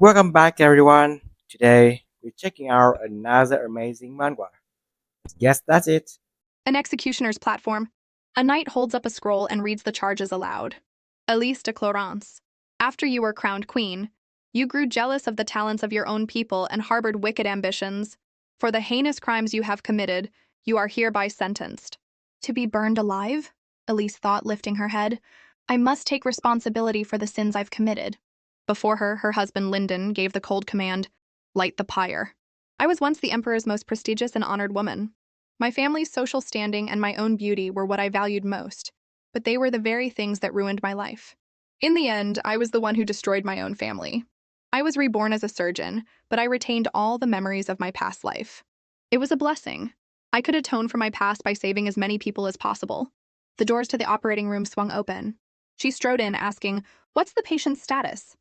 Welcome back, everyone. Today we're checking out another amazing manhwa. Yes, that's it. An executioner's platform. A knight holds up a scroll and reads the charges aloud. Elise de Clorance. After you were crowned queen, you grew jealous of the talents of your own people and harbored wicked ambitions. For the heinous crimes you have committed, you are hereby sentenced. To be burned alive? Elise thought, lifting her head. I must take responsibility for the sins I've committed. Before her, her husband Lyndon gave the cold command, light the pyre. I was once the emperor's most prestigious and honored woman. My family's social standing and my own beauty were what I valued most, but they were the very things that ruined my life. In the end, I was the one who destroyed my own family. I was reborn as a surgeon, but I retained all the memories of my past life. It was a blessing. I could atone for my past by saving as many people as possible. The doors to the operating room swung open. She strode in, asking, "What's the patient's status?"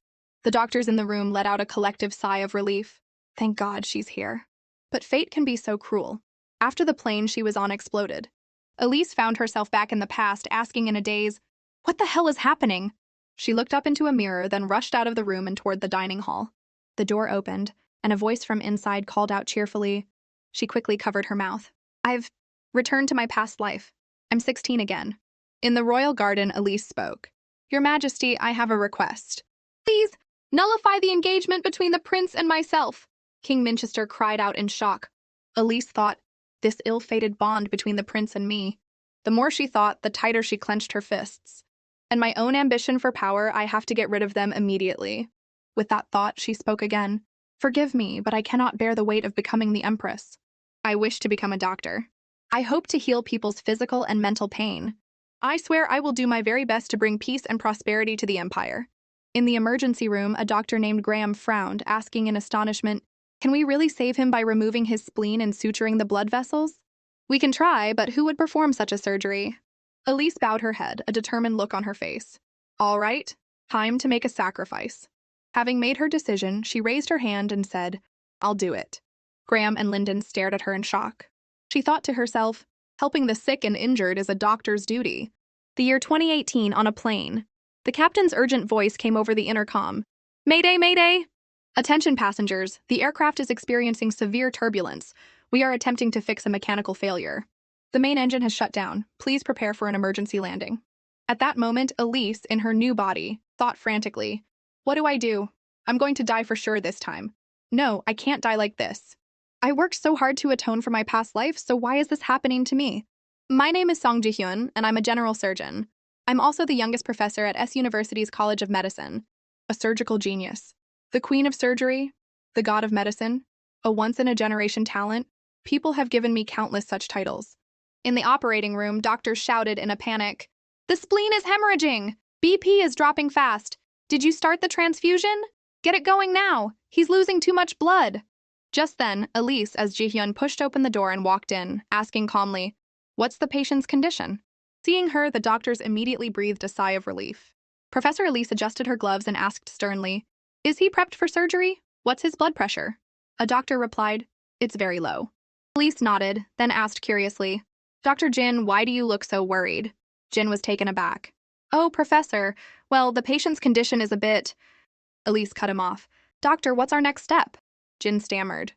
The doctors in the room let out a collective sigh of relief. Thank God she's here. But fate can be so cruel. After the plane she was on exploded, Elise found herself back in the past, asking in a daze, "What the hell is happening?" She looked up into a mirror, then rushed out of the room and toward the dining hall. The door opened, and a voice from inside called out cheerfully. She quickly covered her mouth. "I've returned to my past life. I'm 16 again." In the royal garden, Elise spoke. "Your Majesty, I have a request. Please, nullify the engagement between the prince and myself." King Minchester cried out in shock. Elise thought, this ill-fated bond between the prince and me. The more she thought, the tighter she clenched her fists. And my own ambition for power, I have to get rid of them immediately. With that thought, she spoke again. "Forgive me, but I cannot bear the weight of becoming the empress. I wish to become a doctor. I hope to heal people's physical and mental pain. I swear I will do my very best to bring peace and prosperity to the empire." In the emergency room, a doctor named Graham frowned, asking in astonishment, "Can we really save him by removing his spleen and suturing the blood vessels?" "We can try, but who would perform such a surgery?" Elise bowed her head, a determined look on her face. "All right, time to make a sacrifice." Having made her decision, she raised her hand and said, "I'll do it." Graham and Lyndon stared at her in shock. She thought to herself, helping the sick and injured is a doctor's duty. The year 2018 on a plane. The captain's urgent voice came over the intercom. "Mayday, mayday! Attention passengers, the aircraft is experiencing severe turbulence. We are attempting to fix a mechanical failure. The main engine has shut down. Please prepare for an emergency landing." At that moment, Elise, in her new body, thought frantically, "What do I do? I'm going to die for sure this time. No, I can't die like this. I worked so hard to atone for my past life, so why is this happening to me?" My name is Song Ji-hyun, and I'm a general surgeon. I'm also the youngest professor at S University's College of Medicine. A surgical genius. The queen of surgery, the god of medicine, a once-in-a-generation talent. People have given me countless such titles. In the operating room, doctors shouted in a panic, "The spleen is hemorrhaging! BP is dropping fast! Did you start the transfusion? Get it going now! He's losing too much blood!" Just then, Elise, as Ji-hyun pushed open the door and walked in, asking calmly, "What's the patient's condition?" Seeing her, the doctors immediately breathed a sigh of relief. Professor Elise adjusted her gloves and asked sternly, "Is he prepped for surgery? What's his blood pressure?" A doctor replied, "It's very low." Elise nodded, then asked curiously, "Dr. Jin, why do you look so worried?" Jin was taken aback. "Oh, Professor, well, the patient's condition is a bit—" Elise cut him off. "Doctor, what's our next step?" Jin stammered.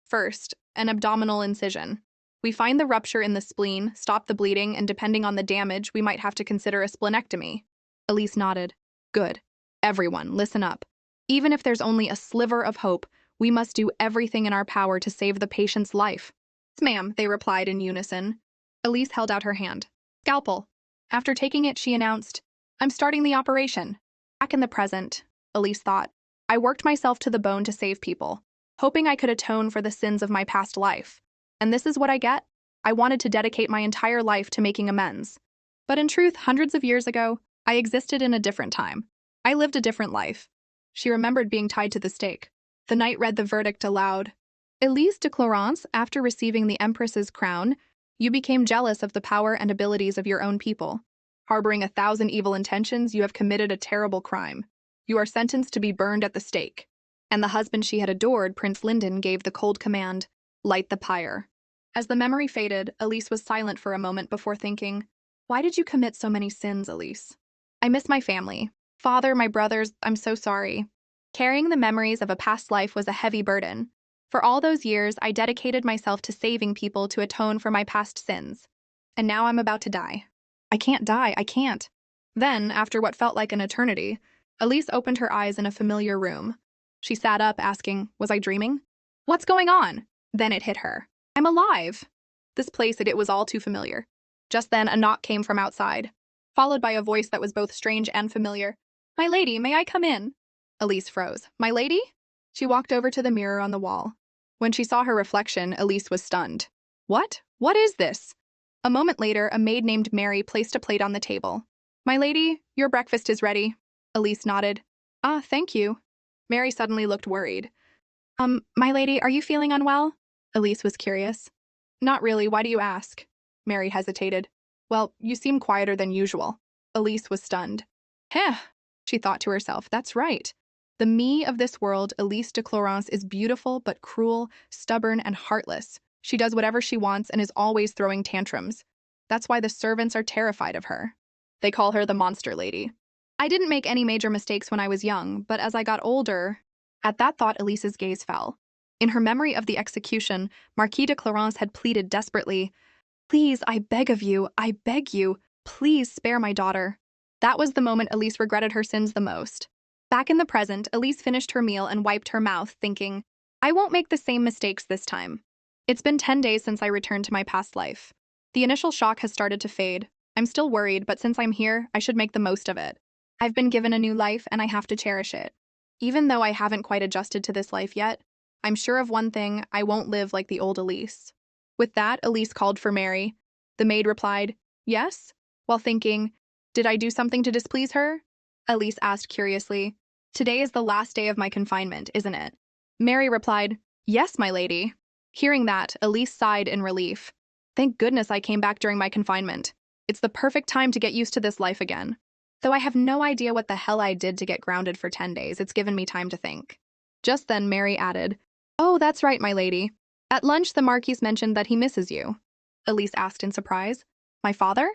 First, an abdominal incision. We find the rupture in the spleen, stop the bleeding, and depending on the damage, we might have to consider a splenectomy." Elise nodded. "Good. Everyone, listen up. Even if there's only a sliver of hope, we must do everything in our power to save the patient's life." "Yes, ma'am," they replied in unison. Elise held out her hand. "Scalpel." After taking it, she announced, "I'm starting the operation." Back in the present, Elise thought, I worked myself to the bone to save people, hoping I could atone for the sins of my past life. And this is what I get? I wanted to dedicate my entire life to making amends. But in truth, hundreds of years ago, I existed in a different time. I lived a different life. She remembered being tied to the stake. The knight read the verdict aloud. "Elise de Clorance, after receiving the Empress's crown, you became jealous of the power and abilities of your own people. Harboring 1,000 evil intentions, you have committed a terrible crime. You are sentenced to be burned at the stake." And the husband she had adored, Prince Lyndon, gave the cold command, "Light the pyre." As the memory faded, Elise was silent for a moment before thinking, "Why did you commit so many sins, Elise?" "I miss my family. Father, my brothers, I'm so sorry." Carrying the memories of a past life was a heavy burden. For all those years, I dedicated myself to saving people to atone for my past sins. And now I'm about to die. I can't die, I can't. Then, after what felt like an eternity, Elise opened her eyes in a familiar room. She sat up, asking, was I dreaming? What's going on? Then it hit her. I'm alive. This place, it was all too familiar. Just then, a knock came from outside, followed by a voice that was both strange and familiar. My lady, may I come in? Elise froze. My lady? She walked over to the mirror on the wall. When she saw her reflection, Elise was stunned. What? What is this? A moment later, a maid named Mary placed a plate on the table. My lady, your breakfast is ready. Elise nodded. Ah, thank you. Mary suddenly looked worried. My lady, are you feeling unwell? Elise was curious. Not really, why do you ask? Mary hesitated. Well, you seem quieter than usual. Elise was stunned. Heh, she thought to herself, that's right. The me of this world, Elise de Clorence, is beautiful but cruel, stubborn, and heartless. She does whatever she wants and is always throwing tantrums. That's why the servants are terrified of her. They call her the monster lady. I didn't make any major mistakes when I was young, but as I got older... At that thought, Elise's gaze fell. In her memory of the execution, Marquis de Clorence had pleaded desperately, Please, I beg of you, I beg you, please spare my daughter. That was the moment Elise regretted her sins the most. Back in the present, Elise finished her meal and wiped her mouth, thinking, I won't make the same mistakes this time. It's been 10 days since I returned to my past life. The initial shock has started to fade. I'm still worried, but since I'm here, I should make the most of it. I've been given a new life and I have to cherish it. Even though I haven't quite adjusted to this life yet, I'm sure of one thing, I won't live like the old Elise. With that, Elise called for Mary. The maid replied, Yes? While thinking, Did I do something to displease her? Elise asked curiously. Today is the last day of my confinement, isn't it? Mary replied, Yes, my lady. Hearing that, Elise sighed in relief. Thank goodness I came back during my confinement. It's the perfect time to get used to this life again. Though I have no idea what the hell I did to get grounded for 10 days, it's given me time to think. Just then, Mary added, Oh, that's right, my lady. At lunch, the Marquis mentioned that he misses you. Elise asked in surprise. My father?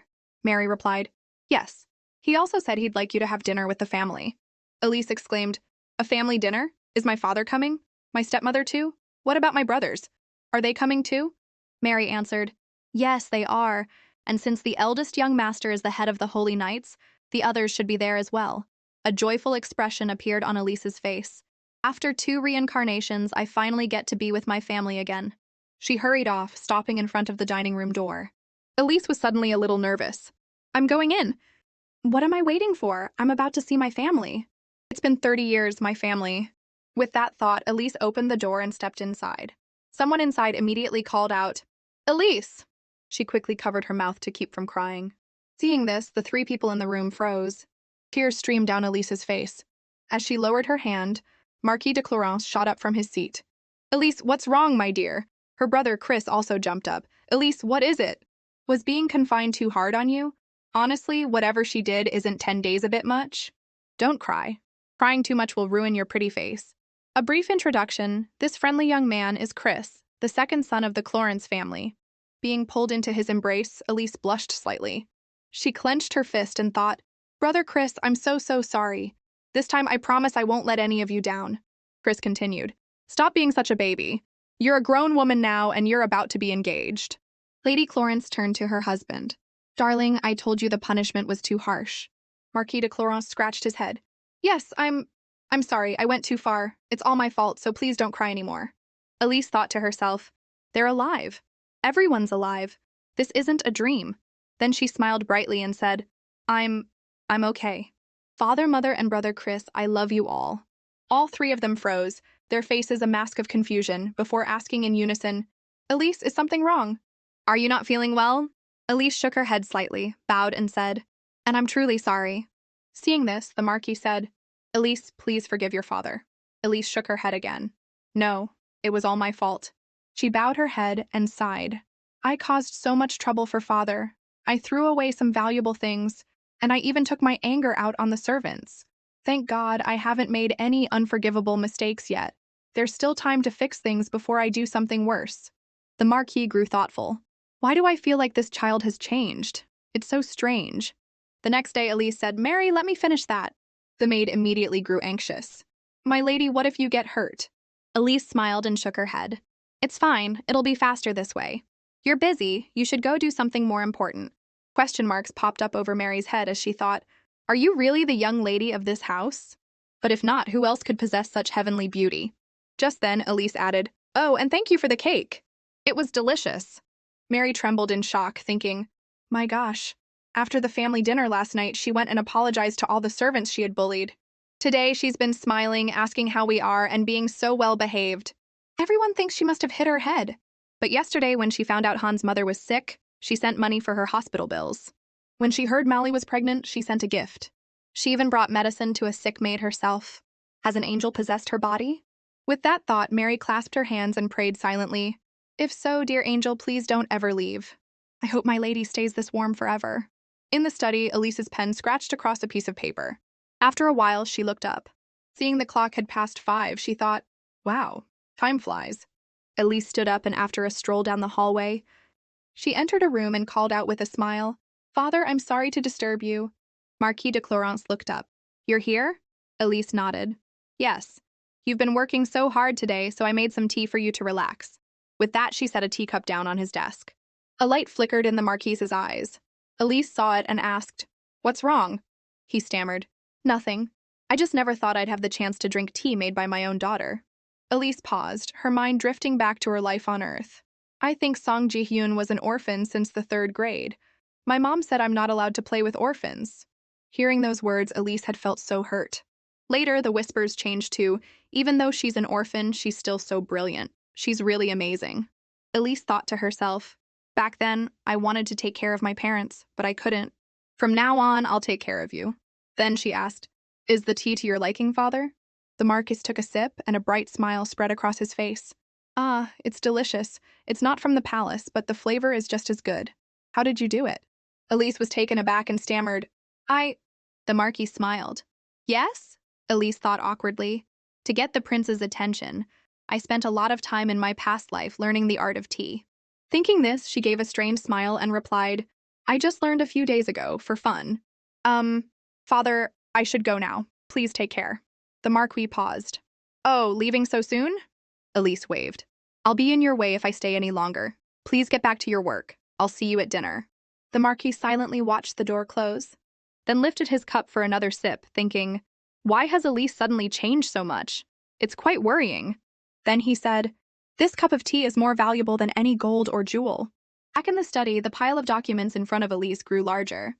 Mary replied, Yes. He also said he'd like you to have dinner with the family. Elise exclaimed, A family dinner? Is my father coming? My stepmother too? What about my brothers? Are they coming too? Mary answered, Yes, they are. And since the eldest young master is the head of the Holy Knights, the others should be there as well. A joyful expression appeared on Elise's face. After 2 reincarnations, I finally get to be with my family again. She hurried off, stopping in front of the dining room door. Elise was suddenly a little nervous. I'm going in. What am I waiting for? I'm about to see my family. It's been 30 years, my family. With that thought, Elise opened the door and stepped inside. Someone inside immediately called out, Elise! She quickly covered her mouth to keep from crying. Seeing this, the 3 people in the room froze. Tears streamed down Elise's face. As she lowered her hand, Marquis de Clorence shot up from his seat. Elise, what's wrong, my dear? Her brother Chris also jumped up. Elise, what is it? Was being confined too hard on you? Honestly, whatever she did, isn't 10 days a bit much? Don't cry. Crying too much will ruin your pretty face. A brief introduction. This friendly young man is Chris, the second son of the Clorence family. Being pulled into his embrace, Elise blushed slightly. She clenched her fist and thought, Brother Chris, I'm so sorry. This time I promise I won't let any of you down. Chris continued, Stop being such a baby. You're a grown woman now and you're about to be engaged. Lady Clorence turned to her husband. Darling, I told you the punishment was too harsh. Marquis de Clorence scratched his head. Yes, I'm sorry, I went too far. It's all my fault, so please don't cry anymore. Elise thought to herself, They're alive. Everyone's alive. This isn't a dream. Then she smiled brightly and said, I'm okay. Father, mother, and brother Chris, I love you all. All 3 of them froze, their faces a mask of confusion, before asking in unison, Elise, is something wrong? Are you not feeling well? Elise shook her head slightly, bowed, and said, And I'm truly sorry. Seeing this, the Marquis said, Elise, please forgive your father. Elise shook her head again. No, it was all my fault. She bowed her head and sighed. I caused so much trouble for father. I threw away some valuable things, and I even took my anger out on the servants. Thank God I haven't made any unforgivable mistakes yet. There's still time to fix things before I do something worse. The Marquis grew thoughtful. Why do I feel like this child has changed? It's so strange. The next day, Elise said, Mary, let me finish that. The maid immediately grew anxious. My lady, what if you get hurt? Elise smiled and shook her head. It's fine, it'll be faster this way. You're busy, you should go do something more important. Question marks popped up over Mary's head as she thought, are you really the young lady of this house? But if not, who else could possess such heavenly beauty? Just then, Elise added, oh, and thank you for the cake. It was delicious. Mary trembled in shock, thinking, my gosh. After the family dinner last night, she went and apologized to all the servants she had bullied. Today, she's been smiling, asking how we are, and being so well behaved. Everyone thinks she must have hit her head. But yesterday, when she found out Han's mother was sick, she sent money for her hospital bills. When she heard Mally was pregnant, she sent a gift. She even brought medicine to a sick maid herself. Has an angel possessed her body? With that thought, Mary clasped her hands and prayed silently. If so, dear angel, please don't ever leave. I hope my lady stays this warm forever. In the study, Elise's pen scratched across a piece of paper. After a while, she looked up. Seeing the clock had passed 5, she thought, wow, time flies. Elise stood up and after a stroll down the hallway, she entered a room and called out with a smile, Father, I'm sorry to disturb you. Marquis de Clorence looked up. You're here? Elise nodded. Yes. You've been working so hard today, so I made some tea for you to relax. With that, she set a teacup down on his desk. A light flickered in the Marquise's eyes. Elise saw it and asked, what's wrong? He stammered, nothing. I just never thought I'd have the chance to drink tea made by my own daughter. Elise paused, her mind drifting back to her life on Earth. I think Song Ji-hyun was an orphan since the 3rd grade. My mom said I'm not allowed to play with orphans. Hearing those words, Elise had felt so hurt. Later, the whispers changed to, even though she's an orphan, she's still so brilliant. She's really amazing. Elise thought to herself, back then, I wanted to take care of my parents, but I couldn't. From now on, I'll take care of you. Then she asked, is the tea to your liking, Father? The Marquis took a sip, and a bright smile spread across his face. Ah, it's delicious. It's not from the palace, but the flavor is just as good. How did you do it? Elise was taken aback and stammered, The Marquis smiled. Yes? Elise thought awkwardly. To get the prince's attention, I spent a lot of time in my past life learning the art of tea. Thinking this, she gave a strained smile and replied, I just learned a few days ago, for fun. Father, I should go now. Please take care. The Marquis paused. Oh, leaving so soon? Elise waved. I'll be in your way if I stay any longer. Please get back to your work. I'll see you at dinner. The Marquis silently watched the door close, then lifted his cup for another sip, thinking, why has Elise suddenly changed so much? It's quite worrying. Then he said, this cup of tea is more valuable than any gold or jewel. Back in the study, the pile of documents in front of Elise grew larger.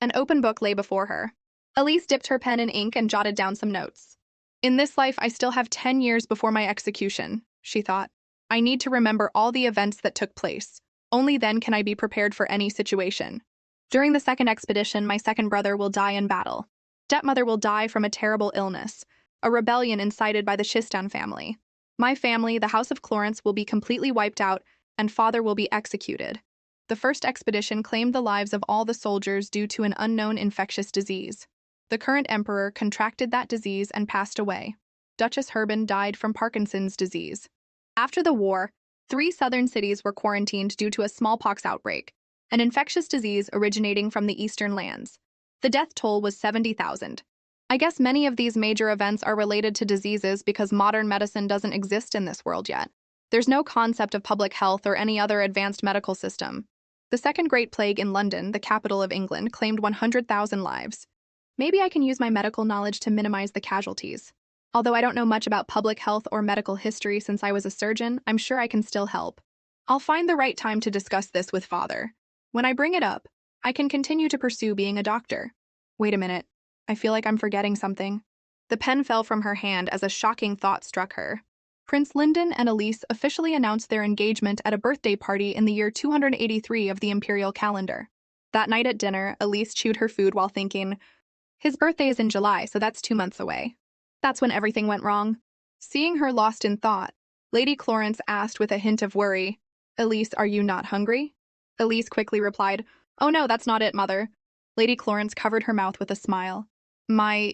An open book lay before her. Elise dipped her pen in ink and jotted down some notes. In this life, I still have 10 years before my execution, she thought. I need to remember all the events that took place. Only then can I be prepared for any situation. During the second expedition, my second brother will die in battle. Stepmother will die from a terrible illness, a rebellion incited by the Shistan family. My family, the House of Clorence, will be completely wiped out, and father will be executed. The first expedition claimed the lives of all the soldiers due to an unknown infectious disease. The current emperor contracted that disease and passed away. Duchess Herben died from Parkinson's disease. After the war, 3 southern cities were quarantined due to a smallpox outbreak, an infectious disease originating from the eastern lands. The death toll was 70,000. I guess many of these major events are related to diseases because modern medicine doesn't exist in this world yet. There's no concept of public health or any other advanced medical system. The Second Great Plague in London, the capital of England, claimed 100,000 lives. Maybe I can use my medical knowledge to minimize the casualties. Although I don't know much about public health or medical history since I was a surgeon, I'm sure I can still help. I'll find the right time to discuss this with father. When I bring it up, I can continue to pursue being a doctor. Wait a minute. I feel like I'm forgetting something. The pen fell from her hand as a shocking thought struck her. Prince Lyndon and Elise officially announced their engagement at a birthday party in the year 283 of the imperial calendar. That night at dinner, Elise chewed her food while thinking, his birthday is in July, so that's 2 months away. That's when everything went wrong. Seeing her lost in thought, Lady Clorence asked with a hint of worry, Elise, are you not hungry? Elise quickly replied, oh no, that's not it, mother. Lady Clorence covered her mouth with a smile.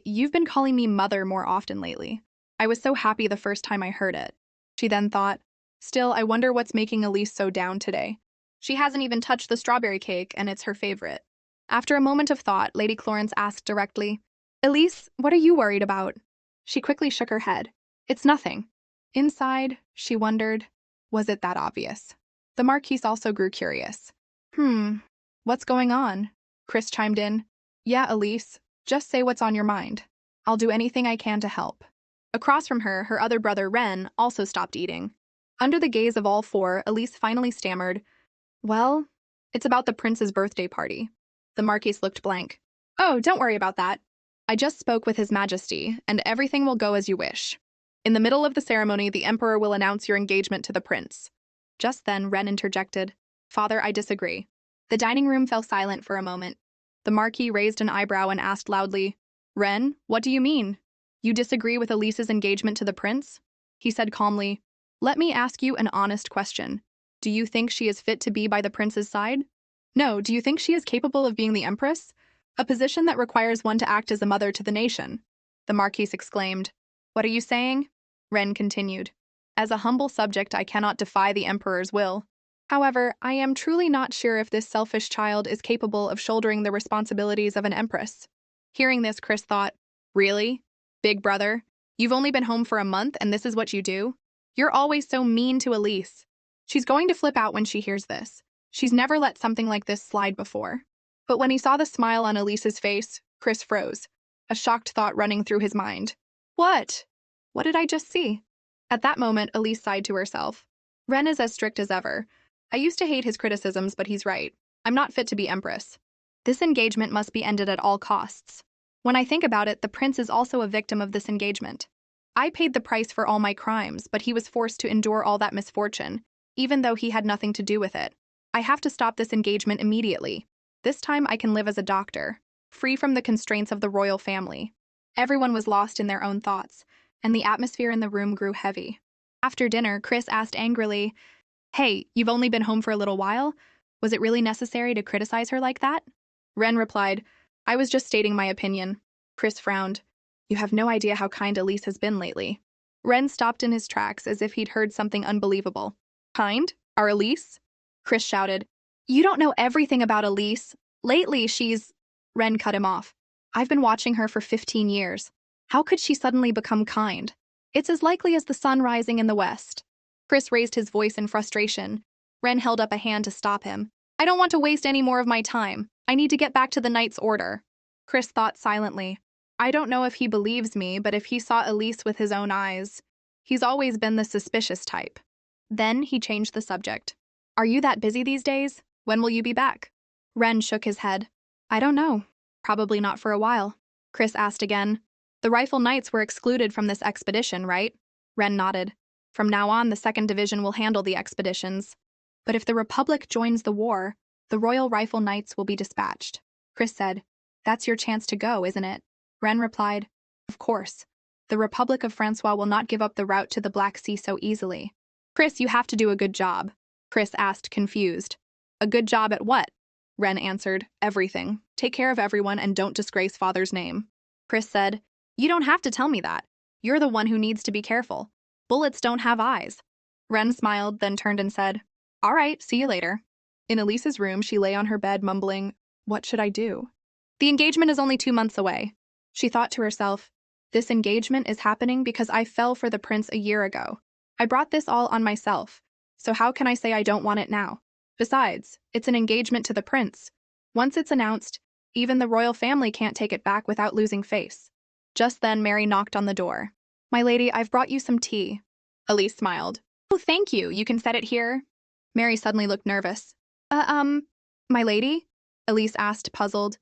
You've been calling me mother more often lately. I was so happy the first time I heard it. She then thought, still, I wonder what's making Elise so down today. She hasn't even touched the strawberry cake, and it's her favorite. After a moment of thought, Lady Clorence asked directly, Elise, what are you worried about? She quickly shook her head. It's nothing. Inside, she wondered, was it that obvious? The Marquise also grew curious. What's going on? Chris chimed in. Yeah, Elise, just say what's on your mind. I'll do anything I can to help. Across from her, her other brother, Ren, also stopped eating. Under the gaze of all four, Elise finally stammered, well, it's about the prince's birthday party. The Marquise looked blank. Oh, don't worry about that. I just spoke with His Majesty, and everything will go as you wish. In the middle of the ceremony, the Emperor will announce your engagement to the prince. Just then, Ren interjected, Father, I disagree. The dining room fell silent for a moment. The Marquis raised an eyebrow and asked loudly, Ren, what do you mean? You disagree with Elise's engagement to the prince? He said calmly, let me ask you an honest question. Do you think she is fit to be by the prince's side? No, do you think she is capable of being the empress? A position that requires one to act as a mother to the nation. The Marquise exclaimed. What are you saying? Ren continued. As a humble subject, I cannot defy the emperor's will. However, I am truly not sure if this selfish child is capable of shouldering the responsibilities of an empress. Hearing this, Chris thought, really? Big brother? You've only been home for a month and this is what you do? You're always so mean to Elise. She's going to flip out when she hears this. She's never let something like this slide before. But when he saw the smile on Elise's face, Chris froze, a shocked thought running through his mind. What? What did I just see? At that moment, Elise sighed to herself. Ren is as strict as ever. I used to hate his criticisms, but he's right. I'm not fit to be empress. This engagement must be ended at all costs. When I think about it, the prince is also a victim of this engagement. I paid the price for all my crimes, but he was forced to endure all that misfortune, even though he had nothing to do with it. I have to stop this engagement immediately. This time I can live as a doctor, free from the constraints of the royal family. Everyone was lost in their own thoughts, and the atmosphere in the room grew heavy. After dinner, Chris asked angrily, Hey, you've only been home for a little while? Was it really necessary to criticize her like that? Ren replied, I was just stating my opinion. Chris frowned. You have no idea how kind Elise has been lately. Ren stopped in his tracks as if he'd heard something unbelievable. Kind? Our Elise? Chris shouted. You don't know everything about Elise. Lately, she's… Ren cut him off. I've been watching her for 15 years. How could she suddenly become kind? It's as likely as the sun rising in the west. Chris raised his voice in frustration. Ren held up a hand to stop him. I don't want to waste any more of my time. I need to get back to the knight's order. Chris thought silently. I don't know if he believes me, but if he saw Elise with his own eyes, he's always been the suspicious type. Then he changed the subject. Are you that busy these days? When will you be back? Ren shook his head. I don't know. Probably not for a while. Chris asked again. The Rifle Knights were excluded from this expedition, right? Ren nodded. From now on, the 2nd Division will handle the expeditions. But if the Republic joins the war, the Royal Rifle Knights will be dispatched. Chris said, That's your chance to go, isn't it? Ren replied, Of course. The Republic of Francois will not give up the route to the Black Sea so easily. Chris, you have to do a good job. Chris asked, confused. A good job at what? Ren answered, Everything. Take care of everyone and don't disgrace Father's name. Chris said, You don't have to tell me that. You're the one who needs to be careful. Bullets don't have eyes. Ren smiled, then turned and said, All right, see you later. In Elise's room, she lay on her bed mumbling, What should I do? The engagement is only 2 months away. She thought to herself, This engagement is happening because I fell for the prince a year ago. I brought this all on myself, so how can I say I don't want it now? Besides, it's an engagement to the prince. Once it's announced, even the royal family can't take it back without losing face. Just then, Mary knocked on the door. My lady, I've brought you some tea. Elise smiled. Oh, thank you. You can set it here. Mary suddenly looked nervous. My lady? Elise asked, puzzled.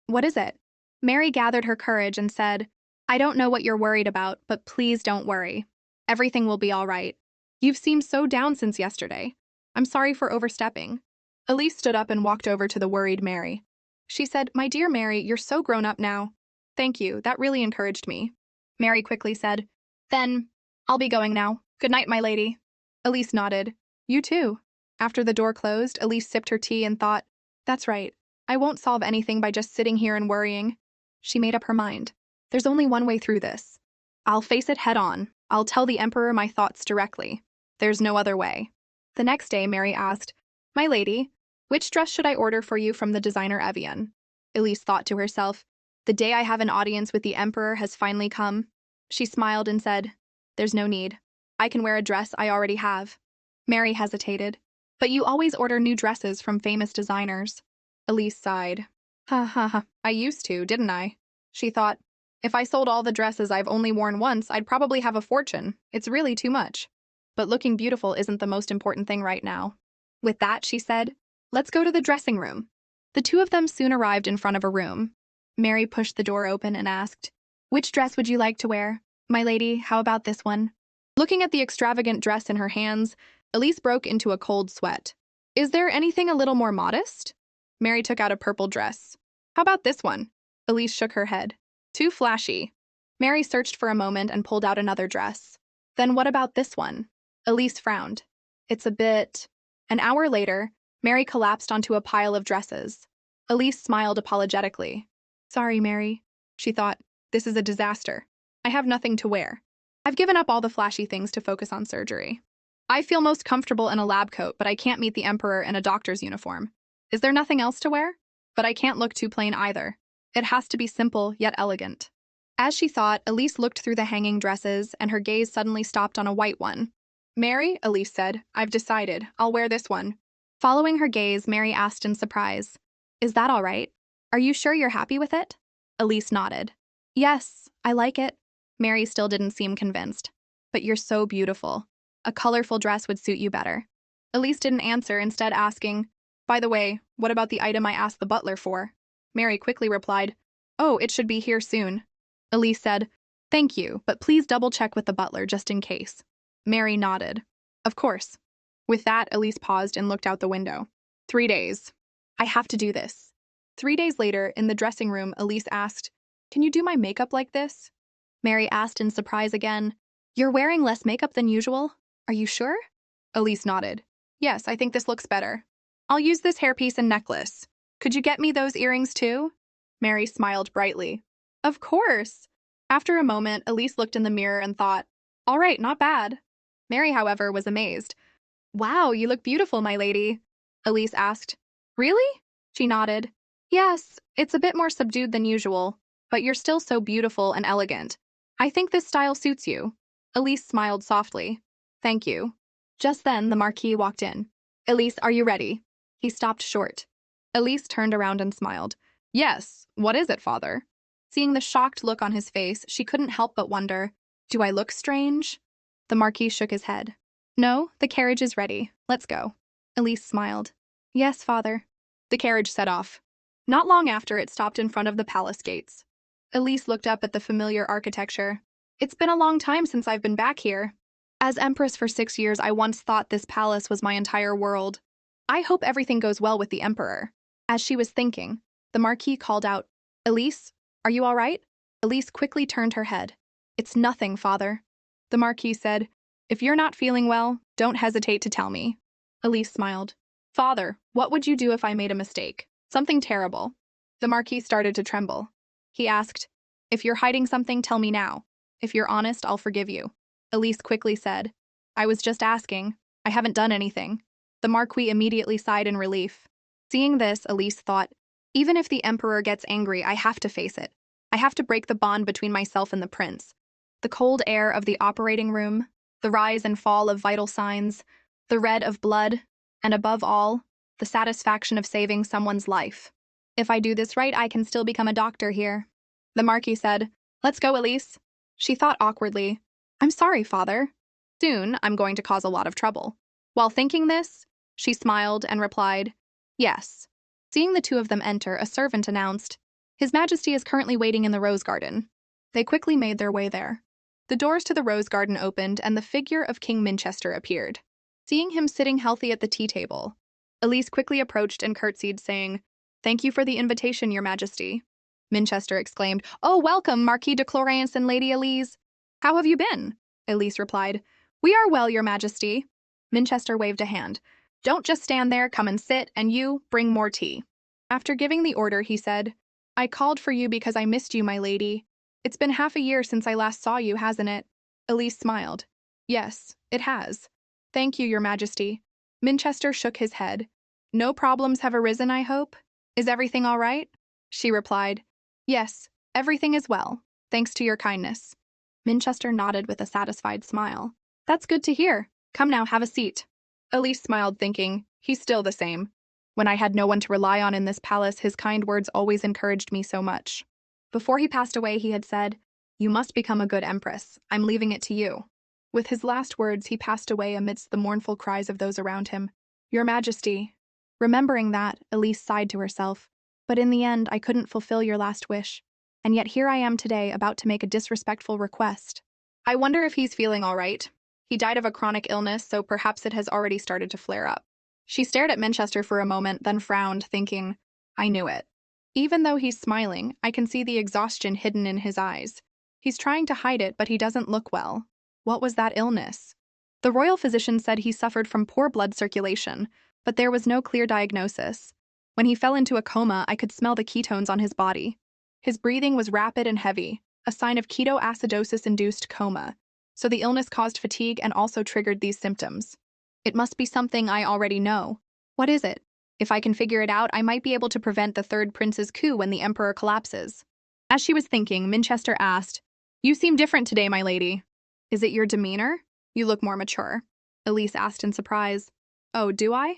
What is it? Mary gathered her courage and said, I don't know what you're worried about, but please don't worry. Everything will be all right. You've seemed so down since yesterday. I'm sorry for overstepping. Elise stood up and walked over to the worried Mary. She said, My dear Mary, you're so grown up now. Thank you, that really encouraged me. Mary quickly said, Then, I'll be going now. Good night, my lady. Elise nodded. You too. After the door closed, Elise sipped her tea and thought, That's right. I won't solve anything by just sitting here and worrying. She made up her mind. There's only one way through this. I'll face it head on. I'll tell the Emperor my thoughts directly. There's no other way. The next day, Mary asked, My lady, which dress should I order for you from the designer Evian? Elise thought to herself, The day I have an audience with the Emperor has finally come. She smiled and said, "There's no need. I can wear a dress I already have." Mary hesitated. "But you always order new dresses from famous designers." Elise sighed. "Ha ha ha, I used to, didn't I?" She thought, "If I sold all the dresses I've only worn once, I'd probably have a fortune. It's really too much. But looking beautiful isn't the most important thing right now." With that, she said, "Let's go to the dressing room." The two of them soon arrived in front of a room. Mary pushed the door open and asked, "Which dress would you like to wear? My lady, how about this one?" Looking at the extravagant dress in her hands, Elise broke into a cold sweat. "Is there anything a little more modest?" Mary took out a purple dress. "How about this one?" Elise shook her head. "Too flashy." Mary searched for a moment and pulled out another dress. "Then what about this one?" Elise frowned. "It's a bit—" An hour later, Mary collapsed onto a pile of dresses. Elise smiled apologetically. "Sorry, Mary," she thought. "This is a disaster. I have nothing to wear. I've given up all the flashy things to focus on surgery. I feel most comfortable in a lab coat, but I can't meet the Emperor in a doctor's uniform. Is there nothing else to wear? But I can't look too plain either. It has to be simple yet elegant." As she thought, Elise looked through the hanging dresses, and her gaze suddenly stopped on a white one. "Mary," Elise said, "I've decided. I'll wear this one." Following her gaze, Mary asked in surprise, "Is that all right? Are you sure you're happy with it?" Elise nodded. "Yes, I like it." Mary still didn't seem convinced. "But you're so beautiful. A colorful dress would suit you better." Elise didn't answer, instead asking, "By the way, what about the item I asked the butler for?" Mary quickly replied, "Oh, it should be here soon." Elise said, "Thank you, but please double-check with the butler just in case." Mary nodded. "Of course." With that, Elise paused and looked out the window. 3 days. I have to do this. 3 days later, in the dressing room, Elise asked, "Can you do my makeup like this?" Mary asked in surprise again, "You're wearing less makeup than usual? Are you sure?" Elise nodded. "Yes, I think this looks better. I'll use this hairpiece and necklace. Could you get me those earrings too?" Mary smiled brightly. "Of course." After a moment, Elise looked in the mirror and thought, "All right, not bad." Mary, however, was amazed. "Wow, you look beautiful, my lady." Elise asked. "Really?" She nodded. "Yes, it's a bit more subdued than usual, but you're still so beautiful and elegant. I think this style suits you." Elise smiled softly. "Thank you." Just then, the Marquis walked in. "Elise, are you ready?" He stopped short. Elise turned around and smiled. "Yes, what is it, father?" Seeing the shocked look on his face, she couldn't help but wonder, "Do I look strange?" The Marquis shook his head. "No, the carriage is ready. Let's go." Elise smiled. "Yes, father." The carriage set off. Not long after, it stopped in front of the palace gates. Elise looked up at the familiar architecture. "It's been a long time since I've been back here. As Empress for 6 years, I once thought this palace was my entire world. I hope everything goes well with the Emperor." As she was thinking, the Marquis called out, "Elise, are you all right?" Elise quickly turned her head. "It's nothing, father." The Marquis said, "If you're not feeling well, don't hesitate to tell me." Elise smiled. "Father, what would you do if I made a mistake? Something terrible." The Marquis started to tremble. He asked, "If you're hiding something, tell me now. If you're honest, I'll forgive you." Elise quickly said, "I was just asking. I haven't done anything." The Marquis immediately sighed in relief. Seeing this, Elise thought, "Even if the Emperor gets angry, I have to face it. I have to break the bond between myself and the prince." The cold air of the operating room, the rise and fall of vital signs, the red of blood, and above all, the satisfaction of saving someone's life. "If I do this right, I can still become a doctor here." The Marquis said, "Let's go, Elise." She thought awkwardly, "I'm sorry, father. Soon, I'm going to cause a lot of trouble." While thinking this, she smiled and replied, "Yes." Seeing the two of them enter, a servant announced, "His Majesty is currently waiting in the rose garden." They quickly made their way there. The doors to the rose garden opened, and the figure of King Minchester appeared. Seeing him sitting healthy at the tea table, Elise quickly approached and curtsied, saying, "Thank you for the invitation, Your Majesty." Minchester exclaimed, "Oh, welcome, Marquis de Clorance and Lady Elise." "How have you been?" Elise replied, "We are well, Your Majesty." Minchester waved a hand. "Don't just stand there, come and sit, and you, bring more tea." After giving the order, he said, "I called for you because I missed you, my lady. It's been half a year since I last saw you, hasn't it?" Elise smiled. "Yes, it has. Thank you, Your Majesty." Minchester shook his head. "No problems have arisen, I hope? Is everything all right?" She replied, "Yes, everything is well, thanks to your kindness." Minchester nodded with a satisfied smile. That's good to hear. Come now, have a seat. Elise smiled, thinking, he's still the same. When I had no one to rely on in this palace, his kind words always encouraged me so much. Before he passed away, he had said, You must become a good empress. I'm leaving it to you. With his last words, he passed away amidst the mournful cries of those around him. Your Majesty. Remembering that, Elise sighed to herself. But in the end, I couldn't fulfill your last wish. And yet here I am today, about to make a disrespectful request. I wonder if he's feeling all right. He died of a chronic illness, so perhaps it has already started to flare up. She stared at Manchester for a moment, then frowned, thinking, I knew it. Even though he's smiling, I can see the exhaustion hidden in his eyes. He's trying to hide it, but he doesn't look well. What was that illness? The royal physician said he suffered from poor blood circulation, but there was no clear diagnosis. When he fell into a coma, I could smell the ketones on his body. His breathing was rapid and heavy, a sign of ketoacidosis-induced coma, so the illness caused fatigue and also triggered these symptoms. It must be something I already know. What is it? If I can figure it out, I might be able to prevent the third prince's coup when the emperor collapses. As she was thinking, Manchester asked, You seem different today, my lady. Is it your demeanor? You look more mature. Elise asked in surprise. Oh, do I?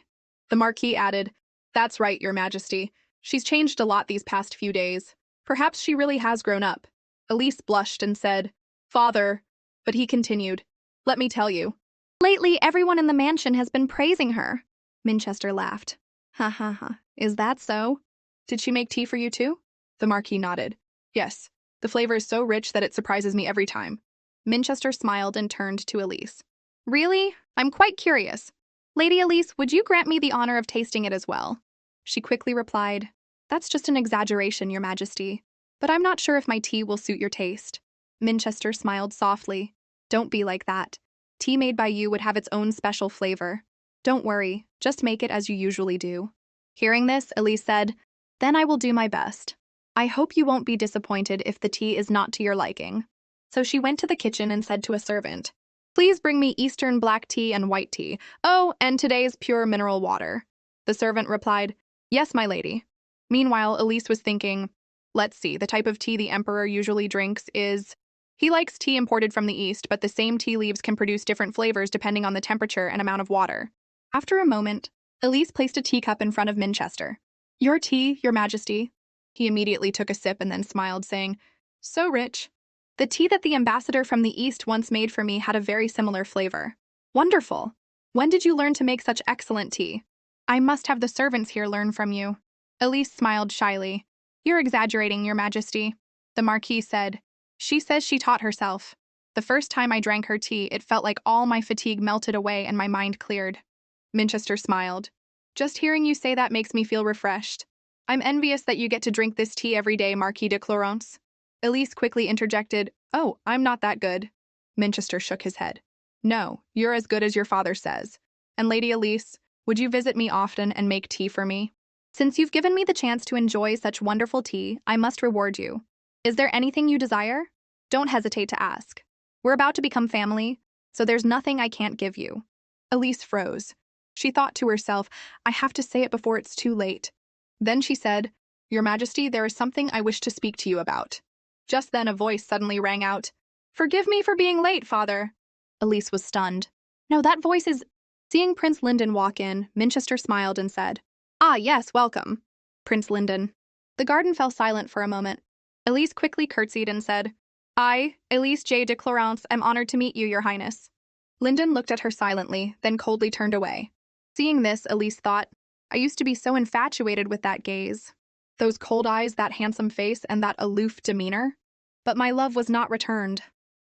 The Marquis added, That's right, your Majesty. She's changed a lot these past few days. Perhaps she really has grown up. Elise blushed and said, Father, but he continued, Let me tell you. Lately, everyone in the mansion has been praising her. Manchester laughed. Ha ha ha, is that so? Did she make tea for you too? The Marquis nodded. Yes, the flavor is so rich that it surprises me every time. Manchester smiled and turned to Elise. Really? I'm quite curious. Lady Elise, would you grant me the honor of tasting it as well? She quickly replied, That's just an exaggeration, your Majesty. But I'm not sure if my tea will suit your taste. Manchester smiled softly. Don't be like that. Tea made by you would have its own special flavor. Don't worry, just make it as you usually do. Hearing this, Elise said, Then I will do my best. I hope you won't be disappointed if the tea is not to your liking. So she went to the kitchen and said to a servant, Please bring me Eastern black tea and white tea. Oh, and today's pure mineral water. The servant replied, Yes, my lady. Meanwhile, Elise was thinking, Let's see, the type of tea the emperor usually drinks is... He likes tea imported from the East, but the same tea leaves can produce different flavors depending on the temperature and amount of water. After a moment, Elise placed a teacup in front of Manchester. Your tea, your Majesty. He immediately took a sip and then smiled, saying, So rich. The tea that the ambassador from the East once made for me had a very similar flavor. Wonderful. When did you learn to make such excellent tea? I must have the servants here learn from you. Elise smiled shyly. You're exaggerating, your Majesty. The Marquis said, She says she taught herself. The first time I drank her tea, it felt like all my fatigue melted away and my mind cleared. Manchester smiled. Just hearing you say that makes me feel refreshed. I'm envious that you get to drink this tea every day, Marquis de Clarence. Elise quickly interjected, Oh, I'm not that good. Manchester shook his head. No, you're as good as your father says. And Lady Elise, would you visit me often and make tea for me? Since you've given me the chance to enjoy such wonderful tea, I must reward you. Is there anything you desire? Don't hesitate to ask. We're about to become family, so there's nothing I can't give you. Elise froze. She thought to herself, I have to say it before it's too late. Then she said, Your Majesty, there is something I wish to speak to you about. Just then a voice suddenly rang out. Forgive me for being late, Father. Elise was stunned. No, that voice is... Seeing Prince Lyndon walk in, Manchester smiled and said, Ah, yes, welcome. Prince Lyndon. The garden fell silent for a moment. Elise quickly curtsied and said, I, Elise J. de Clarence, am honored to meet you, your highness. Lyndon looked at her silently, then coldly turned away. Seeing this, Elise thought, I used to be so infatuated with that gaze. Those cold eyes, that handsome face, and that aloof demeanor. But my love was not returned.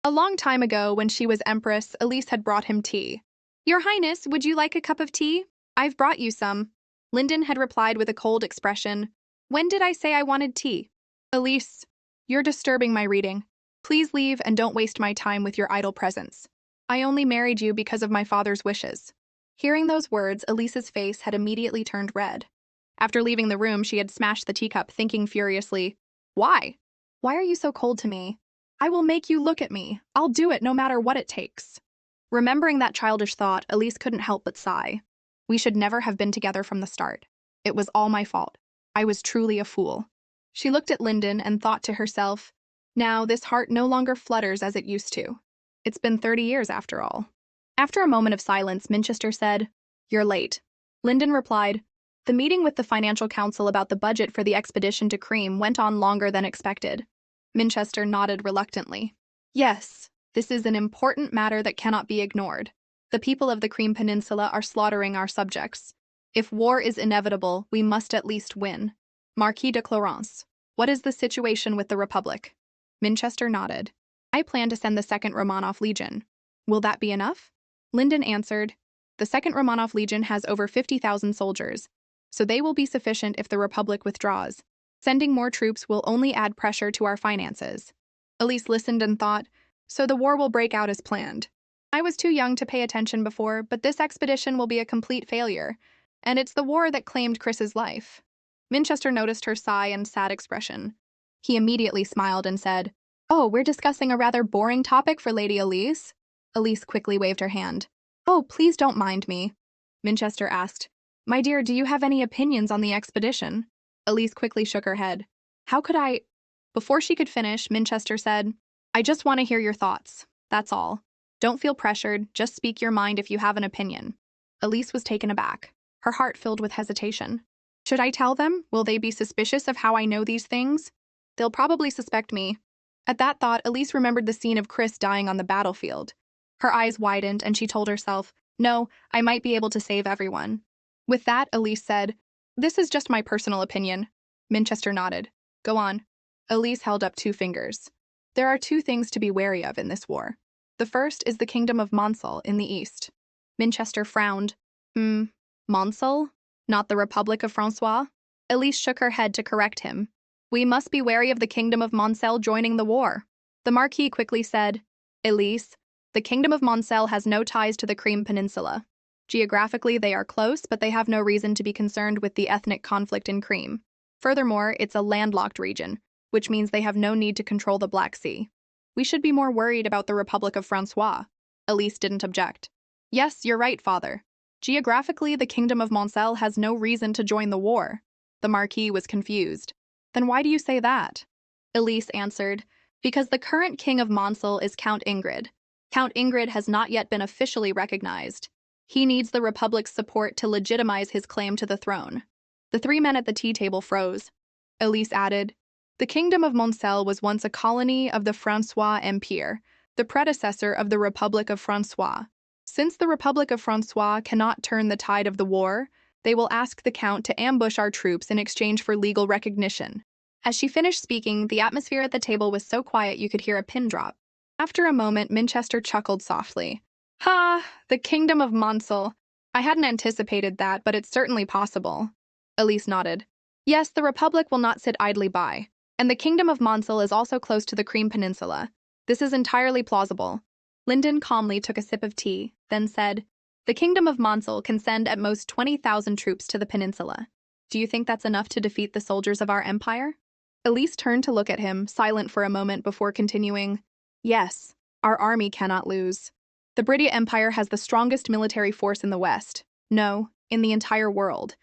A long time ago, when she was empress, Elise had brought him tea. Your highness, would you like a cup of tea? I've brought you some. Lyndon had replied with a cold expression. When did I say I wanted tea? Elise, you're disturbing my reading. Please leave and don't waste my time with your idle presence. I only married you because of my father's wishes. Hearing those words, Elise's face had immediately turned red. After leaving the room, she had smashed the teacup, thinking furiously, Why? Why are you so cold to me? I will make you look at me. I'll do it no matter what it takes. Remembering that childish thought, Elise couldn't help but sigh. We should never have been together from the start. It was all my fault. I was truly a fool. She looked at Lyndon and thought to herself, Now, this heart no longer flutters as it used to. It's been 30 years after all. After a moment of silence, Minchester said, "You're late." Lyndon replied, "The meeting with the Financial Council about the budget for the expedition to Cream went on longer than expected." Minchester nodded reluctantly. "Yes, this is an important matter that cannot be ignored. The people of the Cream Peninsula are slaughtering our subjects. If war is inevitable, we must at least win." Marquis de Clarence, what is the situation with the Republic? Minchester nodded. "I plan to send the 2nd Romanov Legion. Will that be enough?" Lyndon answered, "The 2nd Romanov Legion has over 50,000 soldiers, so they will be sufficient if the Republic withdraws. Sending more troops will only add pressure to our finances." Elise listened and thought, so the war will break out as planned. I was too young to pay attention before, but this expedition will be a complete failure, and it's the war that claimed Chris's life. Minchester noticed her sigh and sad expression. He immediately smiled and said, "Oh, we're discussing a rather boring topic for Lady Elise." Elise quickly waved her hand. "Oh, please don't mind me." Minchester asked, "My dear, do you have any opinions on the expedition?" Elise quickly shook her head. "How could I—" Before she could finish, Minchester said, "I just want to hear your thoughts. That's all. Don't feel pressured, just speak your mind if you have an opinion." Elise was taken aback, her heart filled with hesitation. Should I tell them? Will they be suspicious of how I know these things? They'll probably suspect me. At that thought, Elise remembered the scene of Chris dying on the battlefield. Her eyes widened, and she told herself, "No, I might be able to save everyone." With that, Elise said, "This is just my personal opinion." Minchester nodded. "Go on." Elise held up 2 fingers. "There are 2 things to be wary of in this war. The first is the kingdom of Monsal in the east." Minchester frowned. Monsal? Not the Republic of Francois? Elise shook her head to correct him. "We must be wary of the kingdom of Monsel joining the war." The Marquis quickly said, "Elise, the kingdom of Monsel has no ties to the Cream Peninsula. Geographically, they are close, but they have no reason to be concerned with the ethnic conflict in Cream. Furthermore, it's a landlocked region, which means they have no need to control the Black Sea. We should be more worried about the Republic of Francois." Elise didn't object. "Yes, you're right, father. Geographically, the kingdom of Monsel has no reason to join the war." The Marquis was confused. "Then why do you say that?" Elise answered, "Because the current king of Monsel is Count Ingrid. Count Ingrid has not yet been officially recognized. He needs the Republic's support to legitimize his claim to the throne." The 3 men at the tea table froze. Elise added, "The kingdom of Monsel was once a colony of the Francois Empire, the predecessor of the Republic of Francois. Since the Republic of Francois cannot turn the tide of the war, they will ask the Count to ambush our troops in exchange for legal recognition." As she finished speaking, the atmosphere at the table was so quiet you could hear a pin drop. After a moment, Minchester chuckled softly. "Ha! The kingdom of Monsel. I hadn't anticipated that, but it's certainly possible." Elise nodded. "Yes, the Republic will not sit idly by. And the kingdom of Monsel is also close to the Cream Peninsula. This is entirely plausible." Lyndon calmly took a sip of tea, then said, "The kingdom of Monsel can send at most 20,000 troops to the peninsula. Do you think that's enough to defeat the soldiers of our empire?" Elise turned to look at him, silent for a moment before continuing, "Yes, our army cannot lose. The British Empire has the strongest military force in the West. No, in the entire world.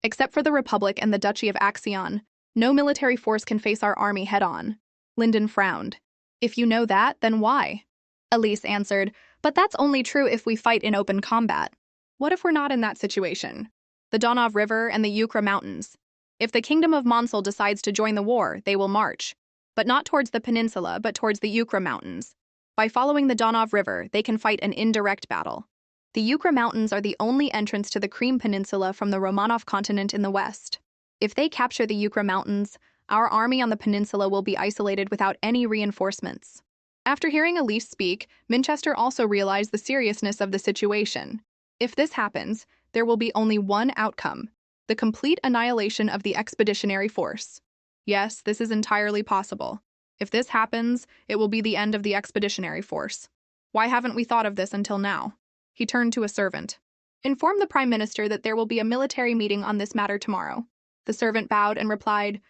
Except for the Republic and the Duchy of Axion, no military force can face our army head-on." Lyndon frowned. "If you know that, then why?" Elise answered, "But that's only true if we fight in open combat. What if we're not in that situation? The Donov River and the Ukra Mountains. If the kingdom of Monsel decides to join the war, they will march. But not towards the peninsula, but towards the Ukra Mountains. By following the Donov River, they can fight an indirect battle. The Ukra Mountains are the only entrance to the Krim Peninsula from the Romanov continent in the west. If they capture the Ukra Mountains, our army on the peninsula will be isolated without any reinforcements." After hearing Elise speak, Minchester also realized the seriousness of the situation. If this happens, there will be only one outcome: the complete annihilation of the expeditionary force. Yes, this is entirely possible. If this happens, it will be the end of the expeditionary force. Why haven't we thought of this until now? He turned to a servant. "Inform the Prime Minister that there will be a military meeting on this matter tomorrow." The servant bowed and replied,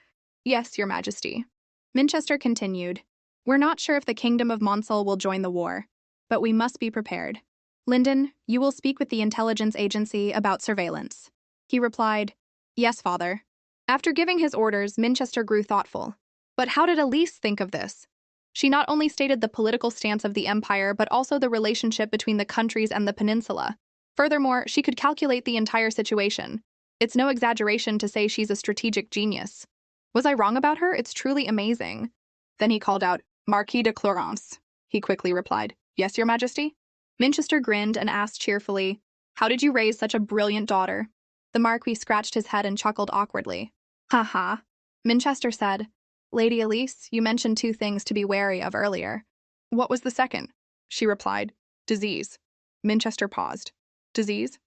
"Yes, Your Majesty." Minchester continued, "We're not sure if the kingdom of Monsel will join the war, but we must be prepared. Lyndon, you will speak with the intelligence agency about surveillance." He replied, "Yes, father." After giving his orders, Minchester grew thoughtful. But how did Elise think of this? She not only stated the political stance of the empire, but also the relationship between the countries and the peninsula. Furthermore, she could calculate the entire situation. It's no exaggeration to say she's a strategic genius. Was I wrong about her? It's truly amazing. Then he called out, Marquis de Clarence. He quickly replied, Yes, Your Majesty? Minchester grinned and asked cheerfully, How did you raise such a brilliant daughter? The Marquis scratched his head and chuckled awkwardly. Ha ha. Minchester said, Lady Elise, you mentioned two things to be wary of earlier. What was the second? She replied, Disease. Minchester paused. Disease?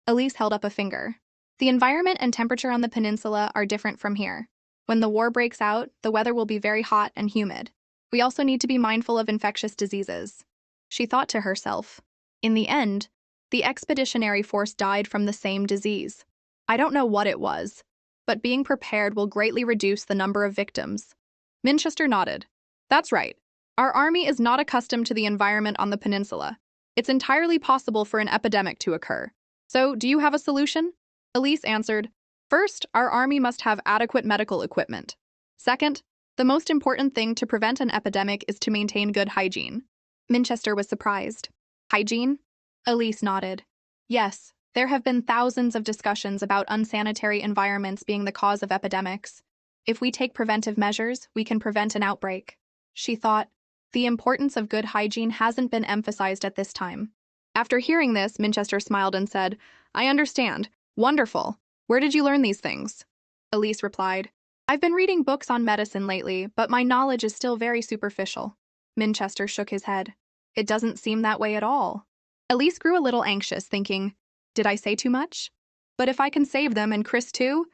Elise held up a finger. The environment and temperature on the peninsula are different from here. When the war breaks out, the weather will be very hot and humid. We also need to be mindful of infectious diseases. She thought to herself. In the end, the expeditionary force died from the same disease. I don't know what it was, but being prepared will greatly reduce the number of victims. Minchester nodded. That's right. Our army is not accustomed to the environment on the peninsula. It's entirely possible for an epidemic to occur. So, do you have a solution? Elise answered, First, our army must have adequate medical equipment. Second, the most important thing to prevent an epidemic is to maintain good hygiene. Minchester was surprised. Hygiene? Elise nodded. Yes, there have been thousands of discussions about unsanitary environments being the cause of epidemics. If we take preventive measures, we can prevent an outbreak. She thought, the importance of good hygiene hasn't been emphasized at this time. After hearing this, Minchester smiled and said, I understand. Wonderful. Where did you learn these things? Elise replied, I've been reading books on medicine lately, but my knowledge is still very superficial. Minchester shook his head. It doesn't seem that way at all. Elise grew a little anxious, thinking, Did I say too much? But if I can save them and Chris too?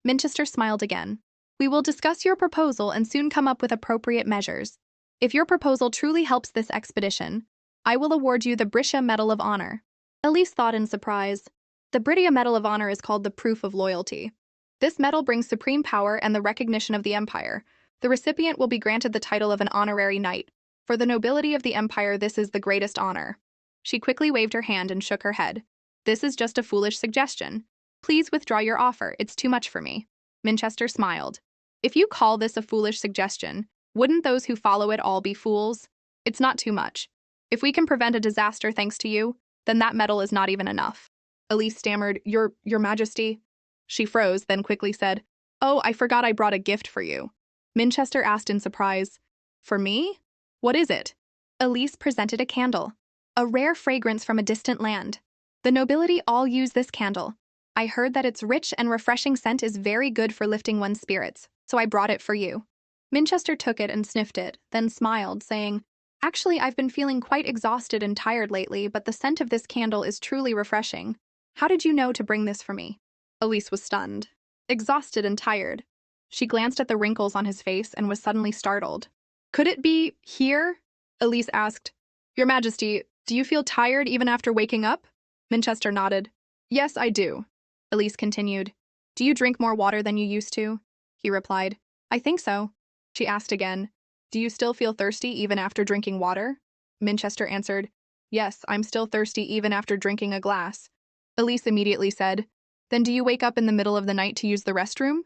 Minchester smiled again. We will discuss your proposal and soon come up with appropriate measures. If your proposal truly helps this expedition, I will award you the Brisha Medal of Honor. Elise thought in surprise. The Brisha Medal of Honor is called the Proof of Loyalty. This medal brings supreme power and the recognition of the Empire. The recipient will be granted the title of an honorary knight. For the nobility of the Empire, this is the greatest honor. She quickly waved her hand and shook her head. This is just a foolish suggestion. Please withdraw your offer, it's too much for me. Minchester smiled. If you call this a foolish suggestion, wouldn't those who follow it all be fools? It's not too much. If we can prevent a disaster thanks to you, then that medal is not even enough. Elise stammered, Your Majesty. She froze, then quickly said, Oh, I forgot I brought a gift for you. Minchester asked in surprise, For me? What is it? Elise presented a candle, a rare fragrance from a distant land. The nobility all use this candle. I heard that its rich and refreshing scent is very good for lifting one's spirits, so I brought it for you. Minchester took it and sniffed it, then smiled, saying, Actually, I've been feeling quite exhausted and tired lately, but the scent of this candle is truly refreshing. How did you know to bring this for me? Elise was stunned. Exhausted and tired. She glanced at the wrinkles on his face and was suddenly startled. Could it be here? Elise asked. Your Majesty, do you feel tired even after waking up? Minchester nodded. Yes, I do. Elise continued. Do you drink more water than you used to? He replied. I think so. She asked again. Do you still feel thirsty even after drinking water? Minchester answered. Yes, I'm still thirsty even after drinking a glass. Elise immediately said, Then do you wake up in the middle of the night to use the restroom?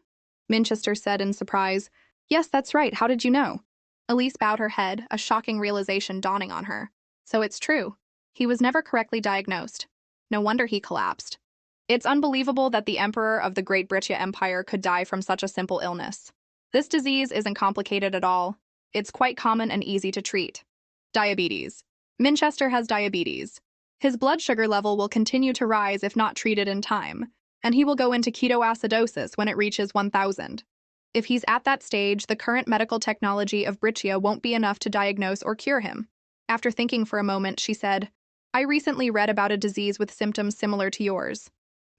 Minchester said in surprise, Yes, that's right. How did you know? Elise bowed her head, a shocking realization dawning on her. So it's true. He was never correctly diagnosed. No wonder he collapsed. It's unbelievable that the Emperor of the Great Brittia Empire could die from such a simple illness. This disease isn't complicated at all. It's quite common and easy to treat. Diabetes. Minchester has diabetes. His blood sugar level will continue to rise if not treated in time, and he will go into ketoacidosis when it reaches 1000. If he's at that stage, the current medical technology of Brittia won't be enough to diagnose or cure him. After thinking for a moment, she said, I recently read about a disease with symptoms similar to yours.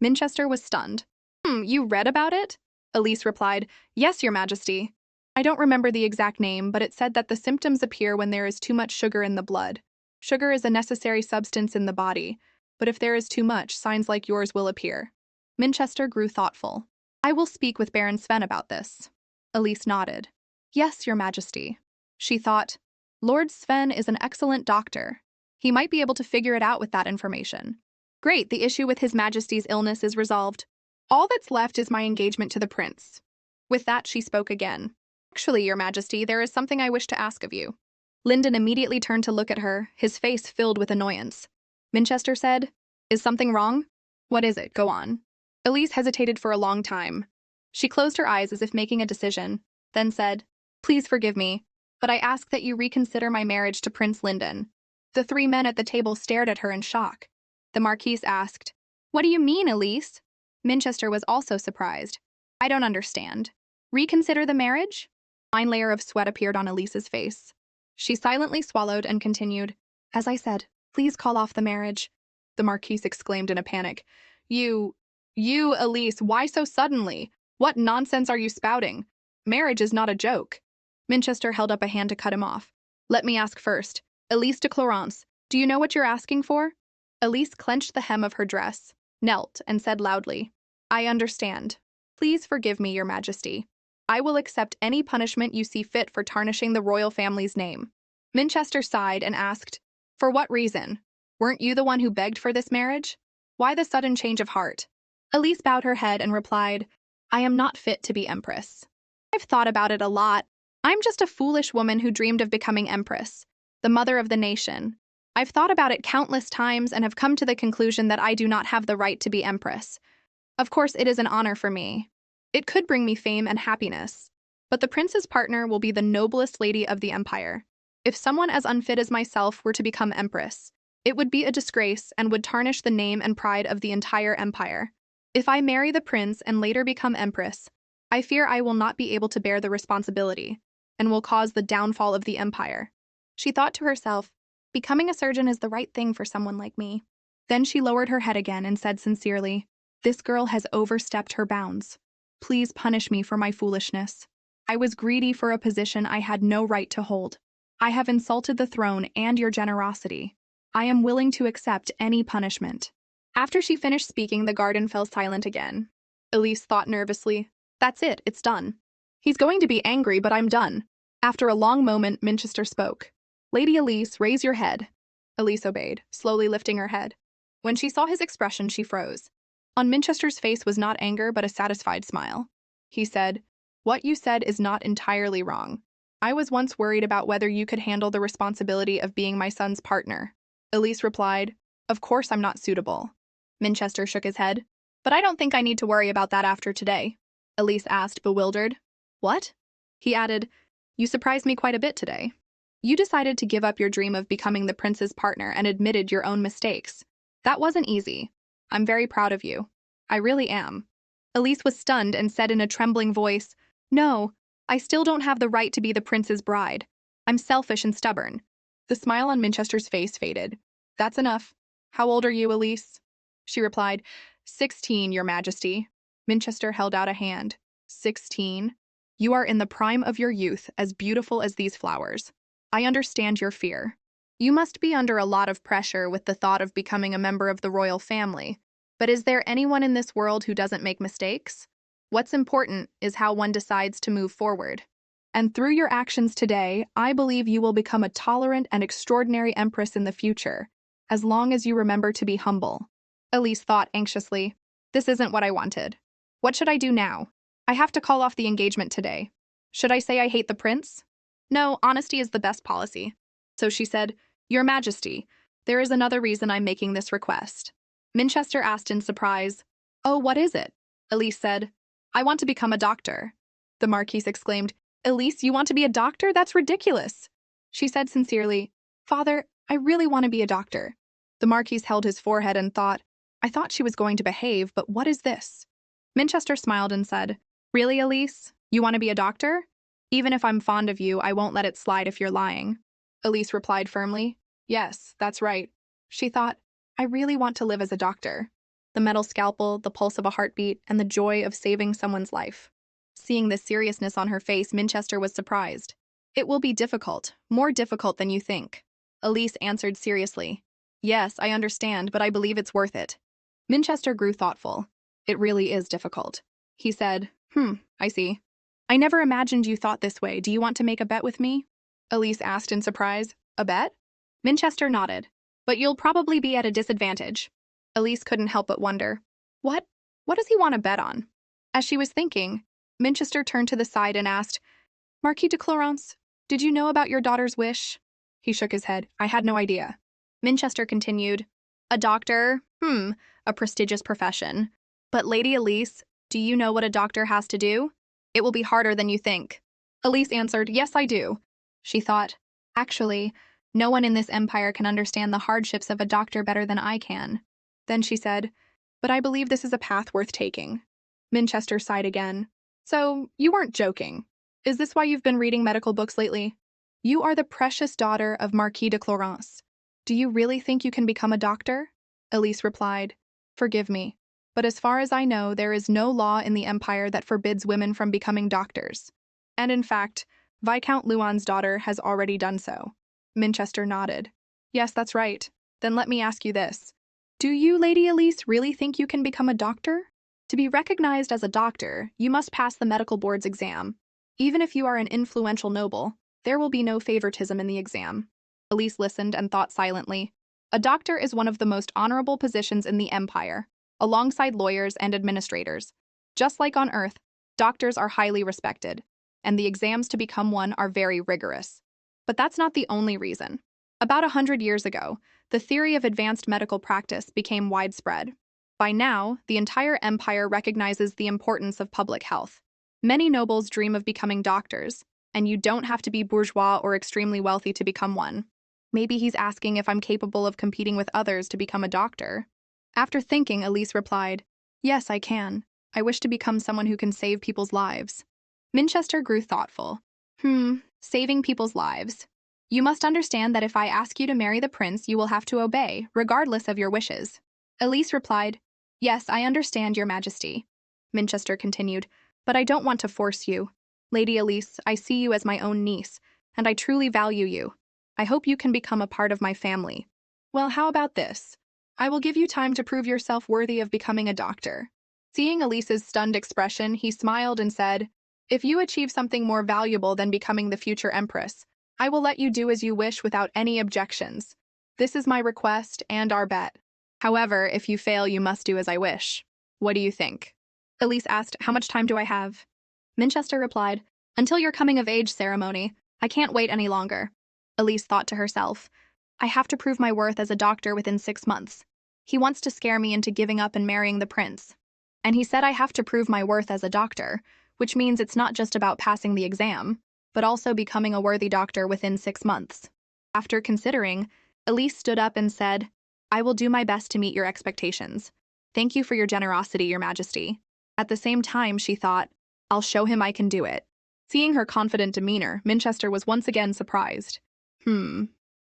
Minchester was stunned. You read about it? Elise replied, Yes, Your Majesty. I don't remember the exact name, but it said that the symptoms appear when there is too much sugar in the blood. Sugar is a necessary substance in the body, but if there is too much, signs like yours will appear. Minchester grew thoughtful. I will speak with Baron Sven about this. Elise nodded. Yes, Your Majesty. She thought, Lord Sven is an excellent doctor. He might be able to figure it out with that information. Great, the issue with His Majesty's illness is resolved. All that's left is my engagement to the prince. With that, she spoke again. Actually, Your Majesty, there is something I wish to ask of you. Lyndon immediately turned to look at her, his face filled with annoyance. Minchester said, "Is something wrong?" "What is it? Go on." Elise hesitated for a long time. She closed her eyes as if making a decision, then said, "Please forgive me, but I ask that you reconsider my marriage to Prince Lyndon." The three men at the table stared at her in shock. The Marquise asked, "What do you mean, Elise?" Minchester was also surprised. "I don't understand. Reconsider the marriage?" A fine layer of sweat appeared on Elise's face. She silently swallowed and continued, "As I said, please call off the marriage." The Marquise exclaimed in a panic, You, Elise, why so suddenly? What nonsense are you spouting? Marriage is not a joke." Minchester held up a hand to cut him off. "Let me ask first. Elise de Clarence, do you know what you're asking for?" Elise clenched the hem of her dress, knelt, and said loudly, "I understand. Please forgive me, Your Majesty. I will accept any punishment you see fit for tarnishing the royal family's name." Minchester sighed and asked, "For what reason? Weren't you the one who begged for this marriage? Why the sudden change of heart?" Elise bowed her head and replied, "I am not fit to be empress. I've thought about it a lot. I'm just a foolish woman who dreamed of becoming empress, the mother of the nation. I've thought about it countless times and have come to the conclusion that I do not have the right to be empress. Of course, it is an honor for me. It could bring me fame and happiness. But the prince's partner will be the noblest lady of the empire. If someone as unfit as myself were to become empress, it would be a disgrace and would tarnish the name and pride of the entire empire. If I marry the prince and later become empress, I fear I will not be able to bear the responsibility and will cause the downfall of the empire." She thought to herself, "Becoming a surgeon is the right thing for someone like me." Then she lowered her head again and said sincerely, "This girl has overstepped her bounds. Please punish me for my foolishness. I was greedy for a position I had no right to hold. I have insulted the throne and your generosity. I am willing to accept any punishment." After she finished speaking, the garden fell silent again. Elise thought nervously, "That's it, it's done. He's going to be angry, but I'm done." After a long moment, Minchester spoke. "Lady Elise, raise your head." Elise obeyed, slowly lifting her head. When she saw his expression, she froze. On Minchester's face was not anger, but a satisfied smile. He said, "What you said is not entirely wrong. I was once worried about whether you could handle the responsibility of being my son's partner." Elise replied, "Of course I'm not suitable." Minchester shook his head. "But I don't think I need to worry about that after today." Elise asked, bewildered. "What?" He added, "You surprised me quite a bit today. You decided to give up your dream of becoming the prince's partner and admitted your own mistakes. That wasn't easy. I'm very proud of you. I really am." Elise was stunned and said in a trembling voice, "No, I still don't have the right to be the prince's bride. I'm selfish and stubborn." The smile on Minchester's face faded. "That's enough. How old are you, Elise?" She replied, 16, Your Majesty." Minchester held out a hand. 16? You are in the prime of your youth, as beautiful as these flowers. I understand your fear. You must be under a lot of pressure with the thought of becoming a member of the royal family. But is there anyone in this world who doesn't make mistakes? What's important is how one decides to move forward. And through your actions today, I believe you will become a tolerant and extraordinary empress in the future, as long as you remember to be humble." Elise thought anxiously, "This isn't what I wanted. What should I do now? I have to call off the engagement today. Should I say I hate the prince? No, honesty is the best policy." So she said, "Your Majesty, there is another reason I'm making this request." Minchester asked in surprise, "Oh, what is it?" Elise said, "I want to become a doctor." The Marquise exclaimed, "Elise, you want to be a doctor? That's ridiculous." She said sincerely, "Father, I really want to be a doctor." The Marquise held his forehead and thought, "I thought she was going to behave, but what is this?" Minchester smiled and said, "Really, Elise? You want to be a doctor? Even if I'm fond of you, I won't let it slide if you're lying." Elise replied firmly, "Yes, that's right." She thought, "I really want to live as a doctor. The metal scalpel, the pulse of a heartbeat, and the joy of saving someone's life." Seeing this seriousness on her face, Minchester was surprised. "It will be difficult, more difficult than you think." Elise answered seriously, "Yes, I understand, but I believe it's worth it." Minchester grew thoughtful. "It really is difficult." He said, I see. I never imagined you thought this way. Do you want to make a bet with me?" Elise asked in surprise. "A bet?" Minchester nodded. "But you'll probably be at a disadvantage." Elise couldn't help but wonder, What? What does he want to bet on?" As she was thinking, Minchester turned to the side and asked, "Marquis de Clarence, did you know about your daughter's wish?" He shook his head. I had no idea. Minchester continued. A doctor? A prestigious profession. But Lady Elise, do you know what a doctor has to do? It will be harder than you think. Elise answered, Yes, I do. She thought, Actually, no one in this empire can understand the hardships of a doctor better than I can. Then she said, But I believe this is a path worth taking. Minchester sighed again. So, you weren't joking. Is this why you've been reading medical books lately? You are the precious daughter of Marquis de Clarence. Do you really think you can become a doctor? Elise replied, Forgive me, but as far as I know, there is no law in the Empire that forbids women from becoming doctors. And in fact, Viscount Luan's daughter has already done so. Minchester nodded. Yes, that's right. Then let me ask you this. Do you, Lady Elise, really think you can become a doctor? To be recognized as a doctor, you must pass the medical board's exam. Even if you are an influential noble, there will be no favoritism in the exam. Elise listened and thought silently. A doctor is one of the most honorable positions in the Empire, alongside lawyers and administrators. Just like on Earth, doctors are highly respected, and the exams to become one are very rigorous. But that's not the only reason. About 100 years ago, the theory of advanced medical practice became widespread. By now, the entire empire recognizes the importance of public health. Many nobles dream of becoming doctors, and you don't have to be bourgeois or extremely wealthy to become one. Maybe he's asking if I'm capable of competing with others to become a doctor. After thinking, Elise replied, Yes, I can. I wish to become someone who can save people's lives. Minchester grew thoughtful. Saving people's lives. You must understand that if I ask you to marry the prince, you will have to obey, regardless of your wishes. Elise replied, Yes, I understand, Your Majesty. Minchester continued, But I don't want to force you. Lady Elise, I see you as my own niece, and I truly value you. I hope you can become a part of my family. Well, how about this? I will give you time to prove yourself worthy of becoming a doctor. Seeing Elise's stunned expression, he smiled and said, If you achieve something more valuable than becoming the future empress, I will let you do as you wish without any objections. This is my request and our bet. However, if you fail, you must do as I wish. What do you think? Elise asked, How much time do I have? Minchester replied, Until your coming-of-age ceremony. I can't wait any longer. Elise thought to herself, I have to prove my worth as a doctor within 6 months. He wants to scare me into giving up and marrying the prince. And he said I have to prove my worth as a doctor, which means it's not just about passing the exam, but also becoming a worthy doctor within 6 months. After considering, Elise stood up and said, I will do my best to meet your expectations. Thank you for your generosity, Your Majesty. At the same time, she thought, I'll show him I can do it. Seeing her confident demeanor, Minchester was once again surprised.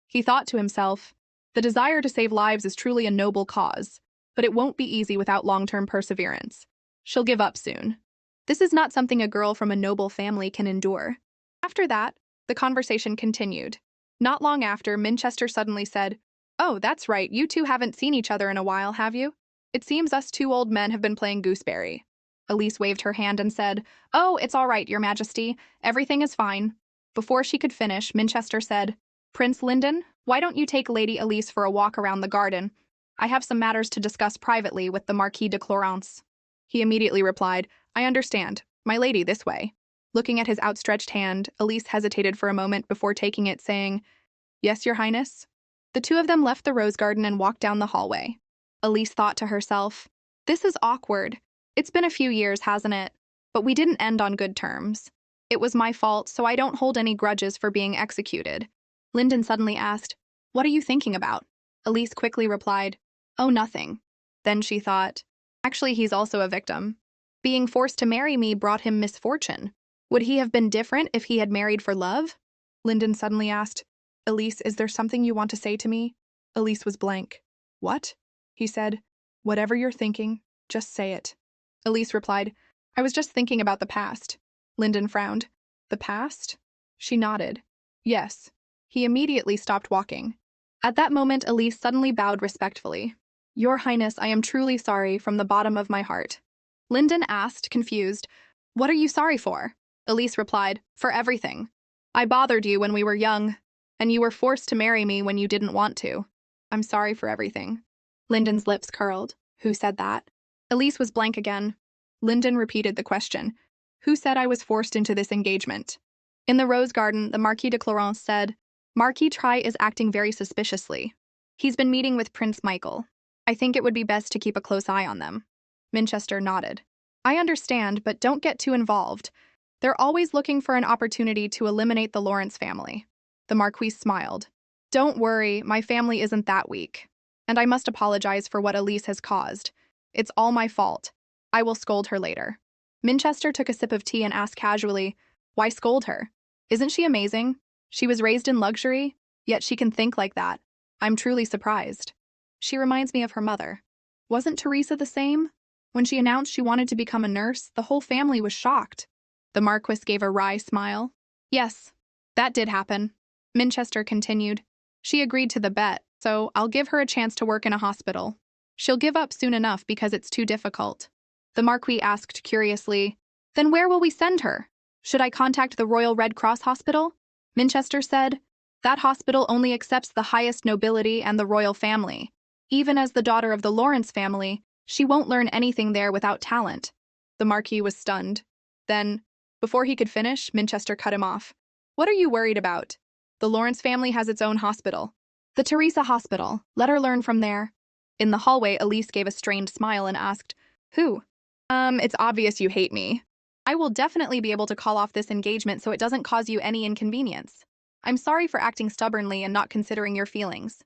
He thought to himself, the desire to save lives is truly a noble cause, but it won't be easy without long-term perseverance. She'll give up soon. This is not something a girl from a noble family can endure. After that, the conversation continued. Not long after, Minchester suddenly said, Oh, that's right, you two haven't seen each other in a while, have you? It seems us two old men have been playing gooseberry. Elise waved her hand and said, Oh, it's all right, Your Majesty. Everything is fine. Before she could finish, Minchester said, Prince Lyndon, why don't you take Lady Elise for a walk around the garden? I have some matters to discuss privately with the Marquis de Clarence. He immediately replied, I understand. My lady, this way. Looking at his outstretched hand, Elise hesitated for a moment before taking it, saying, Yes, Your Highness. The two of them left the rose garden and walked down the hallway. Elise thought to herself, This is awkward. It's been a few years, hasn't it? But we didn't end on good terms. It was my fault, so I don't hold any grudges for being executed. Lyndon suddenly asked, What are you thinking about? Elise quickly replied, Oh, nothing. Then she thought, Actually, he's also a victim. Being forced to marry me brought him misfortune. Would he have been different if he had married for love? Lyndon suddenly asked, Elise, is there something you want to say to me? Elise was blank. What? He said, Whatever you're thinking, just say it. Elise replied, I was just thinking about the past. Lyndon frowned. The past? She nodded. Yes. He immediately stopped walking. At that moment, Elise suddenly bowed respectfully. Your Highness, I am truly sorry from the bottom of my heart. Lyndon asked, confused, What are you sorry for? Elise replied, For everything. I bothered you when we were young, and you were forced to marry me when you didn't want to. I'm sorry for everything. Lyndon's lips curled. Who said that? Elise was blank again. Lyndon repeated the question. Who said I was forced into this engagement? In the rose garden, the Marquis de Clarence said, Marquis Tri is acting very suspiciously. He's been meeting with Prince Michael. I think it would be best to keep a close eye on them. Minchester nodded. I understand, but don't get too involved. They're always looking for an opportunity to eliminate the Lawrence family. The Marquis smiled. Don't worry, my family isn't that weak. And I must apologize for what Elise has caused. It's all my fault. I will scold her later. Minchester took a sip of tea and asked casually, why scold her? Isn't she amazing? She was raised in luxury, yet she can think like that. I'm truly surprised. She reminds me of her mother. Wasn't Teresa the same? When she announced she wanted to become a nurse, the whole family was shocked. The Marquis gave a wry smile. Yes, that did happen. Minchester continued. She agreed to the bet, so I'll give her a chance to work in a hospital. She'll give up soon enough because it's too difficult. The Marquis asked curiously, then where will we send her? Should I contact the Royal Red Cross Hospital? Minchester said, that hospital only accepts the highest nobility and the royal family. Even as the daughter of the Lawrence family, she won't learn anything there without talent. The Marquis was stunned. Then, before he could finish, Minchester cut him off. What are you worried about? The Lawrence family has its own hospital. The Teresa Hospital. Let her learn from there. In the hallway, Elise gave a strained smile and asked, who? It's obvious you hate me. I will definitely be able to call off this engagement so it doesn't cause you any inconvenience. I'm sorry for acting stubbornly and not considering your feelings.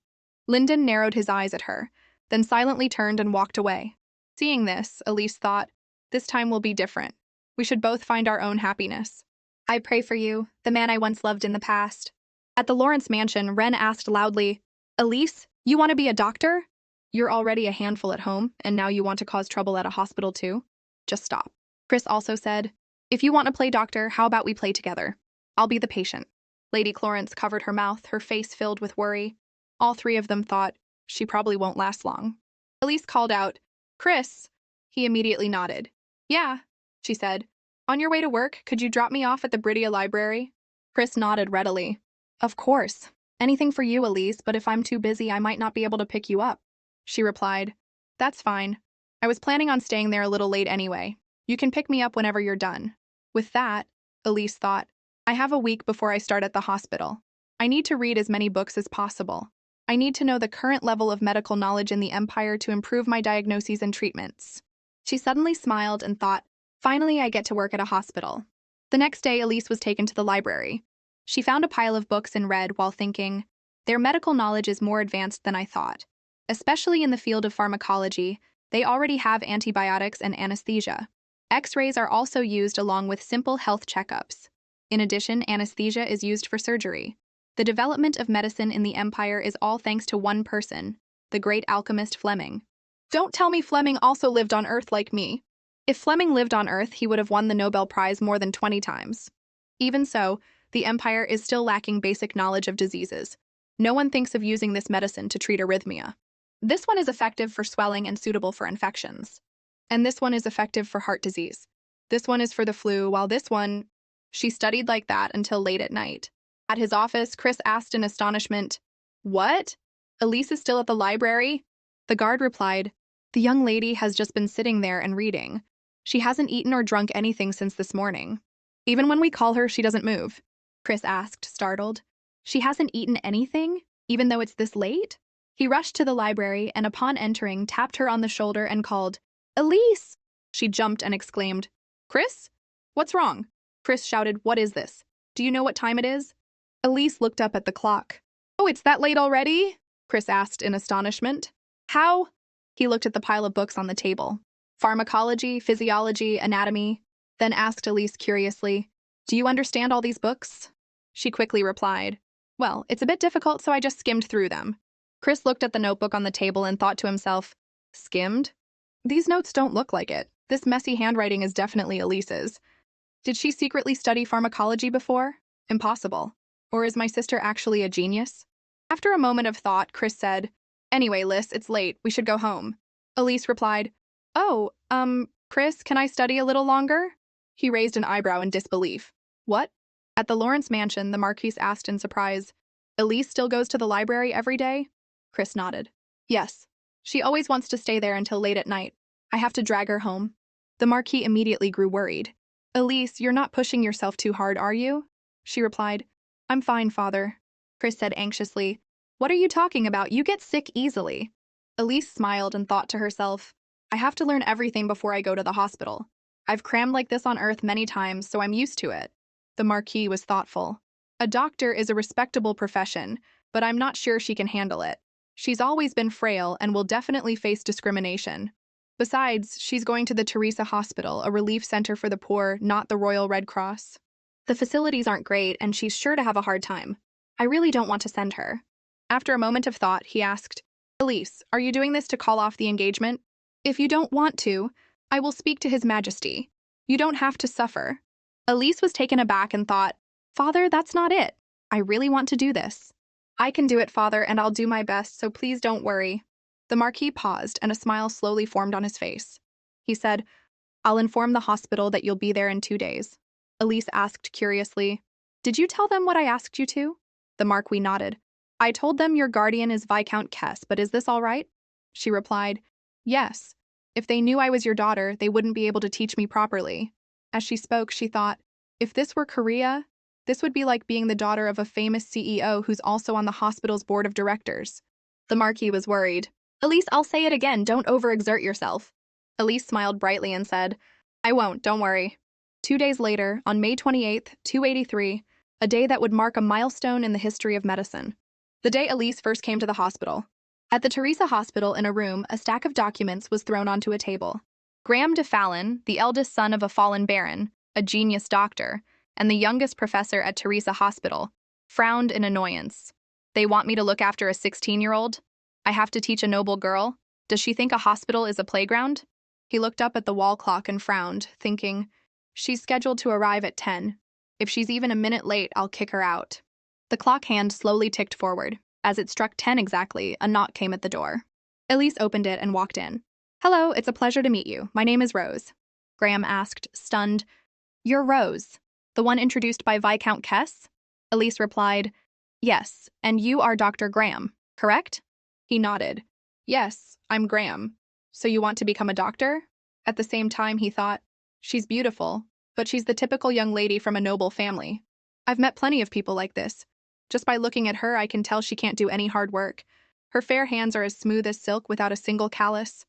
Lyndon narrowed his eyes at her, then silently turned and walked away. Seeing this, Elise thought, this time will be different. We should both find our own happiness. I pray for you, the man I once loved in the past. At the Lawrence mansion, Wren asked loudly, Elise, you want to be a doctor? You're already a handful at home, and now you want to cause trouble at a hospital too? Just stop. Chris also said, if you want to play doctor, how about we play together? I'll be the patient. Lady Clarence covered her mouth, her face filled with worry. All three of them thought, she probably won't last long. Elise called out, Chris. He immediately nodded. Yeah, she said. On your way to work, could you drop me off at the Bridia Library? Chris nodded readily. Of course. Anything for you, Elise, but if I'm too busy, I might not be able to pick you up. She replied. That's fine. I was planning on staying there a little late anyway. You can pick me up whenever you're done. With that, Elise thought, I have a week before I start at the hospital. I need to read as many books as possible. I need to know the current level of medical knowledge in the Empire to improve my diagnoses and treatments. She suddenly smiled and thought, finally I get to work at a hospital. The next day, Elise was taken to the library. She found a pile of books and read while thinking, their medical knowledge is more advanced than I thought. Especially in the field of pharmacology, they already have antibiotics and anesthesia. X-rays are also used along with simple health checkups. In addition, anesthesia is used for surgery. The development of medicine in the Empire is all thanks to one person, the great alchemist Fleming. Don't tell me Fleming also lived on Earth like me. If Fleming lived on Earth, he would have won the Nobel Prize more than 20 times. Even so, the Empire is still lacking basic knowledge of diseases. No one thinks of using this medicine to treat arrhythmia. This one is effective for swelling and suitable for infections. And this one is effective for heart disease. This one is for the flu, while this one... She studied like that until late at night. At his office, Chris asked in astonishment, What? Elise is still at the library? The guard replied, The young lady has just been sitting there and reading. She hasn't eaten or drunk anything since this morning. Even when we call her, she doesn't move. Chris asked, startled. She hasn't eaten anything, even though it's this late? He rushed to the library and upon entering, tapped her on the shoulder and called, Elise! She jumped and exclaimed, Chris? What's wrong? Chris shouted, What is this? Do you know what time it is? Elise looked up at the clock. Oh, it's that late already? Chris asked in astonishment. How? He looked at the pile of books on the table. Pharmacology, physiology, anatomy. Then asked Elise curiously, Do you understand all these books? She quickly replied, Well, it's a bit difficult, so I just skimmed through them. Chris looked at the notebook on the table and thought to himself, Skimmed? These notes don't look like it. This messy handwriting is definitely Elise's. Did she secretly study pharmacology before? Impossible. Or is my sister actually a genius? After a moment of thought, Chris said, Anyway, Liz, it's late. We should go home. Elise replied, Oh, Chris, can I study a little longer? He raised an eyebrow in disbelief. What? At the Lawrence mansion, the Marquise asked in surprise, Elise still goes to the library every day? Chris nodded. Yes. She always wants to stay there until late at night. I have to drag her home. The Marquis immediately grew worried. Elise, you're not pushing yourself too hard, are you? She replied, I'm fine, father. Chris said anxiously. What are you talking about? You get sick easily. Elise smiled and thought to herself, I have to learn everything before I go to the hospital. I've crammed like this on Earth many times, so I'm used to it. The Marquis was thoughtful. A doctor is a respectable profession, but I'm not sure she can handle it. She's always been frail and will definitely face discrimination. Besides, she's going to the Teresa Hospital, a relief center for the poor, not the Royal Red Cross. The facilities aren't great, and she's sure to have a hard time. I really don't want to send her. After a moment of thought, he asked, Elise, are you doing this to call off the engagement? If you don't want to, I will speak to His Majesty. You don't have to suffer. Elise was taken aback and thought, Father, that's not it. I really want to do this. I can do it, Father, and I'll do my best, so please don't worry. The Marquis paused, and a smile slowly formed on his face. He said, I'll inform the hospital that you'll be there in 2 days. Elise asked curiously, Did you tell them what I asked you to? The Marquis nodded. I told them your guardian is Viscount Kess, but is this all right? She replied, Yes. If they knew I was your daughter, they wouldn't be able to teach me properly. As she spoke, she thought, if this were Korea, this would be like being the daughter of a famous CEO who's also on the hospital's board of directors. The Marquis was worried. Elise, I'll say it again, don't overexert yourself. Elise smiled brightly and said, I won't, don't worry. 2 days later, on May 28th, 283, a day that would mark a milestone in the history of medicine. The day Elise first came to the hospital. At the Teresa Hospital in a room, a stack of documents was thrown onto a table. Graham de Fallon, the eldest son of a fallen baron, a genius doctor, and the youngest professor at Teresa Hospital, frowned in annoyance. They want me to look after a 16-year-old? I have to teach a noble girl? Does she think a hospital is a playground? He looked up at the wall clock and frowned, thinking, she's scheduled to arrive at 10. If she's even a minute late, I'll kick her out. The clock hand slowly ticked forward. As it struck 10 exactly, a knock came at the door. Elise opened it and walked in. Hello, it's a pleasure to meet you. My name is Rose. Graham asked, stunned. You're Rose, the one introduced by Viscount Kess? Elise replied, Yes, and you are Dr. Graham, correct? He nodded. Yes, I'm Graham. So you want to become a doctor? At the same time, he thought, she's beautiful, but she's the typical young lady from a noble family. I've met plenty of people like this. Just by looking at her, I can tell she can't do any hard work. Her fair hands are as smooth as silk without a single callus.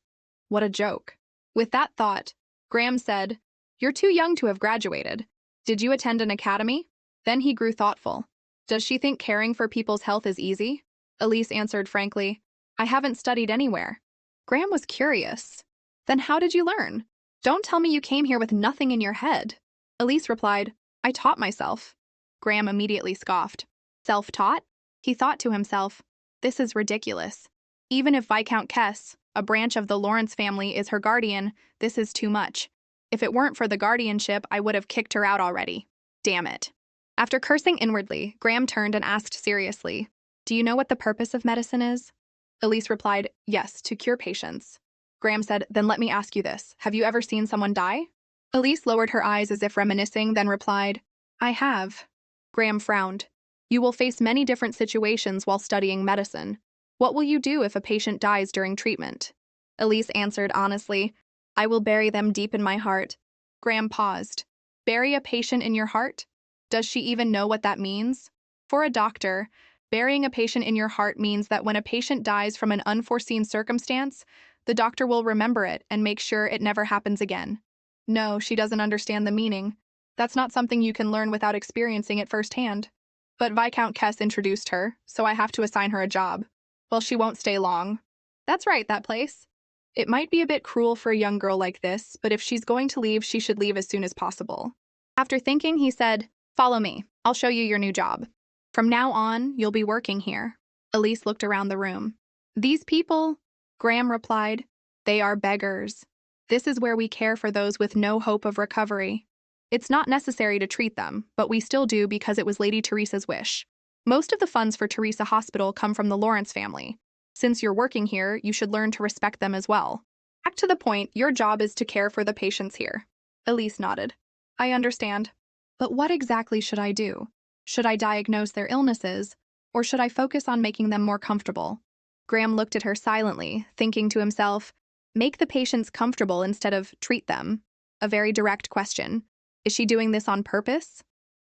What a joke. With that thought, Graham said, You're too young to have graduated. Did you attend an academy? Then he grew thoughtful. Does she think caring for people's health is easy? Elise answered frankly, I haven't studied anywhere. Graham was curious. Then how did you learn? Don't tell me you came here with nothing in your head. Elise replied, I taught myself. Graham immediately scoffed. Self-taught? He thought to himself, this is ridiculous. Even if Viscount Kess, a branch of the Lawrence family, is her guardian, this is too much. If it weren't for the guardianship, I would have kicked her out already. Damn it. After cursing inwardly, Graham turned and asked seriously, Do you know what the purpose of medicine is? Elise replied, Yes, to cure patients. Graham said, Then let me ask you this. Have you ever seen someone die? Elise lowered her eyes as if reminiscing, then replied, I have. Graham frowned. You will face many different situations while studying medicine. What will you do if a patient dies during treatment? Elise answered honestly, I will bury them deep in my heart. Graham paused. Bury a patient in your heart? Does she even know what that means? For a doctor, burying a patient in your heart means that when a patient dies from an unforeseen circumstance, the doctor will remember it and make sure it never happens again. No, she doesn't understand the meaning. That's not something you can learn without experiencing it firsthand. But Viscount Kess introduced her, so I have to assign her a job. Well, she won't stay long. That's right, that place. It might be a bit cruel for a young girl like this, but if she's going to leave, she should leave as soon as possible. After thinking, he said, Follow me. I'll show you your new job. From now on, you'll be working here. Elise looked around the room. These people, Graham replied, they are beggars. This is where we care for those with no hope of recovery. It's not necessary to treat them, but we still do because it was Lady Teresa's wish. Most of the funds for Teresa Hospital come from the Lawrence family. Since you're working here, you should learn to respect them as well. Back to the point, your job is to care for the patients here. Elise nodded. I understand. But what exactly should I do? Should I diagnose their illnesses, or should I focus on making them more comfortable? Graham looked at her silently, thinking to himself, make the patients comfortable instead of treat them. A very direct question. Is she doing this on purpose?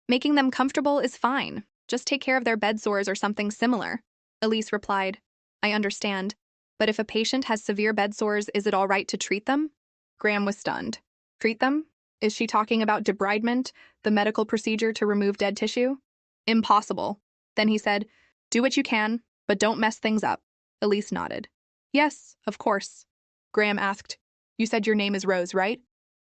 Making them comfortable is fine. Just take care of their bed sores or something similar. Elise replied, I understand. But if a patient has severe bed sores, is it all right to treat them? Graham was stunned. Treat them? Is she talking about debridement, the medical procedure to remove dead tissue? Impossible. Then he said, do what you can, but don't mess things up. Elise nodded. Yes, of course. Graham asked, you said your name is Rose, right?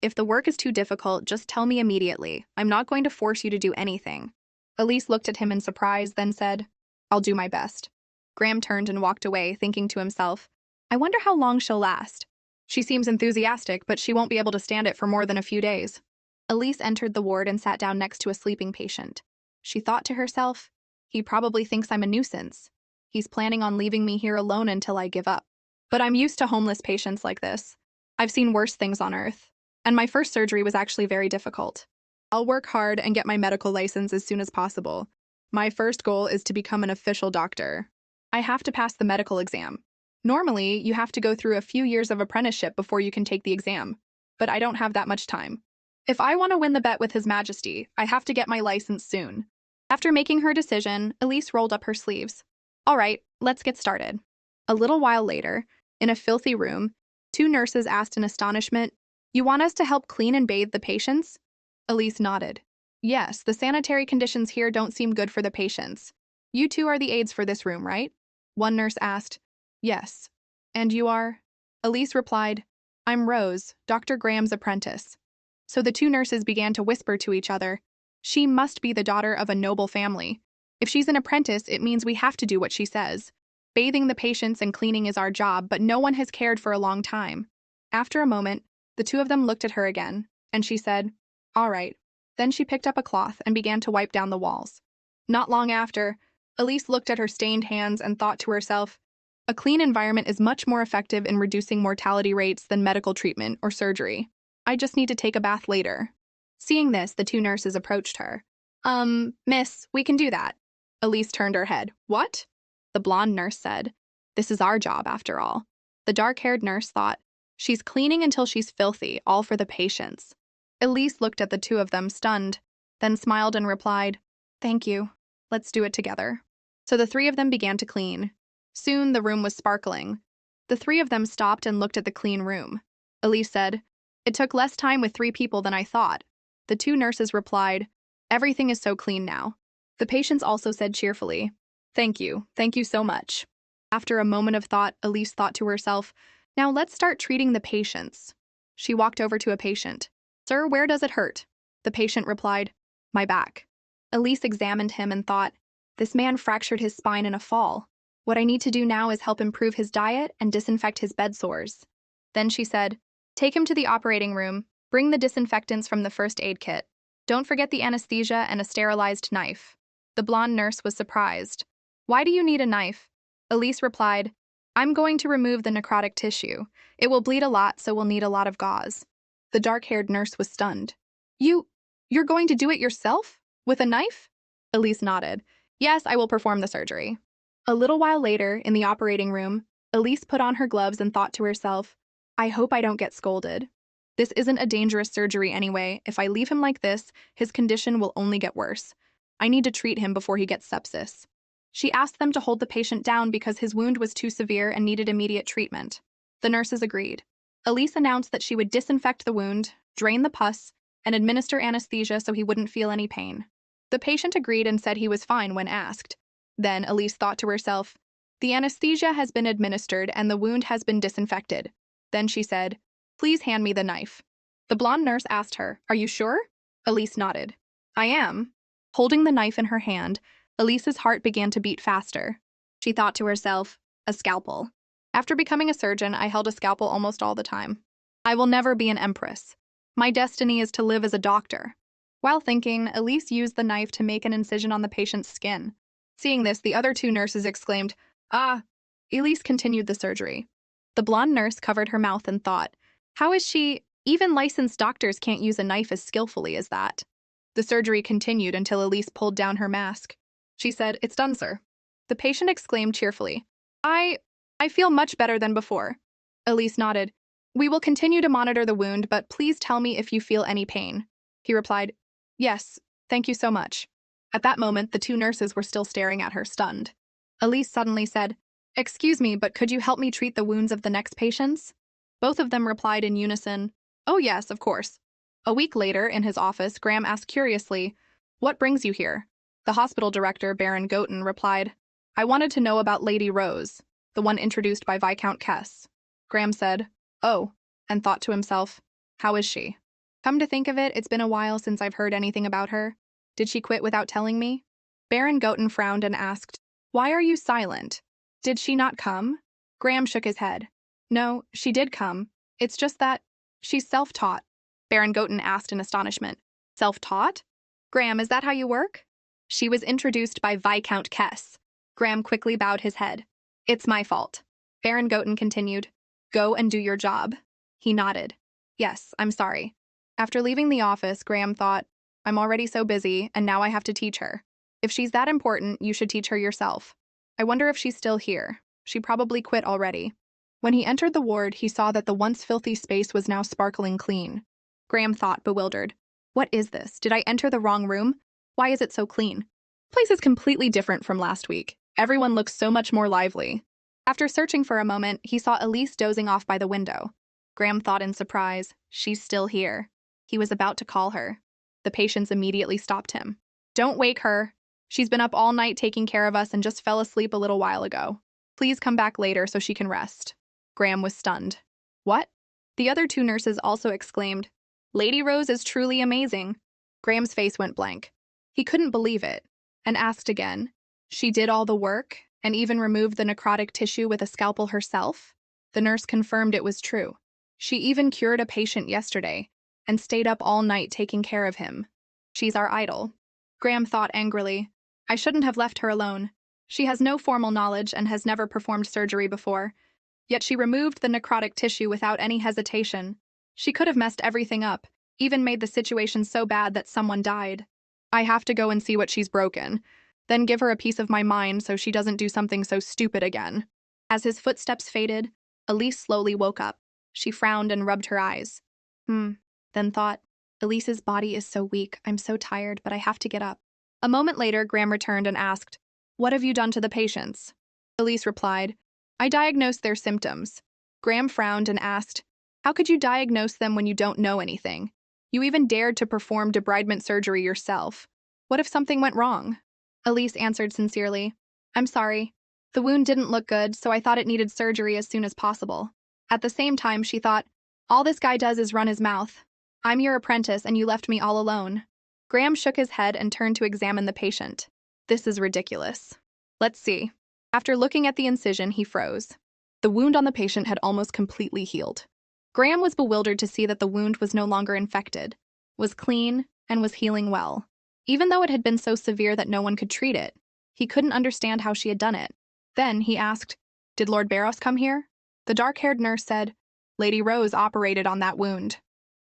If the work is too difficult, just tell me immediately. I'm not going to force you to do anything. Elise looked at him in surprise, then said, I'll do my best. Graham turned and walked away, thinking to himself, I wonder how long she'll last. She seems enthusiastic, but she won't be able to stand it for more than a few days. Elise entered the ward and sat down next to a sleeping patient. She thought to herself, he probably thinks I'm a nuisance. He's planning on leaving me here alone until I give up. But I'm used to homeless patients like this. I've seen worse things on Earth. And my first surgery was actually very difficult. I'll work hard and get my medical license as soon as possible. My first goal is to become an official doctor. I have to pass the medical exam. Normally, you have to go through a few years of apprenticeship before you can take the exam. But I don't have that much time. If I want to win the bet with His Majesty, I have to get my license soon. After making her decision, Elise rolled up her sleeves. All right, let's get started. A little while later, in a filthy room, two nurses asked in astonishment, You want us to help clean and bathe the patients? Elise nodded. Yes, the sanitary conditions here don't seem good for the patients. You two are the aides for this room, right? One nurse asked. Yes. And you are? Elise replied, I'm Rose, Dr. Graham's apprentice. So the two nurses began to whisper to each other. She must be the daughter of a noble family. If she's an apprentice, it means we have to do what she says. Bathing the patients and cleaning is our job, but no one has cared for a long time. After a moment, the two of them looked at her again, and she said, All right. Then she picked up a cloth and began to wipe down the walls. Not long after, Elise looked at her stained hands and thought to herself, a clean environment is much more effective in reducing mortality rates than medical treatment or surgery. I just need to take a bath later. Seeing this, the two nurses approached her. Miss, we can do that. Elise turned her head. What? The blonde nurse said. This is our job, after all. The dark-haired nurse thought, she's cleaning until she's filthy, all for the patients. Elise looked at the two of them, stunned, then smiled and replied, Thank you. Let's do it together. So the three of them began to clean. Soon the room was sparkling. The three of them stopped and looked at the clean room. Elise said, It took less time with 3 people than I thought. The two nurses replied, Everything is so clean now. The patients also said cheerfully, Thank you so much. After a moment of thought, Elise thought to herself, Now let's start treating the patients. She walked over to a patient. Sir, where does it hurt? The patient replied, My back. Elise examined him and thought, This man fractured his spine in a fall. What I need to do now is help improve his diet and disinfect his bed sores. Then she said, Take him to the operating room. Bring the disinfectants from the first aid kit. Don't forget the anesthesia and a sterilized knife. The blonde nurse was surprised. Why do you need a knife? Elise replied, I'm going to remove the necrotic tissue. It will bleed a lot, so we'll need a lot of gauze. The dark-haired nurse was stunned. You're going to do it yourself? With a knife? Elise nodded. Yes, I will perform the surgery. A little while later, in the operating room, Elise put on her gloves and thought to herself, I hope I don't get scolded. This isn't a dangerous surgery anyway. If I leave him like this, his condition will only get worse. I need to treat him before he gets sepsis. She asked them to hold the patient down because his wound was too severe and needed immediate treatment. The nurses agreed. Elise announced that she would disinfect the wound, drain the pus, and administer anesthesia so he wouldn't feel any pain. The patient agreed and said he was fine when asked. Then Elise thought to herself, The anesthesia has been administered and the wound has been disinfected. Then she said, Please hand me the knife. The blonde nurse asked her, Are you sure? Elise nodded. I am. Holding the knife in her hand, Elise's heart began to beat faster. She thought to herself, A scalpel. After becoming a surgeon, I held a scalpel almost all the time. I will never be an empress. My destiny is to live as a doctor. While thinking, Elise used the knife to make an incision on the patient's skin. Seeing this, the other two nurses exclaimed, Ah! Elise continued the surgery. The blonde nurse covered her mouth and thought, How is she? Even licensed doctors can't use a knife as skillfully as that. The surgery continued until Elise pulled down her mask. She said, It's done, sir. The patient exclaimed cheerfully, I feel much better than before. Elise nodded. We will continue to monitor the wound, but please tell me if you feel any pain. He replied, Yes, thank you so much. At that moment, the two nurses were still staring at her, stunned. Elise suddenly said, "Excuse me, but could you help me treat the wounds of the next patients?" Both of them replied in unison, "Oh yes, of course." A week later, in his office, Graham asked curiously, "What brings you here?" The hospital director, Baron Goten, replied, "I wanted to know about Lady Rose, the one introduced by Viscount Kess." Graham said, "Oh," and thought to himself, "How is she? Come to think of it, it's been a while since I've heard anything about her. Did she quit without telling me?" Baron Goten frowned and asked, "Why are you silent? Did she not come?" Graham shook his head. "No, she did come. It's just that she's self-taught." Baron Goten asked in astonishment, "Self-taught? Graham, is that how you work?" "She was introduced by Viscount Kess." Graham quickly bowed his head. "It's my fault." Baron Goten continued, "Go and do your job." He nodded. "Yes, I'm sorry." After leaving the office, Graham thought, "I'm already so busy, and now I have to teach her. If she's that important, you should teach her yourself. I wonder if she's still here. She probably quit already." When he entered the ward, he saw that the once filthy space was now sparkling clean. Graham thought, bewildered, "What is this? Did I enter the wrong room? Why is it so clean? The place is completely different from last week. Everyone looks so much more lively." After searching for a moment, he saw Elise dozing off by the window. Graham thought in surprise, "She's still here." He was about to call her. The patients immediately stopped him. "Don't wake her. She's been up all night taking care of us and just fell asleep a little while ago. Please come back later so she can rest." Graham was stunned. "What?" The other two nurses also exclaimed, "Lady Rose is truly amazing." Graham's face went blank. He couldn't believe it, and asked again, "She did all the work, and even removed the necrotic tissue with a scalpel herself?" The nurse confirmed it was true. "She even cured a patient yesterday, and stayed up all night taking care of him. She's our idol." Graham thought angrily, "I shouldn't have left her alone. She has no formal knowledge and has never performed surgery before. Yet she removed the necrotic tissue without any hesitation. She could have messed everything up, even made the situation so bad that someone died. I have to go and see what she's broken, then give her a piece of my mind so she doesn't do something so stupid again." As his footsteps faded, Elise slowly woke up. She frowned and rubbed her eyes. Then thought, "Elise's body is so weak, I'm so tired, but I have to get up." A moment later, Graham returned and asked, "What have you done to the patients?" Elise replied, "I diagnosed their symptoms." Graham frowned and asked, "How could you diagnose them when you don't know anything? You even dared to perform debridement surgery yourself. What if something went wrong?" Elise answered sincerely, "I'm sorry. The wound didn't look good, so I thought it needed surgery as soon as possible." At the same time, she thought, "All this guy does is run his mouth. I'm your apprentice and you left me all alone." Graham shook his head and turned to examine the patient. "This is ridiculous. Let's see." After looking at the incision, he froze. The wound on the patient had almost completely healed. Graham was bewildered to see that the wound was no longer infected, was clean, and was healing well. Even though it had been so severe that no one could treat it, he couldn't understand how she had done it. Then he asked, "Did Lord Barros come here?" The dark-haired nurse said, "Lady Rose operated on that wound."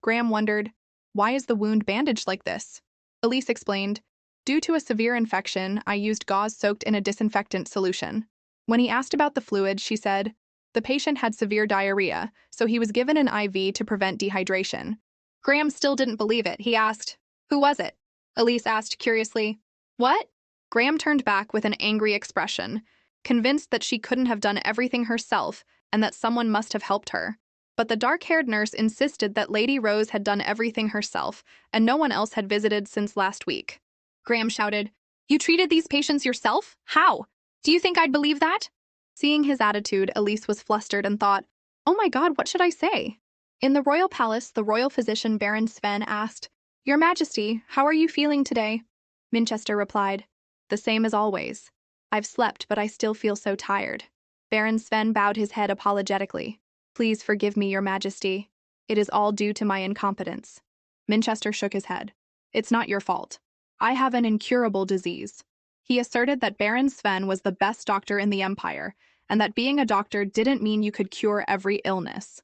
Graham wondered, "Why is the wound bandaged like this?" Elise explained, "Due to a severe infection, I used gauze soaked in a disinfectant solution." When he asked about the fluid, she said, "The patient had severe diarrhea, so he was given an IV to prevent dehydration." Graham still didn't believe it. He asked, "Who was it?" Elise asked curiously, "What?" Graham turned back with an angry expression, convinced that she couldn't have done everything herself and that someone must have helped her. But the dark-haired nurse insisted that Lady Rose had done everything herself, and no one else had visited since last week. Graham shouted, "You treated these patients yourself? How? Do you think I'd believe that?" Seeing his attitude, Elise was flustered and thought, "Oh my God, what should I say?" In the royal palace, the royal physician Baron Sven asked, "Your Majesty, how are you feeling today?" Minchester replied, "The same as always. I've slept, but I still feel so tired." Baron Sven bowed his head apologetically. "Please forgive me, Your Majesty. It is all due to my incompetence." Minchester shook his head. "It's not your fault. I have an incurable disease." He asserted that Baron Sven was the best doctor in the Empire, and that being a doctor didn't mean you could cure every illness.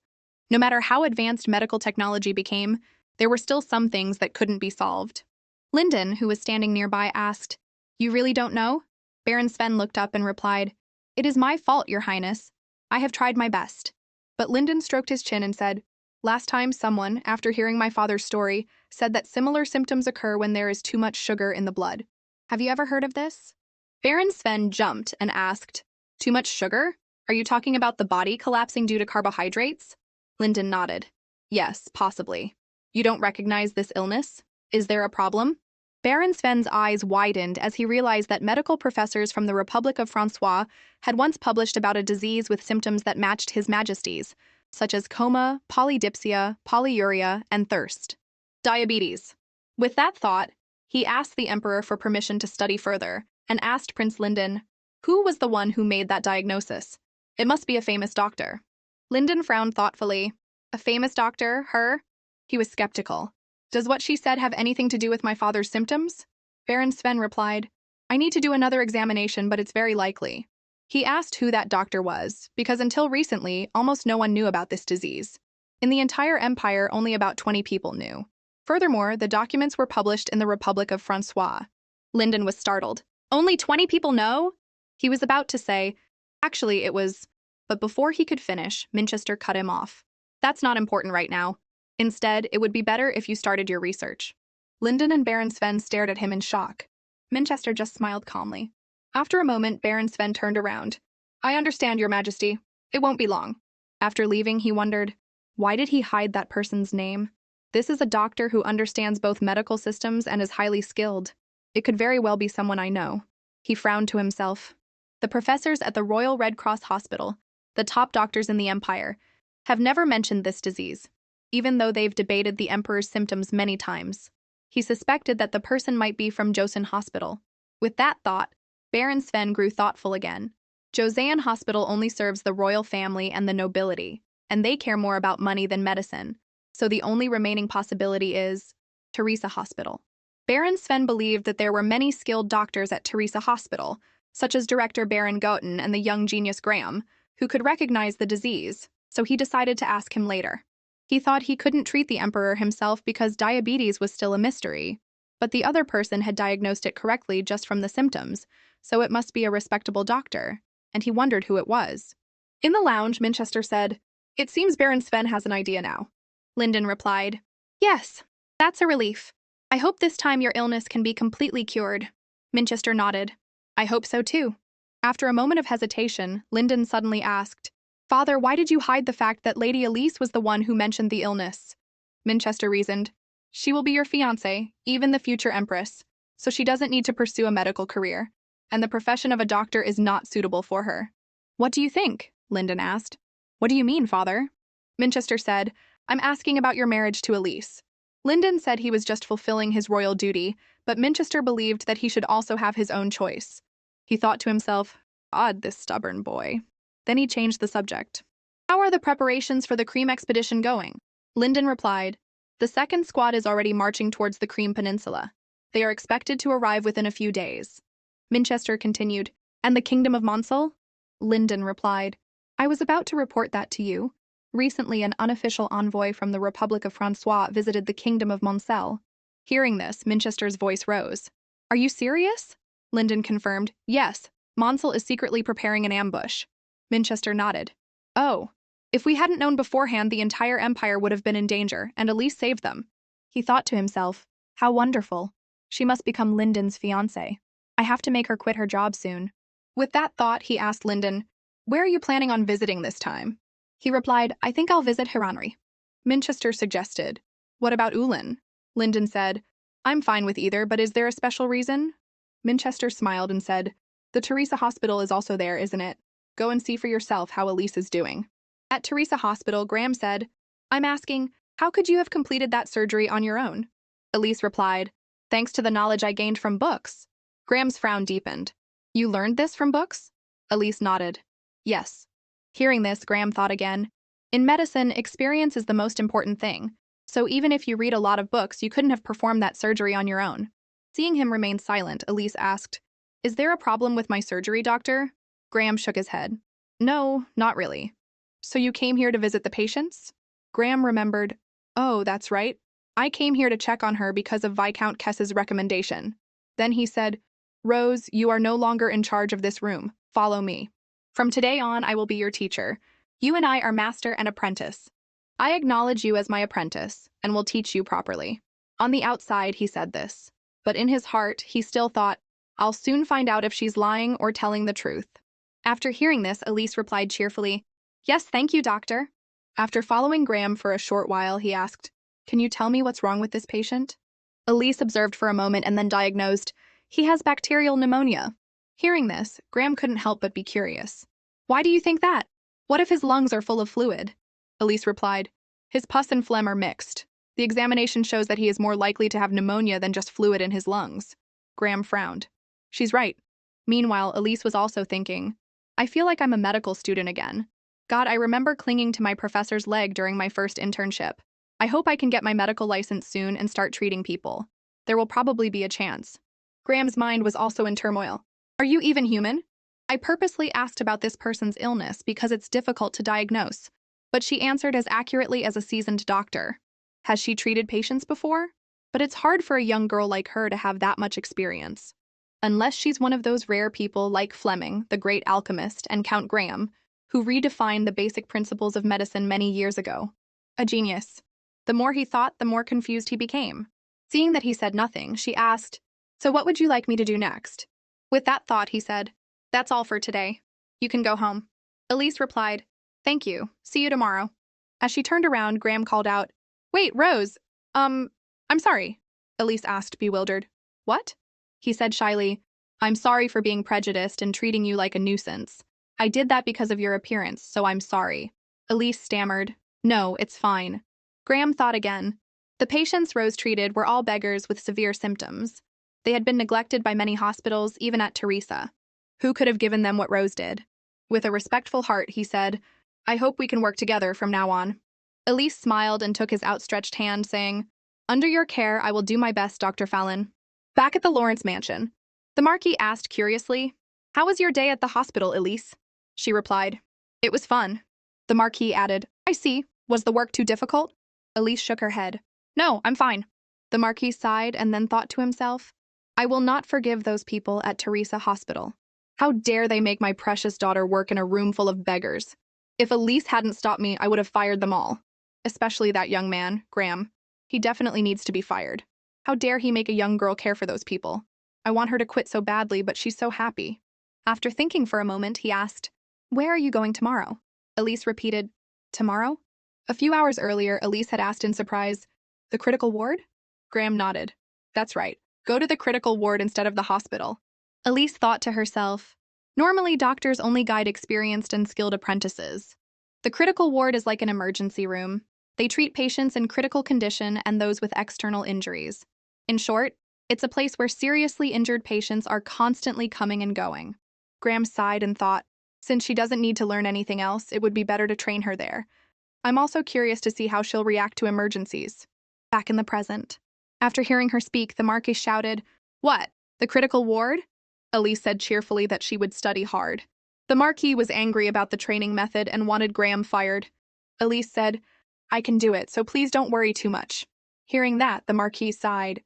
No matter how advanced medical technology became, there were still some things that couldn't be solved. Lyndon, who was standing nearby, asked, "You really don't know?" Baron Sven looked up and replied, "It is my fault, Your Highness. I have tried my best." But Lyndon stroked his chin and said, "Last time someone, after hearing my father's story, said that similar symptoms occur when there is too much sugar in the blood. Have you ever heard of this? Baron Sven jumped and asked, Too much sugar? Are you talking about the body collapsing due to carbohydrates? Lyndon nodded. Yes, possibly. You don't recognize this illness? Is there a problem? Baron Sven's eyes widened as he realized that medical professors from the Republic of Francois had once published about a disease with symptoms that matched His Majesty's, such as coma, polydipsia, polyuria, and thirst. Diabetes. With that thought, he asked the Emperor for permission to study further and asked Prince Lyndon, who was the one who made that diagnosis? It must be a famous doctor. Lyndon frowned thoughtfully. A famous doctor, her? He was skeptical. Does what she said have anything to do with my father's symptoms? Baron Sven replied, I need to do another examination, but it's very likely. He asked who that doctor was, because until recently, almost no one knew about this disease. In the entire empire, only about 20 people knew. Furthermore, the documents were published in the Republic of Francois. Lyndon was startled. Only 20 people know? He was about to say, actually, it was... But before he could finish, Minchester cut him off. That's not important right now. Instead, it would be better if you started your research. Lyndon and Baron Sven stared at him in shock. Minchester just smiled calmly. After a moment, Baron Sven turned around. I understand, Your Majesty. It won't be long. After leaving, he wondered, why did he hide that person's name? This is a doctor who understands both medical systems and is highly skilled. It could very well be someone I know. He frowned to himself. The professors at the Royal Red Cross Hospital, the top doctors in the Empire, have never mentioned this disease, even though they've debated the Emperor's symptoms many times. He suspected that the person might be from Joseon Hospital. With that thought, Baron Sven grew thoughtful again. Joseon Hospital only serves the royal family and the nobility, and they care more about money than medicine, so the only remaining possibility is Teresa Hospital. Baron Sven believed that there were many skilled doctors at Teresa Hospital, such as Director Baron Goten and the young genius Graham, who could recognize the disease, so he decided to ask him later. He thought he couldn't treat the Emperor himself because diabetes was still a mystery, but the other person had diagnosed it correctly just from the symptoms, so it must be a respectable doctor, and he wondered who it was. In the lounge, Minchester said, It seems Baron Sven has an idea now. Lyndon replied, Yes, that's a relief. I hope this time your illness can be completely cured. Minchester nodded. I hope so too. After a moment of hesitation, Lyndon suddenly asked, Father, why did you hide the fact that Lady Elise was the one who mentioned the illness? Minchester reasoned, She will be your fiancée, even the future empress, so she doesn't need to pursue a medical career, and the profession of a doctor is not suitable for her. What do you think? Lyndon asked. What do you mean, Father? Minchester said, I'm asking about your marriage to Elise. Lyndon said he was just fulfilling his royal duty, but Minchester believed that he should also have his own choice. He thought to himself, Odd, this stubborn boy. Then he changed the subject. How are the preparations for the Cream expedition going? Lyndon replied, The second squad is already marching towards the Cream Peninsula. They are expected to arrive within a few days. Minchester continued, And the Kingdom of Monsel? Lyndon replied, I was about to report that to you. Recently, an unofficial envoy from the Republic of Francois visited the Kingdom of Monsel. Hearing this, Minchester's voice rose. Are you serious? Lyndon confirmed, Yes, Monsel is secretly preparing an ambush. Minchester nodded. Oh, if we hadn't known beforehand, the entire empire would have been in danger, and Elise saved them. He thought to himself, How wonderful. She must become Lyndon's fiancée. I have to make her quit her job soon. With that thought, he asked Lyndon, Where are you planning on visiting this time? He replied, I think I'll visit Hiranri. Minchester suggested, What about Ulan? Lyndon said, I'm fine with either, but is there a special reason? Minchester smiled and said, The Teresa Hospital is also there, isn't it? Go and see for yourself how Elise is doing. At Teresa Hospital, Graham said, I'm asking, how could you have completed that surgery on your own? Elise replied, Thanks to the knowledge I gained from books. Graham's frown deepened. You learned this from books? Elise nodded. Yes. Hearing this, Graham thought again. In medicine, experience is the most important thing, so even if you read a lot of books, you couldn't have performed that surgery on your own. Seeing him remain silent, Elise asked, Is there a problem with my surgery, doctor? Graham shook his head. No, not really. So you came here to visit the patients? Graham remembered, Oh, that's right. I came here to check on her because of Viscount Kess's recommendation. Then he said, Rose, you are no longer in charge of this room. Follow me. From today on, I will be your teacher. You and I are master and apprentice. I acknowledge you as my apprentice and will teach you properly. On the outside, he said this, but in his heart, he still thought, I'll soon find out if she's lying or telling the truth. After hearing this, Elise replied cheerfully, Yes, thank you, doctor. After following Graham for a short while, he asked, Can you tell me what's wrong with this patient? Elise observed for a moment and then diagnosed, He has bacterial pneumonia. Hearing this, Graham couldn't help but be curious. Why do you think that? What if his lungs are full of fluid? Elise replied, His pus and phlegm are mixed. The examination shows that he is more likely to have pneumonia than just fluid in his lungs. Graham frowned. She's right. Meanwhile, Elise was also thinking, I feel like I'm a medical student again. God, I remember clinging to my professor's leg during my first internship. I hope I can get my medical license soon and start treating people. There will probably be a chance. Graham's mind was also in turmoil. Are you even human? I purposely asked about this person's illness because it's difficult to diagnose, but she answered as accurately as a seasoned doctor. Has she treated patients before? But it's hard for a young girl like her to have that much experience. Unless she's one of those rare people like Fleming, the great alchemist, and Count Graham, who redefined the basic principles of medicine many years ago. A genius. The more he thought, the more confused he became. Seeing that he said nothing, she asked, So what would you like me to do next? With that thought, he said, That's all for today. You can go home. Elise replied, Thank you. See you tomorrow. As she turned around, Graham called out, Wait, Rose. I'm sorry. Elise asked, bewildered. What? He said shyly, I'm sorry for being prejudiced and treating you like a nuisance. I did that because of your appearance, so I'm sorry. Elise stammered, No, it's fine. Graham thought again. The patients Rose treated were all beggars with severe symptoms. They had been neglected by many hospitals, even at Teresa. Who could have given them what Rose did? With a respectful heart, he said, I hope we can work together from now on. Elise smiled and took his outstretched hand, saying, Under your care, I will do my best, Dr. Fallon. Back at the Lawrence mansion, the Marquis asked curiously, How was your day at the hospital, Elise? She replied, It was fun. The Marquis added, I see. Was the work too difficult? Elise shook her head. No, I'm fine. The Marquis sighed and then thought to himself, I will not forgive those people at Teresa Hospital. How dare they make my precious daughter work in a room full of beggars? If Elise hadn't stopped me, I would have fired them all. Especially that young man, Graham. He definitely needs to be fired. How dare he make a young girl care for those people? I want her to quit so badly, but she's so happy. After thinking for a moment, he asked, Where are you going tomorrow? Elise repeated, Tomorrow? A few hours earlier, Elise had asked in surprise, The critical ward? Graham nodded. That's right. Go to the critical ward instead of the hospital. Elise thought to herself, Normally, doctors only guide experienced and skilled apprentices. The critical ward is like an emergency room. They treat patients in critical condition and those with external injuries. In short, it's a place where seriously injured patients are constantly coming and going. Graham sighed and thought, since she doesn't need to learn anything else, it would be better to train her there. I'm also curious to see how she'll react to emergencies. Back in the present. After hearing her speak, the Marquis shouted, What? The critical ward? Elise said cheerfully that she would study hard. The Marquis was angry about the training method and wanted Graham fired. Elise said, I can do it, so please don't worry too much. Hearing that, the Marquis sighed.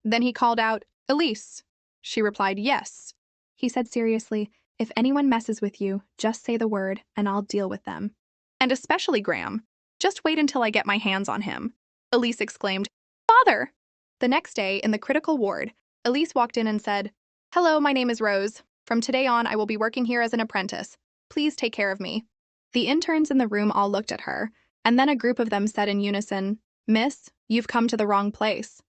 Then he called out, Elise. She replied, Yes. He said seriously, If anyone messes with you, just say the word, and I'll deal with them. And especially Graham. Just wait until I get my hands on him. Elise exclaimed, Father! The next day, in the critical ward, Elise walked in and said, Hello, my name is Rose. From today on, I will be working here as an apprentice. Please take care of me. The interns in the room all looked at her, and then a group of them said in unison, Miss, you've come to the wrong place.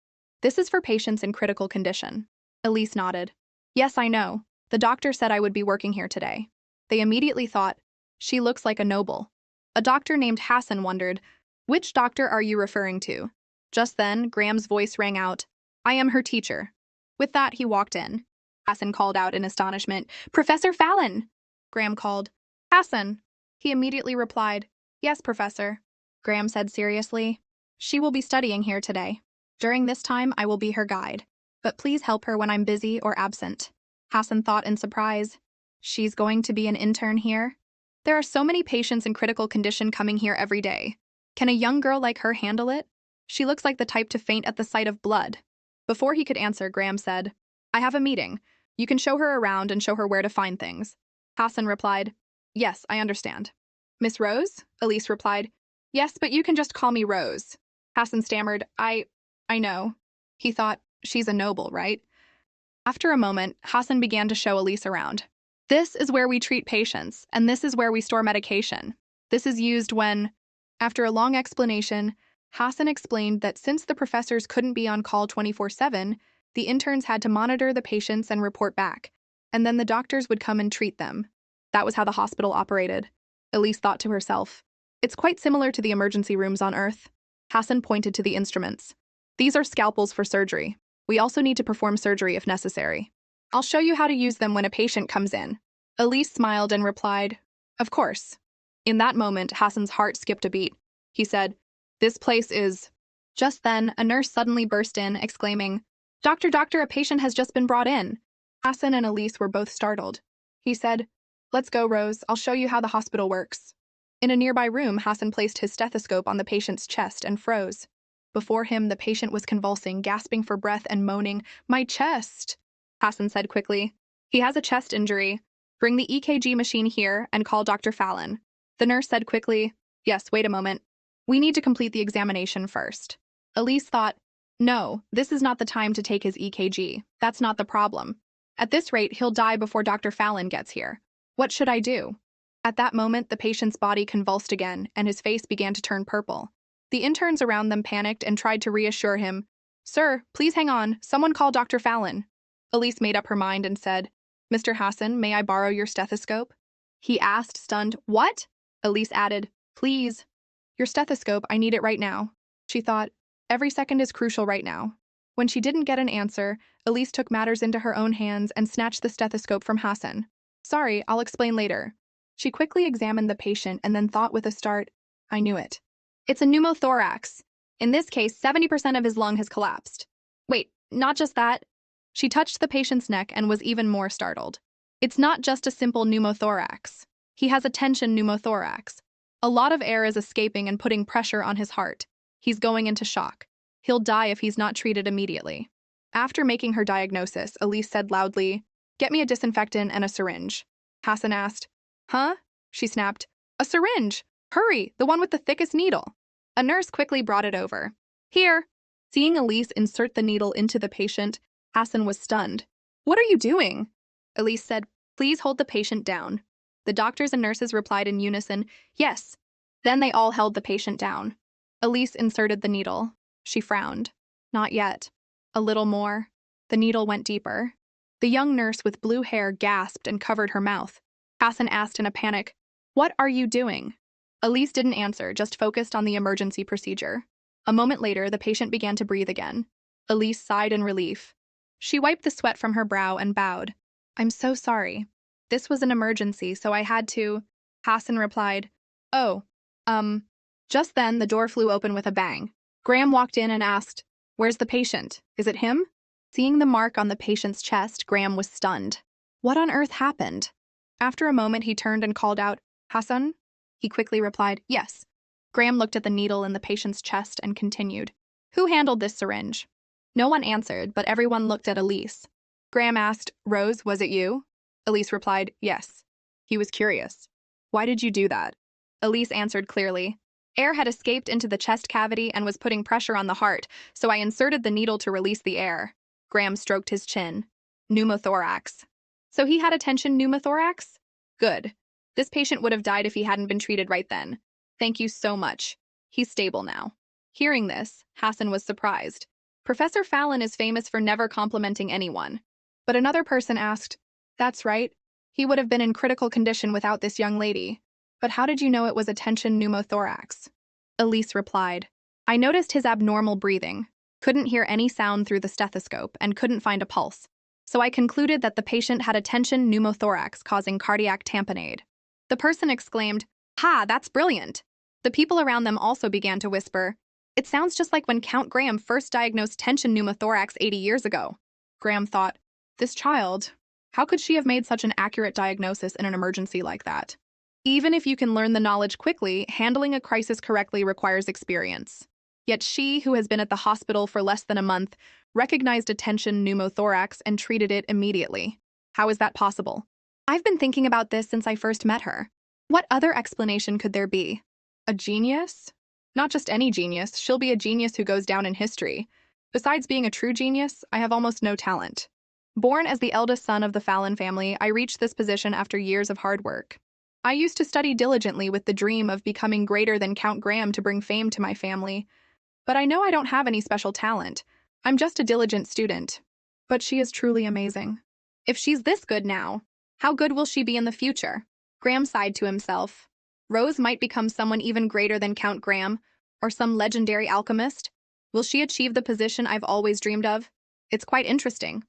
This is for patients in critical condition. Elise nodded. Yes, I know. The doctor said I would be working here today. They immediately thought, She looks like a noble. A doctor named Hassan wondered, Which doctor are you referring to? Just then, Graham's voice rang out, I am her teacher. With that, he walked in. Hassan called out in astonishment, Professor Fallon! Graham called, Hassan! He immediately replied, Yes, Professor. Graham said seriously, She will be studying here today. During this time, I will be her guide. But please help her when I'm busy or absent. Hassan thought in surprise, She's going to be an intern here? There are so many patients in critical condition coming here every day. Can a young girl like her handle it? She looks like the type to faint at the sight of blood. Before he could answer, Graham said, I have a meeting. You can show her around and show her where to find things. Hassan replied, Yes, I understand. Miss Rose? Elise replied, Yes, but you can just call me Rose. Hassan stammered, I know. He thought, She's a noble, right? After a moment, Hassan began to show Elise around. This is where we treat patients, and this is where we store medication. This is used when… After a long explanation, Hassan explained that since the professors couldn't be on call 24/7, the interns had to monitor the patients and report back, and then the doctors would come and treat them. That was how the hospital operated. Elise thought to herself. It's quite similar to the emergency rooms on Earth. Hassan pointed to the instruments. These are scalpels for surgery. We also need to perform surgery if necessary. I'll show you how to use them when a patient comes in. Elise smiled and replied, Of course. In that moment, Hassan's heart skipped a beat. He said, This place is… Just then, a nurse suddenly burst in, exclaiming, Doctor, a patient has just been brought in. Hassan and Elise were both startled. He said, Let's go, Rose. I'll show you how the hospital works. In a nearby room, Hassan placed his stethoscope on the patient's chest and froze. Before him, the patient was convulsing, gasping for breath and moaning, My chest! Hassan said quickly. He has a chest injury. Bring the EKG machine here and call Dr. Fallon. The nurse said quickly, Yes, wait a moment. We need to complete the examination first. Elise thought, No, this is not the time to take his EKG. That's not the problem. At this rate, he'll die before Dr. Fallon gets here. What should I do? At that moment, the patient's body convulsed again, and his face began to turn purple. The interns around them panicked and tried to reassure him. Sir, please hang on. Someone call Dr. Fallon. Elise made up her mind and said, Mr. Hassan, may I borrow your stethoscope? He asked, stunned. What? Elise added, Please. Your stethoscope, I need it right now. She thought, every second is crucial right now. When she didn't get an answer, Elise took matters into her own hands and snatched the stethoscope from Hassan. Sorry, I'll explain later. She quickly examined the patient and then thought with a start, I knew it. It's a pneumothorax. In this case, 70% of his lung has collapsed. Wait, not just that. She touched the patient's neck and was even more startled. It's not just a simple pneumothorax. He has a tension pneumothorax. A lot of air is escaping and putting pressure on his heart. He's going into shock. He'll die if he's not treated immediately. After making her diagnosis, Elise said loudly, Get me a disinfectant and a syringe. Hassan asked, Huh? She snapped, A syringe! Hurry, the one with the thickest needle. A nurse quickly brought it over. Here. Seeing Elise insert the needle into the patient, Hassan was stunned. What are you doing? Elise said, Please hold the patient down. The doctors and nurses replied in unison, Yes. Then they all held the patient down. Elise inserted the needle. She frowned. Not yet. A little more. The needle went deeper. The young nurse with blue hair gasped and covered her mouth. Hassan asked in a panic, What are you doing? Elise didn't answer, just focused on the emergency procedure. A moment later, the patient began to breathe again. Elise sighed in relief. She wiped the sweat from her brow and bowed. I'm so sorry. This was an emergency, so I had to… Hassan replied, Oh, Just then, the door flew open with a bang. Graham walked in and asked, Where's the patient? Is it him? Seeing the mark on the patient's chest, Graham was stunned. What on earth happened? After a moment, he turned and called out, Hassan? He quickly replied, Yes. Graham looked at the needle in the patient's chest and continued, Who handled this syringe? No one answered, but everyone looked at Elise. Graham asked, Rose, was it you? Elise replied, Yes. He was curious. Why did you do that? Elise answered clearly, Air had escaped into the chest cavity and was putting pressure on the heart, so I inserted the needle to release the air. Graham stroked his chin. Pneumothorax. So he had a tension pneumothorax? Good. This patient would have died if he hadn't been treated right then. Thank you so much. He's stable now. Hearing this, Hassan was surprised. Professor Fallon is famous for never complimenting anyone. But another person asked, That's right. He would have been in critical condition without this young lady. But how did you know it was a tension pneumothorax? Elise replied, I noticed his abnormal breathing, couldn't hear any sound through the stethoscope, and couldn't find a pulse. So I concluded that the patient had a tension pneumothorax causing cardiac tamponade. The person exclaimed, Ha, that's brilliant. The people around them also began to whisper, It sounds just like when Count Graham first diagnosed tension pneumothorax 80 years ago. Graham thought, This child, how could she have made such an accurate diagnosis in an emergency like that? Even if you can learn the knowledge quickly, handling a crisis correctly requires experience. Yet she, who has been at the hospital for less than a month, recognized a tension pneumothorax and treated it immediately. How is that possible? I've been thinking about this since I first met her. What other explanation could there be? A genius? Not just any genius, she'll be a genius who goes down in history. Besides being a true genius, I have almost no talent. Born as the eldest son of the Fallon family, I reached this position after years of hard work. I used to study diligently with the dream of becoming greater than Count Graham to bring fame to my family. But I know I don't have any special talent. I'm just a diligent student. But she is truly amazing. If she's this good now, how good will she be in the future? Graham sighed to himself. Rose might become someone even greater than Count Graham, or some legendary alchemist. Will she achieve the position I've always dreamed of? It's quite interesting.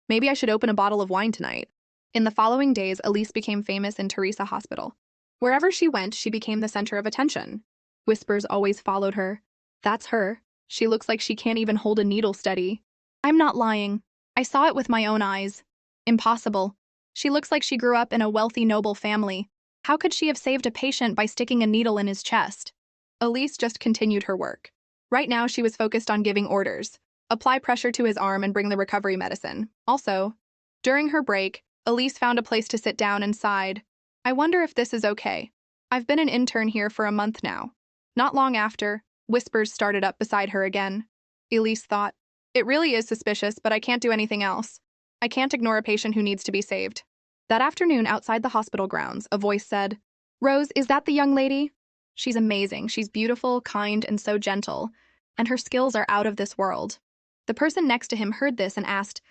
Maybe I should open a bottle of wine tonight. In the following days, Elise became famous in Teresa Hospital. Wherever she went, she became the center of attention. Whispers always followed her. That's her. She looks like she can't even hold a needle steady. I'm not lying. I saw it with my own eyes. Impossible. She looks like she grew up in a wealthy, noble family. How could she have saved a patient by sticking a needle in his chest? Elise just continued her work. Right now, she was focused on giving orders. Apply pressure to his arm and bring the recovery medicine. Also, during her break, Elise found a place to sit down and sighed. I wonder if this is okay. I've been an intern here for a month now. Not long after, whispers started up beside her again. Elise thought, it really is suspicious, but I can't do anything else. I can't ignore a patient who needs to be saved. That afternoon, outside the hospital grounds, a voice said, Rose, is that the young lady? She's amazing. She's beautiful, kind, and so gentle, and her skills are out of this world. The person next to him heard this and asked,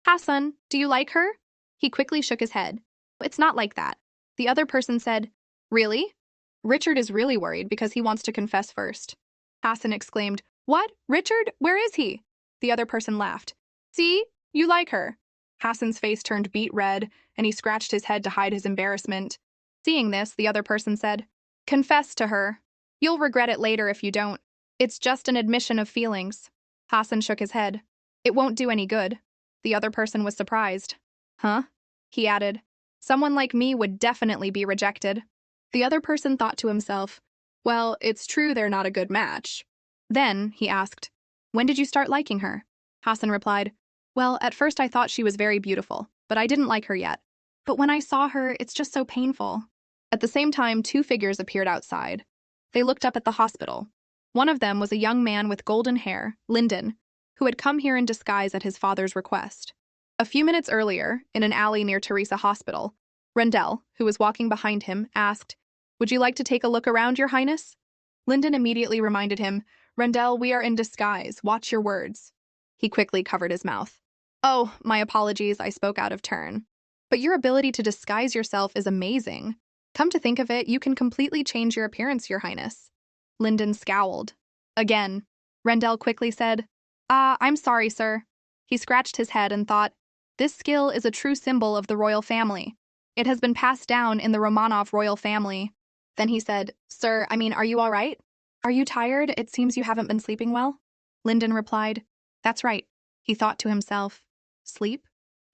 Hassan, do you like her? He quickly shook his head. It's not like that. The other person said, Really? Richard is really worried because he wants to confess first. Hassan exclaimed, What? Richard? Where is he? The other person laughed. See? You like her. Hassan's face turned beet red, and he scratched his head to hide his embarrassment. Seeing this, the other person said, Confess to her. You'll regret it later if you don't. It's just an admission of feelings. Hassan shook his head. It won't do any good. The other person was surprised. Huh? He added. Someone like me would definitely be rejected. The other person thought to himself, Well, it's true they're not a good match. Then, he asked, When did you start liking her? Hassan replied, Well, at first I thought she was very beautiful, but I didn't like her yet. But when I saw her, it's just so painful. At the same time, two figures appeared outside. They looked up at the hospital. One of them was a young man with golden hair, Lyndon, who had come here in disguise at his father's request. A few minutes earlier, in an alley near Teresa Hospital, Rendell, who was walking behind him, asked, Would you like to take a look around, Your Highness? Lyndon immediately reminded him, Rendell, we are in disguise. Watch your words. He quickly covered his mouth. Oh, my apologies, I spoke out of turn. But your ability to disguise yourself is amazing. Come to think of it, you can completely change your appearance, Your Highness. Lyndon scowled. Again, Rendell quickly said, I'm sorry, sir. He scratched his head and thought, This skill is a true symbol of the royal family. It has been passed down in the Romanov royal family. Then he said, Sir, are you all right? Are you tired? It seems you haven't been sleeping well. Lyndon replied, That's right. He thought to himself, Sleep?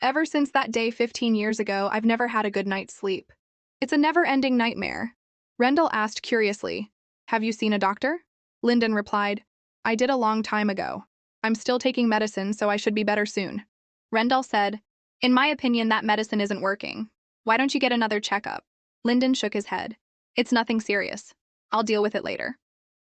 Ever since that day 15 years ago, I've never had a good night's sleep. It's a never-ending nightmare. Rendell asked curiously, Have you seen a doctor? Lyndon replied, I did a long time ago. I'm still taking medicine, so I should be better soon. Rendell said, In my opinion, that medicine isn't working. Why don't you get another checkup? Lyndon shook his head. It's nothing serious. I'll deal with it later.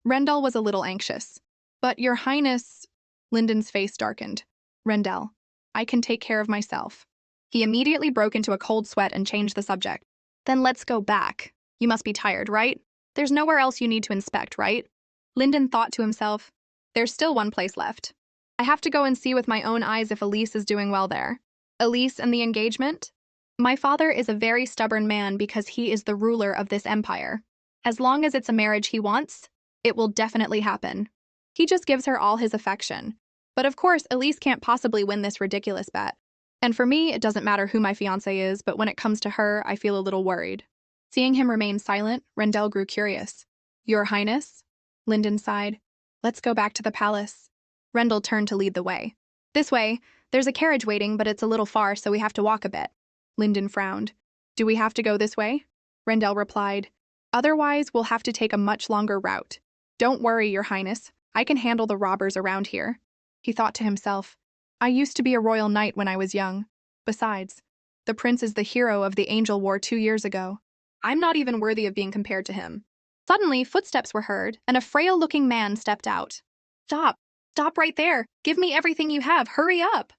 Rendell was a little anxious. But, Your Highness... Lyndon's face darkened. Rendell, I can take care of myself. He immediately broke into a cold sweat and changed the subject. Then let's go back. You must be tired, right? There's nowhere else you need to inspect, right? Lyndon thought to himself, There's still one place left. I have to go and see with my own eyes if Elise is doing well there. Elise and the engagement? My father is a very stubborn man because he is the ruler of this empire. As long as it's a marriage he wants, it will definitely happen. He just gives her all his affection. But of course, Elise can't possibly win this ridiculous bet. And for me, it doesn't matter who my fiancé is, but when it comes to her, I feel a little worried. Seeing him remain silent, Rendell grew curious. Your Highness? Lyndon sighed. Let's go back to the palace. Rendell turned to lead the way. This way. There's a carriage waiting, but it's a little far, so we have to walk a bit. Lyndon frowned. Do we have to go this way? Rendell replied. Otherwise, we'll have to take a much longer route. Don't worry, Your Highness. I can handle the robbers around here. He thought to himself, I used to be a royal knight when I was young. Besides, the prince is the hero of the Angel War 2 years ago. I'm not even worthy of being compared to him. Suddenly, footsteps were heard, and a frail-looking man stepped out. Stop! Stop right there! Give me everything you have! Hurry up!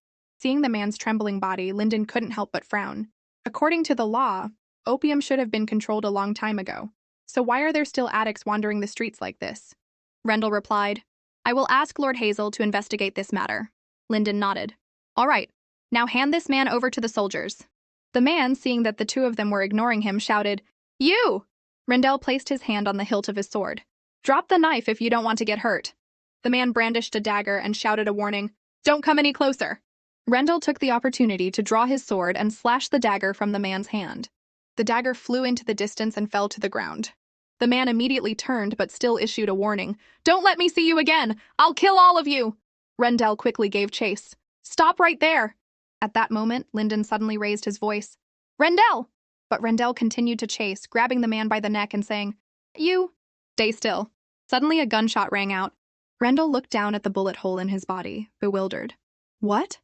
Seeing the man's trembling body, Lyndon couldn't help but frown. According to the law, opium should have been controlled a long time ago. So why are there still addicts wandering the streets like this? Rendell replied, I will ask Lord Hazel to investigate this matter. Lyndon nodded. All right, now hand this man over to the soldiers. The man, seeing that the two of them were ignoring him, shouted, You! Rendell placed his hand on the hilt of his sword. Drop the knife if you don't want to get hurt. The man brandished a dagger and shouted a warning, Don't come any closer. Rendell took the opportunity to draw his sword and slash the dagger from the man's hand. The dagger flew into the distance and fell to the ground. The man immediately turned but still issued a warning. Don't let me see you again! I'll kill all of you! Rendell quickly gave chase. Stop right there! At that moment, Lyndon suddenly raised his voice. Rendell! But Rendell continued to chase, grabbing the man by the neck and saying, You! Stay still. Suddenly a gunshot rang out. Rendell looked down at the bullet hole in his body, bewildered. What?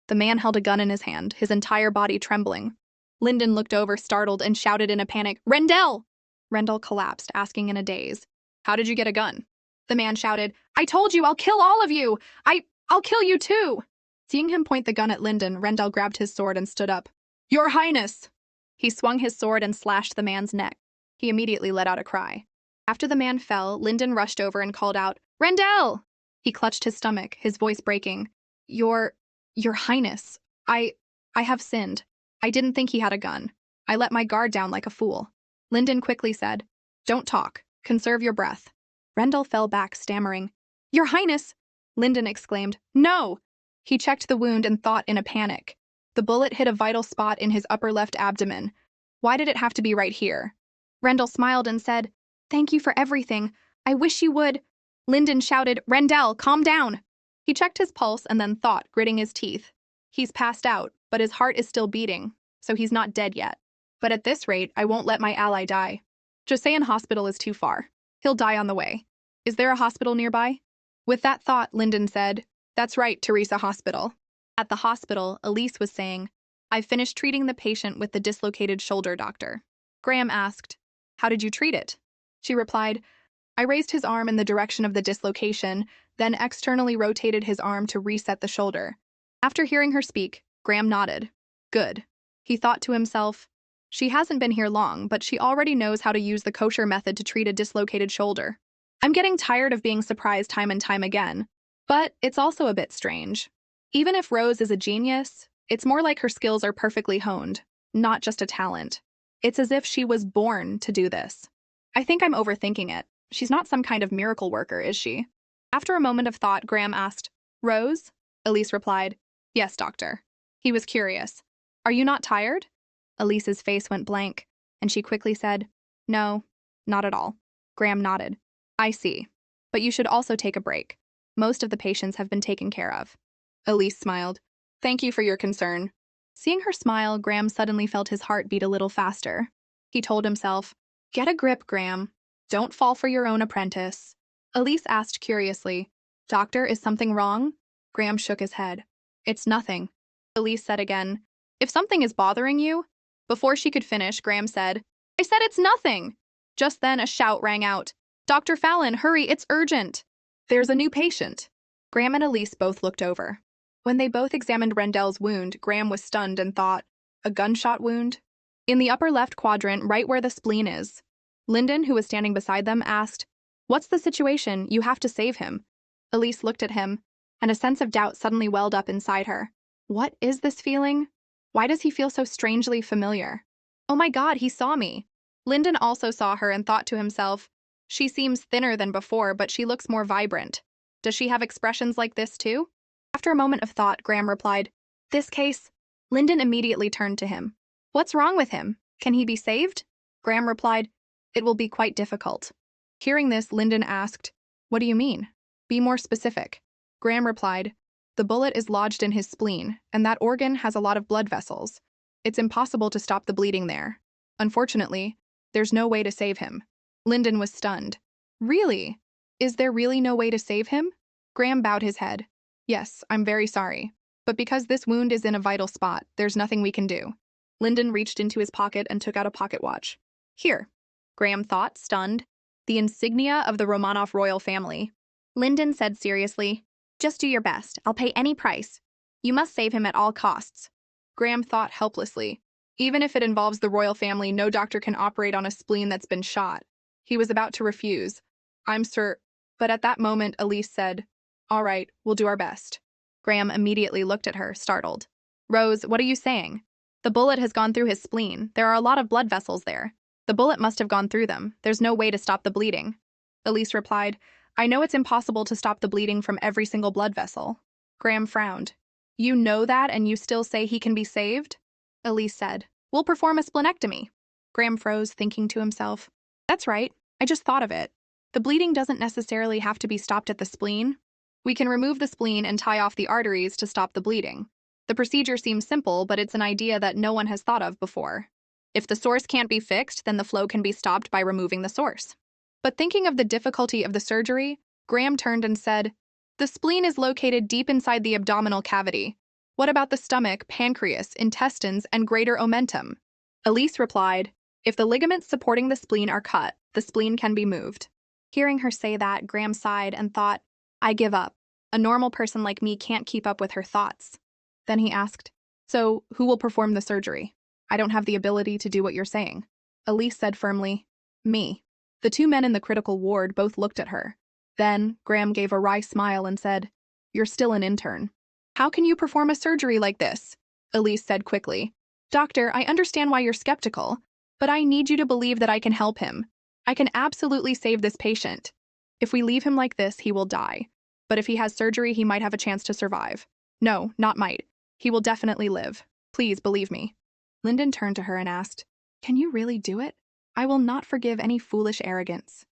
The man held a gun in his hand, his entire body trembling. Lyndon looked over, startled, and shouted in a panic, Rendell! Rendell collapsed, asking in a daze, How did you get a gun? The man shouted, I told you, I'll kill all of you! I'll kill you too! Seeing him point the gun at Lyndon, Rendell grabbed his sword and stood up. Your Highness! He swung his sword and slashed the man's neck. He immediately let out a cry. After the man fell, Lyndon rushed over and called out, Rendell! He clutched his stomach, his voice breaking. Your Highness, I have sinned. I didn't think he had a gun. I let my guard down like a fool. Lyndon quickly said, Don't talk. Conserve your breath. Rendell fell back, stammering. Your Highness! Lyndon exclaimed, No! He checked the wound and thought in a panic. The bullet hit a vital spot in his upper left abdomen. Why did it have to be right here? Rendell smiled and said, Thank you for everything. I wish you would. Lyndon shouted, Rendell, calm down. He checked his pulse and then thought, gritting his teeth. He's passed out, but his heart is still beating, so he's not dead yet. But at this rate, I won't let my ally die. Joseon Hospital is too far. He'll die on the way. Is there a hospital nearby? With that thought, Lyndon said, That's right, Teresa Hospital. At the hospital, Elise was saying, I've finished treating the patient with the dislocated shoulder, doctor. Graham asked, How did you treat it? She replied, I raised his arm in the direction of the dislocation, then externally rotated his arm to reset the shoulder. After hearing her speak, Graham nodded. Good. He thought to himself, She hasn't been here long, but she already knows how to use the kosher method to treat a dislocated shoulder. I'm getting tired of being surprised time and time again. But it's also a bit strange. Even if Rose is a genius, it's more like her skills are perfectly honed, not just a talent. It's as if she was born to do this. I think I'm overthinking it. She's not some kind of miracle worker, is she? After a moment of thought, Graham asked, Rose? Elise replied, Yes, doctor. He was curious. Are you not tired? Elise's face went blank, and she quickly said, No, not at all. Graham nodded. I see. But you should also take a break. Most of the patients have been taken care of. Elise smiled. Thank you for your concern. Seeing her smile, Graham suddenly felt his heart beat a little faster. He told himself, Get a grip, Graham. Don't fall for your own apprentice. Elise asked curiously, Doctor, is something wrong? Graham shook his head. It's nothing. Elise said again, If something is bothering you? Before she could finish, Graham said, I said it's nothing. Just then a shout rang out. Dr. Fallon, hurry, it's urgent. There's a new patient. Graham and Elise both looked over. When they both examined Rendell's wound, Graham was stunned and thought, A gunshot wound? In the upper left quadrant, right where the spleen is. Lyndon, who was standing beside them, asked, What's the situation? You have to save him. Elise looked at him, and a sense of doubt suddenly welled up inside her. What is this feeling? Why does he feel so strangely familiar? Oh my God, he saw me. Lyndon also saw her and thought to himself, She seems thinner than before, but she looks more vibrant. Does she have expressions like this too? After a moment of thought, Graham replied, This case. Lyndon immediately turned to him. What's wrong with him? Can he be saved? Graham replied, It will be quite difficult. Hearing this, Lyndon asked, What do you mean? Be more specific. Graham replied, The bullet is lodged in his spleen, and that organ has a lot of blood vessels. It's impossible to stop the bleeding there. Unfortunately, there's no way to save him. Lyndon was stunned. Really? Is there really no way to save him? Graham bowed his head. Yes, I'm very sorry. But because this wound is in a vital spot, there's nothing we can do. Lyndon reached into his pocket and took out a pocket watch. Here. Graham thought, stunned. The insignia of the Romanov royal family. Lyndon said seriously, Just do your best. I'll pay any price. You must save him at all costs. Graham thought helplessly. Even if it involves the royal family, no doctor can operate on a spleen that's been shot. He was about to refuse. I'm sir. But at that moment, Elise said, All right, we'll do our best. Graham immediately looked at her, startled. Rose, what are you saying? The bullet has gone through his spleen. There are a lot of blood vessels there. The bullet must have gone through them. There's no way to stop the bleeding. Elise replied, I know it's impossible to stop the bleeding from every single blood vessel. Graham frowned. You know that and you still say he can be saved? Elise said, We'll perform a splenectomy. Graham froze, thinking to himself, That's right. I just thought of it. The bleeding doesn't necessarily have to be stopped at the spleen. We can remove the spleen and tie off the arteries to stop the bleeding. The procedure seems simple, but it's an idea that no one has thought of before. If the source can't be fixed, then the flow can be stopped by removing the source. But thinking of the difficulty of the surgery, Graham turned and said, The spleen is located deep inside the abdominal cavity. What about the stomach, pancreas, intestines, and greater omentum? Elise replied, If the ligaments supporting the spleen are cut, the spleen can be moved. Hearing her say that, Graham sighed and thought, I give up. A normal person like me can't keep up with her thoughts. Then he asked, So, who will perform the surgery? I don't have the ability to do what you're saying. Elise said firmly, Me. The two men in the critical ward both looked at her. Then, Graham gave a wry smile and said, You're still an intern. How can you perform a surgery like this? Elise said quickly. Doctor, I understand why you're skeptical, but I need you to believe that I can help him. I can absolutely save this patient. If we leave him like this, he will die. But if he has surgery, he might have a chance to survive. No, not might. He will definitely live. Please believe me. Lyndon turned to her and asked, Can you really do it? I will not forgive any foolish arrogance.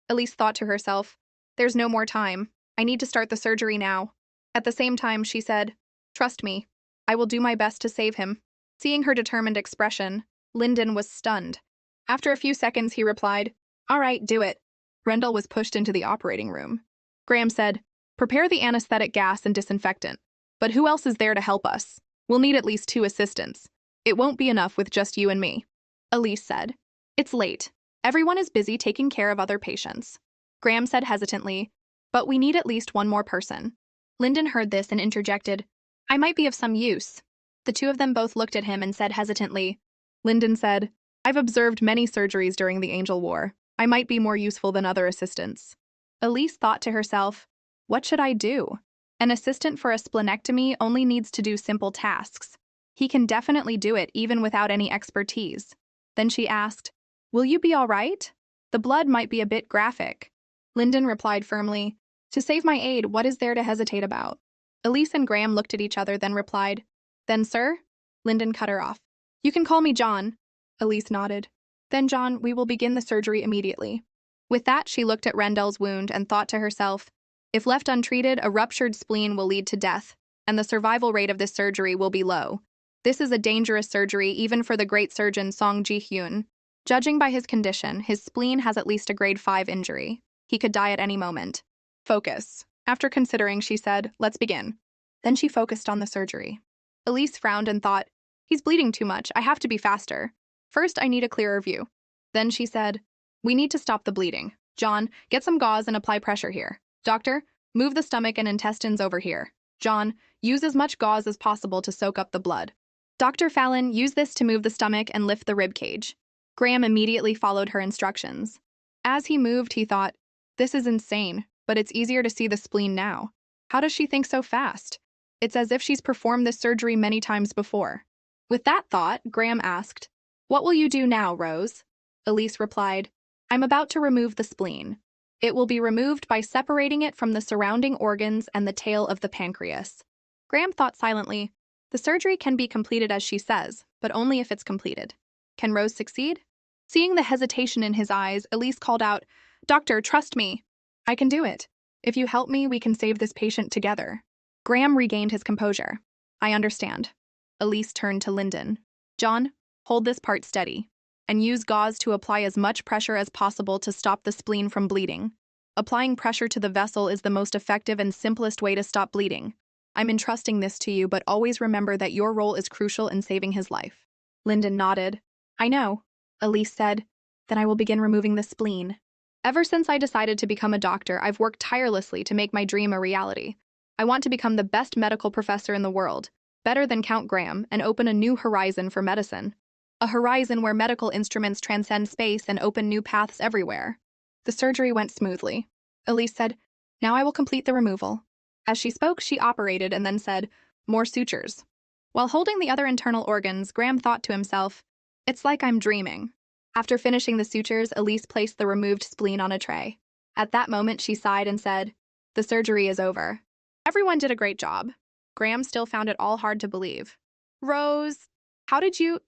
Elise thought to herself, There's no more time. I need to start the surgery now. At the same time, she said, Trust me. I will do my best to save him. Seeing her determined expression, Lyndon was stunned. After a few seconds, he replied, All right, do it. Rendell was pushed into the operating room. Graham said, Prepare the anesthetic gas and disinfectant. But who else is there to help us? We'll need at least 2 assistants. It won't be enough with just you and me. Elise said, It's late. Everyone is busy taking care of other patients. Graham said hesitantly, But we need at least one more person. Lyndon heard this and interjected, I might be of some use. The two of them both looked at him and said hesitantly, Lyndon said, I've observed many surgeries during the Angel War. I might be more useful than other assistants. Elise thought to herself, What should I do? An assistant for a splenectomy only needs to do simple tasks. He can definitely do it even without any expertise. Then she asked, Will you be all right? The blood might be a bit graphic. Lyndon replied firmly, To save my aid, what is there to hesitate about? Elise and Graham looked at each other, then replied, Then, sir? Lyndon cut her off. You can call me John. Elise nodded. Then, John, we will begin the surgery immediately. With that, she looked at Rendell's wound and thought to herself, If left untreated, a ruptured spleen will lead to death, and the survival rate of this surgery will be low. This is a dangerous surgery even for the great surgeon Song Ji-hyun. Judging by his condition, his spleen has at least a grade 5 injury. He could die at any moment. Focus. After considering, she said, Let's begin. Then she focused on the surgery. Elise frowned and thought, He's bleeding too much. I have to be faster. First, I need a clearer view. Then she said, We need to stop the bleeding. John, get some gauze and apply pressure here. Doctor, move the stomach and intestines over here. John, use as much gauze as possible to soak up the blood. Dr. Fallon, use this to move the stomach and lift the rib cage. Graham immediately followed her instructions. As he moved, he thought, This is insane, but it's easier to see the spleen now. How does she think so fast? It's as if she's performed this surgery many times before. With that thought, Graham asked, What will you do now, Rose? Elise replied, I'm about to remove the spleen. It will be removed by separating it from the surrounding organs and the tail of the pancreas. Graham thought silently, The surgery can be completed as she says, but only if it's completed. Can Rose succeed? Seeing the hesitation in his eyes, Elise called out, Doctor, trust me. I can do it. If you help me, we can save this patient together. Graham regained his composure. I understand. Elise turned to Lyndon. John, hold this part steady, and use gauze to apply as much pressure as possible to stop the spleen from bleeding. Applying pressure to the vessel is the most effective and simplest way to stop bleeding. I'm entrusting this to you, but always remember that your role is crucial in saving his life. Lyndon nodded. I know, Elise said. Then I will begin removing the spleen. Ever since I decided to become a doctor, I've worked tirelessly to make my dream a reality. I want to become the best medical professor in the world, better than Count Graham, and open a new horizon for medicine. A horizon where medical instruments transcend space and open new paths everywhere. The surgery went smoothly. Elise said, "Now I will complete the removal." As she spoke, she operated and then said, "More sutures." While holding the other internal organs, Graham thought to himself, "It's like I'm dreaming." After finishing the sutures, Elise placed the removed spleen on a tray. At that moment, she sighed and said, "The surgery is over." Everyone did a great job. Graham still found it all hard to believe. "Rose, how did you—"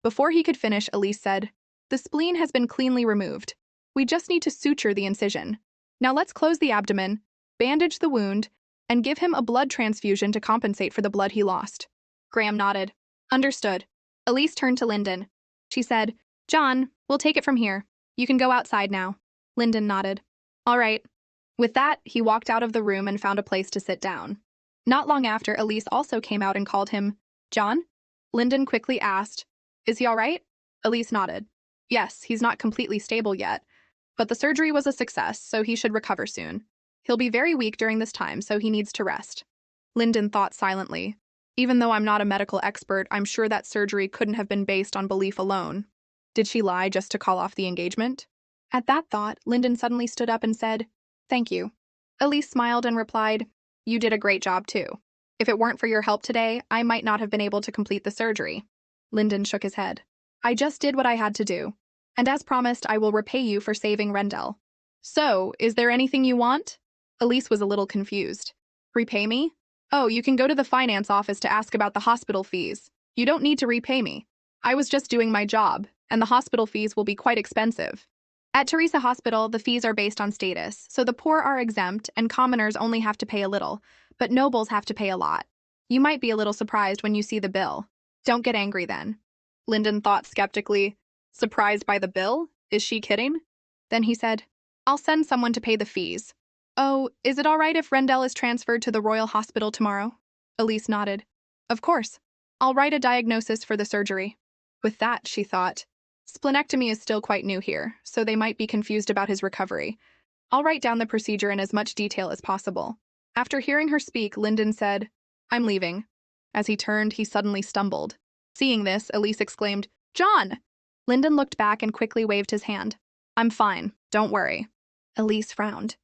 Before he could finish, Elise said, "The spleen has been cleanly removed. We just need to suture the incision. Now let's close the abdomen, bandage the wound, and give him a blood transfusion to compensate for the blood he lost." Graham nodded. "Understood." Elise turned to Lyndon. She said, "John, we'll take it from here. You can go outside now." Lyndon nodded. "All right." With that, he walked out of the room and found a place to sit down. Not long after, Elise also came out and called him, "John?" Lyndon quickly asked, "Is he all right?" Elise nodded. "Yes, he's not completely stable yet, but the surgery was a success, so he should recover soon. He'll be very weak during this time, so he needs to rest." Lyndon thought silently. Even though I'm not a medical expert, I'm sure that surgery couldn't have been based on belief alone. Did she lie just to call off the engagement? At that thought, Lyndon suddenly stood up and said, "Thank you." Elise smiled and replied, "You did a great job too. If it weren't for your help today, I might not have been able to complete the surgery." Lyndon shook his head. "I just did what I had to do. And as promised, I will repay you for saving Rendell." "So, is there anything you want?" Elise was a little confused. "Repay me? Oh, you can go to the finance office to ask about the hospital fees. You don't need to repay me. I was just doing my job, and the hospital fees will be quite expensive. At Teresa Hospital, the fees are based on status, so the poor are exempt and commoners only have to pay a little, but nobles have to pay a lot. You might be a little surprised when you see the bill. Don't get angry then." Lyndon thought skeptically. Surprised by the bill? Is she kidding? Then he said, "I'll send someone to pay the fees." "Oh, is it all right if Rendell is transferred to the Royal Hospital tomorrow?" Elise nodded. "Of course. I'll write a diagnosis for the surgery." With that, she thought, splenectomy is still quite new here, so they might be confused about his recovery. I'll write down the procedure in as much detail as possible. After hearing her speak, Lyndon said, "I'm leaving." As he turned, he suddenly stumbled. Seeing this, Elise exclaimed, "John!" Lyndon looked back and quickly waved his hand. "I'm fine. Don't worry." Elise frowned.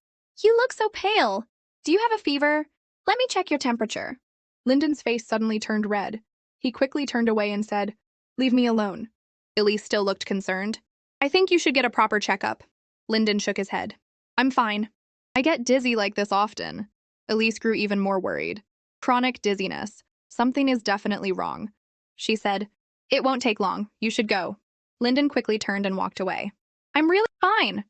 "You look so pale. Do you have a fever? Let me check your temperature." Lyndon's face suddenly turned red. He quickly turned away and said, "Leave me alone." Elise still looked concerned. "I think you should get a proper checkup." Lyndon shook his head. "I'm fine. I get dizzy like this often." Elise grew even more worried. Chronic dizziness. Something is definitely wrong. She said, "It won't take long. You should go." Lyndon quickly turned and walked away. "I'm really fine."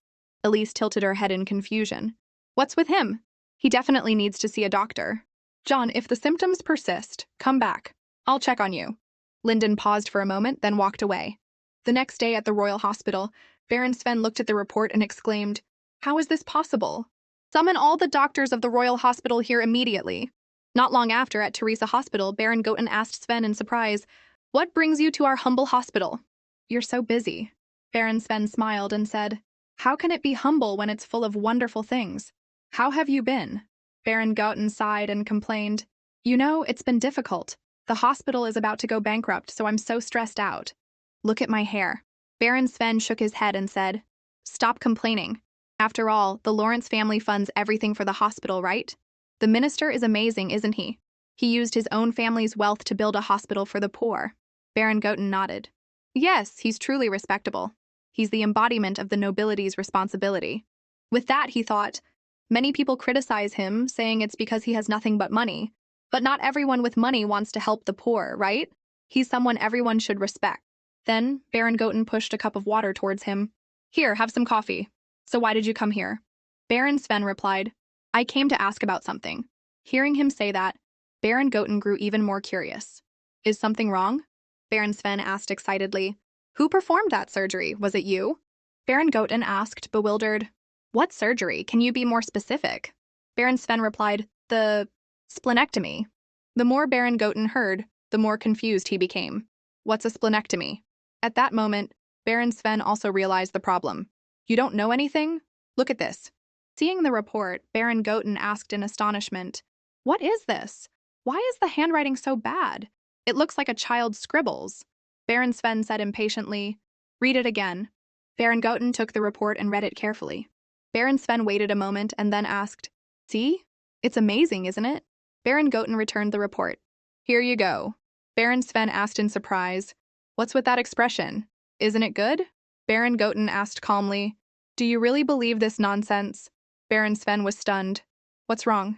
Elise tilted her head in confusion. "What's with him? He definitely needs to see a doctor." "John, if the symptoms persist, come back. I'll check on you." Lyndon paused for a moment, then walked away. The next day at the Royal Hospital, Baron Sven looked at the report and exclaimed, "How is this possible? Summon all the doctors of the Royal Hospital here immediately." Not long after, at Teresa Hospital, Baron Goten asked Sven in surprise, "What brings you to our humble hospital?" "You're so busy." Baron Sven smiled and said, "How can it be humble when it's full of wonderful things? How have you been?" Baron Goten sighed and complained, "You know, it's been difficult. The hospital is about to go bankrupt, so I'm so stressed out. Look at my hair." Baron Sven shook his head and said, "Stop complaining. After all, the Lawrence family funds everything for the hospital, right? The minister is amazing, isn't he? He used his own family's wealth to build a hospital for the poor." Baron Goten nodded. "Yes, he's truly respectable. He's the embodiment of the nobility's responsibility." With that, he thought, many people criticize him, saying it's because he has nothing but money. But not everyone with money wants to help the poor, right? He's someone everyone should respect. Then, Baron Goten pushed a cup of water towards him. "Here, have some coffee." "So why did you come here?" Baron Sven replied, "I came to ask about something." Hearing him say that, Baron Goten grew even more curious. "Is something wrong?" Baron Sven asked excitedly. "Who performed that surgery? Was it you?" Baron Goten asked, bewildered. "What surgery? Can you be more specific?" Baron Sven replied, "The splenectomy." The more Baron Goten heard, the more confused he became. "What's a splenectomy?" At that moment, Baron Sven also realized the problem. "You don't know anything? Look at this." Seeing the report, Baron Goten asked in astonishment, What is this? Why is the handwriting so bad? It looks like a child's scribbles. Baron Sven said impatiently. Read it again. Baron Goten took the report and read it carefully. Baron Sven waited a moment and then asked, See? It's amazing, isn't it? Baron Goten returned the report. Here you go. Baron Sven asked in surprise, What's with that expression? Isn't it good? Baron Goten asked calmly, Do you really believe this nonsense? Baron Sven was stunned. What's wrong?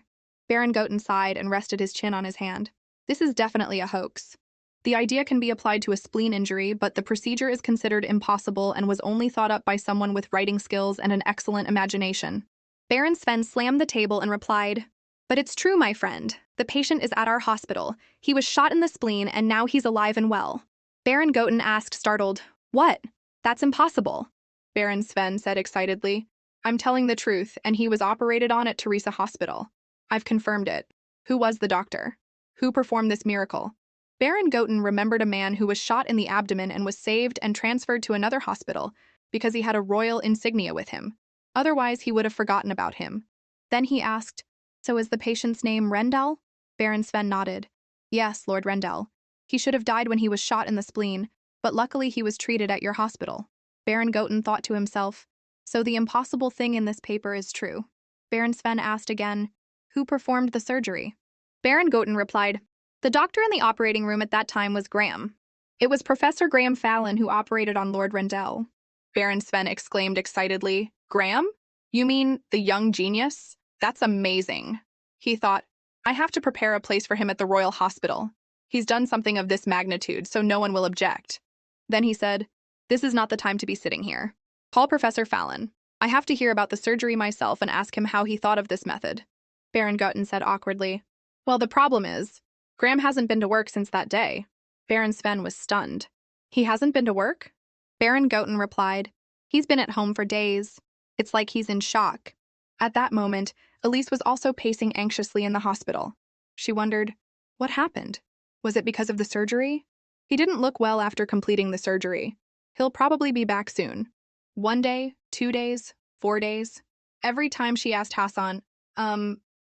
Baron Goten sighed and rested his chin on his hand. This is definitely a hoax. The idea can be applied to a spleen injury, but the procedure is considered impossible and was only thought up by someone with writing skills and an excellent imagination. Baron Sven slammed the table and replied, But it's true, my friend. The patient is at our hospital. He was shot in the spleen and now he's alive and well. Baron Goten asked, startled, What? That's impossible. Baron Sven said excitedly, I'm telling the truth, and he was operated on at Teresa Hospital. I've confirmed it. Who was the doctor? Who performed this miracle? Baron Goten remembered a man who was shot in the abdomen and was saved and transferred to another hospital because he had a royal insignia with him. Otherwise, he would have forgotten about him. Then he asked, So is the patient's name Rendell? Baron Sven nodded. Yes, Lord Rendell. He should have died when he was shot in the spleen, but luckily he was treated at your hospital. Baron Goten thought to himself, So the impossible thing in this paper is true. Baron Sven asked again, Who performed the surgery? Baron Goten replied, The doctor in the operating room at that time was Graham. It was Professor Graham Fallon who operated on Lord Rendell. Baron Sven exclaimed excitedly, Graham? You mean the young genius? That's amazing. He thought, I have to prepare a place for him at the Royal Hospital. He's done something of this magnitude, so no one will object. Then he said, This is not the time to be sitting here. Call Professor Fallon. I have to hear about the surgery myself and ask him how he thought of this method. Baron Goten said awkwardly, Well, the problem is, Graham hasn't been to work since that day. Baron Sven was stunned. He hasn't been to work? Baron Goten replied, He's been at home for days. It's like he's in shock. At that moment, Elise was also pacing anxiously in the hospital. She wondered, what happened? Was it because of the surgery? He didn't look well after completing the surgery. He'll probably be back soon. 1 day, 2 days, 4 days. Every time she asked Hassan,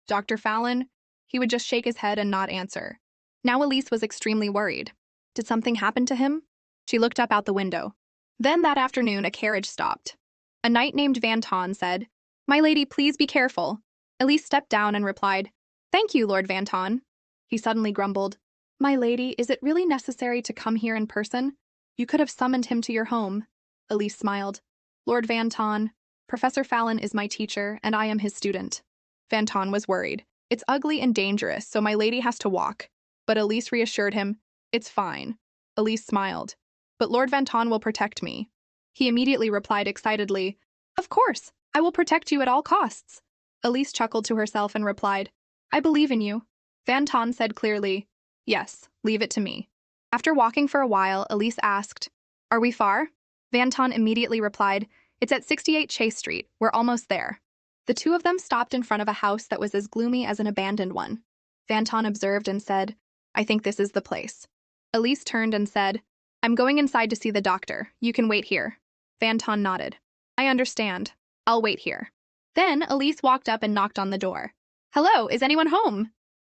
Dr. Fallon, he would just shake his head and not answer. Now Elise was extremely worried. Did something happen to him? She looked up out the window. Then that afternoon, a carriage stopped. A knight named Van Ton said, My lady, please be careful. Elise stepped down and replied, Thank you, Lord Van Ton. He suddenly grumbled, My lady, is it really necessary to come here in person? You could have summoned him to your home. Elise smiled. Lord Van Ton, Professor Fallon is my teacher, and I am his student. Van Ton was worried. It's ugly and dangerous, so my lady has to walk. But Elise reassured him, It's fine. Elise smiled. But Lord Van Ton will protect me. He immediately replied excitedly, Of course, I will protect you at all costs. Elise chuckled to herself and replied, I believe in you. Van Ton said clearly, Yes, leave it to me. After walking for a while, Elise asked, Are we far? Van Ton immediately replied, It's at 68 Chase Street. We're almost there. The two of them stopped in front of a house that was as gloomy as an abandoned one. Van Ton observed and said, I think this is the place. Elise turned and said, I'm going inside to see the doctor. You can wait here. Van Ton nodded. I understand. I'll wait here. Then Elise walked up and knocked on the door. Hello, is anyone home?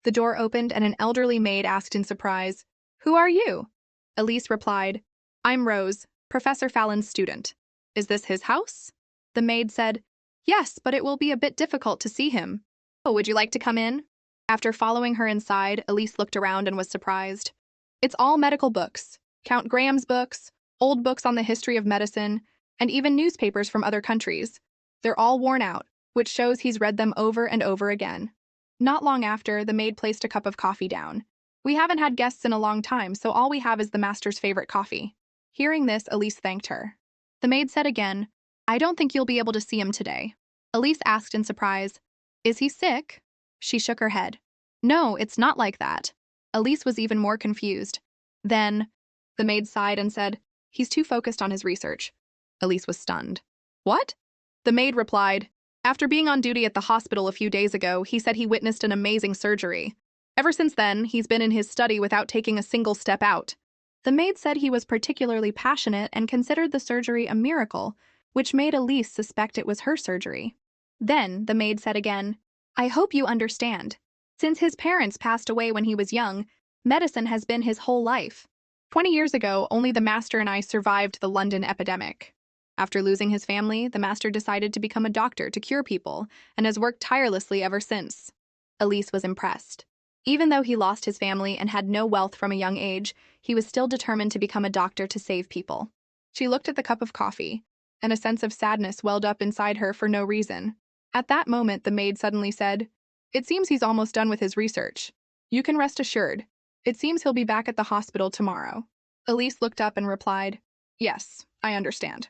The door opened and an elderly maid asked in surprise, Who are you? Elise replied, I'm Rose, Professor Fallon's student. Is this his house? The maid said, Yes, but it will be a bit difficult to see him. Oh, would you like to come in? After following her inside, Elise looked around and was surprised. It's all medical books. Count Graham's books, old books on the history of medicine, and even newspapers from other countries. They're all worn out, which shows he's read them over and over again. Not long after, the maid placed a cup of coffee down. We haven't had guests in a long time, so all we have is the master's favorite coffee. Hearing this, Elise thanked her. The maid said again, I don't think you'll be able to see him today. Elise asked in surprise, Is he sick? She shook her head. No, it's not like that. Elise was even more confused. Then, the maid sighed and said, He's too focused on his research. Elise was stunned. What? The maid replied, After being on duty at the hospital a few days ago, he said he witnessed an amazing surgery. Ever since then, he's been in his study without taking a single step out. The maid said he was particularly passionate and considered the surgery a miracle, which made Elise suspect it was her surgery. Then, the maid said again, I hope you understand. Since his parents passed away when he was young, medicine has been his whole life. 20 years ago, only the master and I survived the London epidemic. After losing his family, the master decided to become a doctor to cure people and has worked tirelessly ever since. Elise was impressed. Even though he lost his family and had no wealth from a young age, he was still determined to become a doctor to save people. She looked at the cup of coffee, and a sense of sadness welled up inside her for no reason. At that moment, the maid suddenly said, "It seems he's almost done with his research. You can rest assured. It seems he'll be back at the hospital tomorrow." Elise looked up and replied, "Yes, I understand.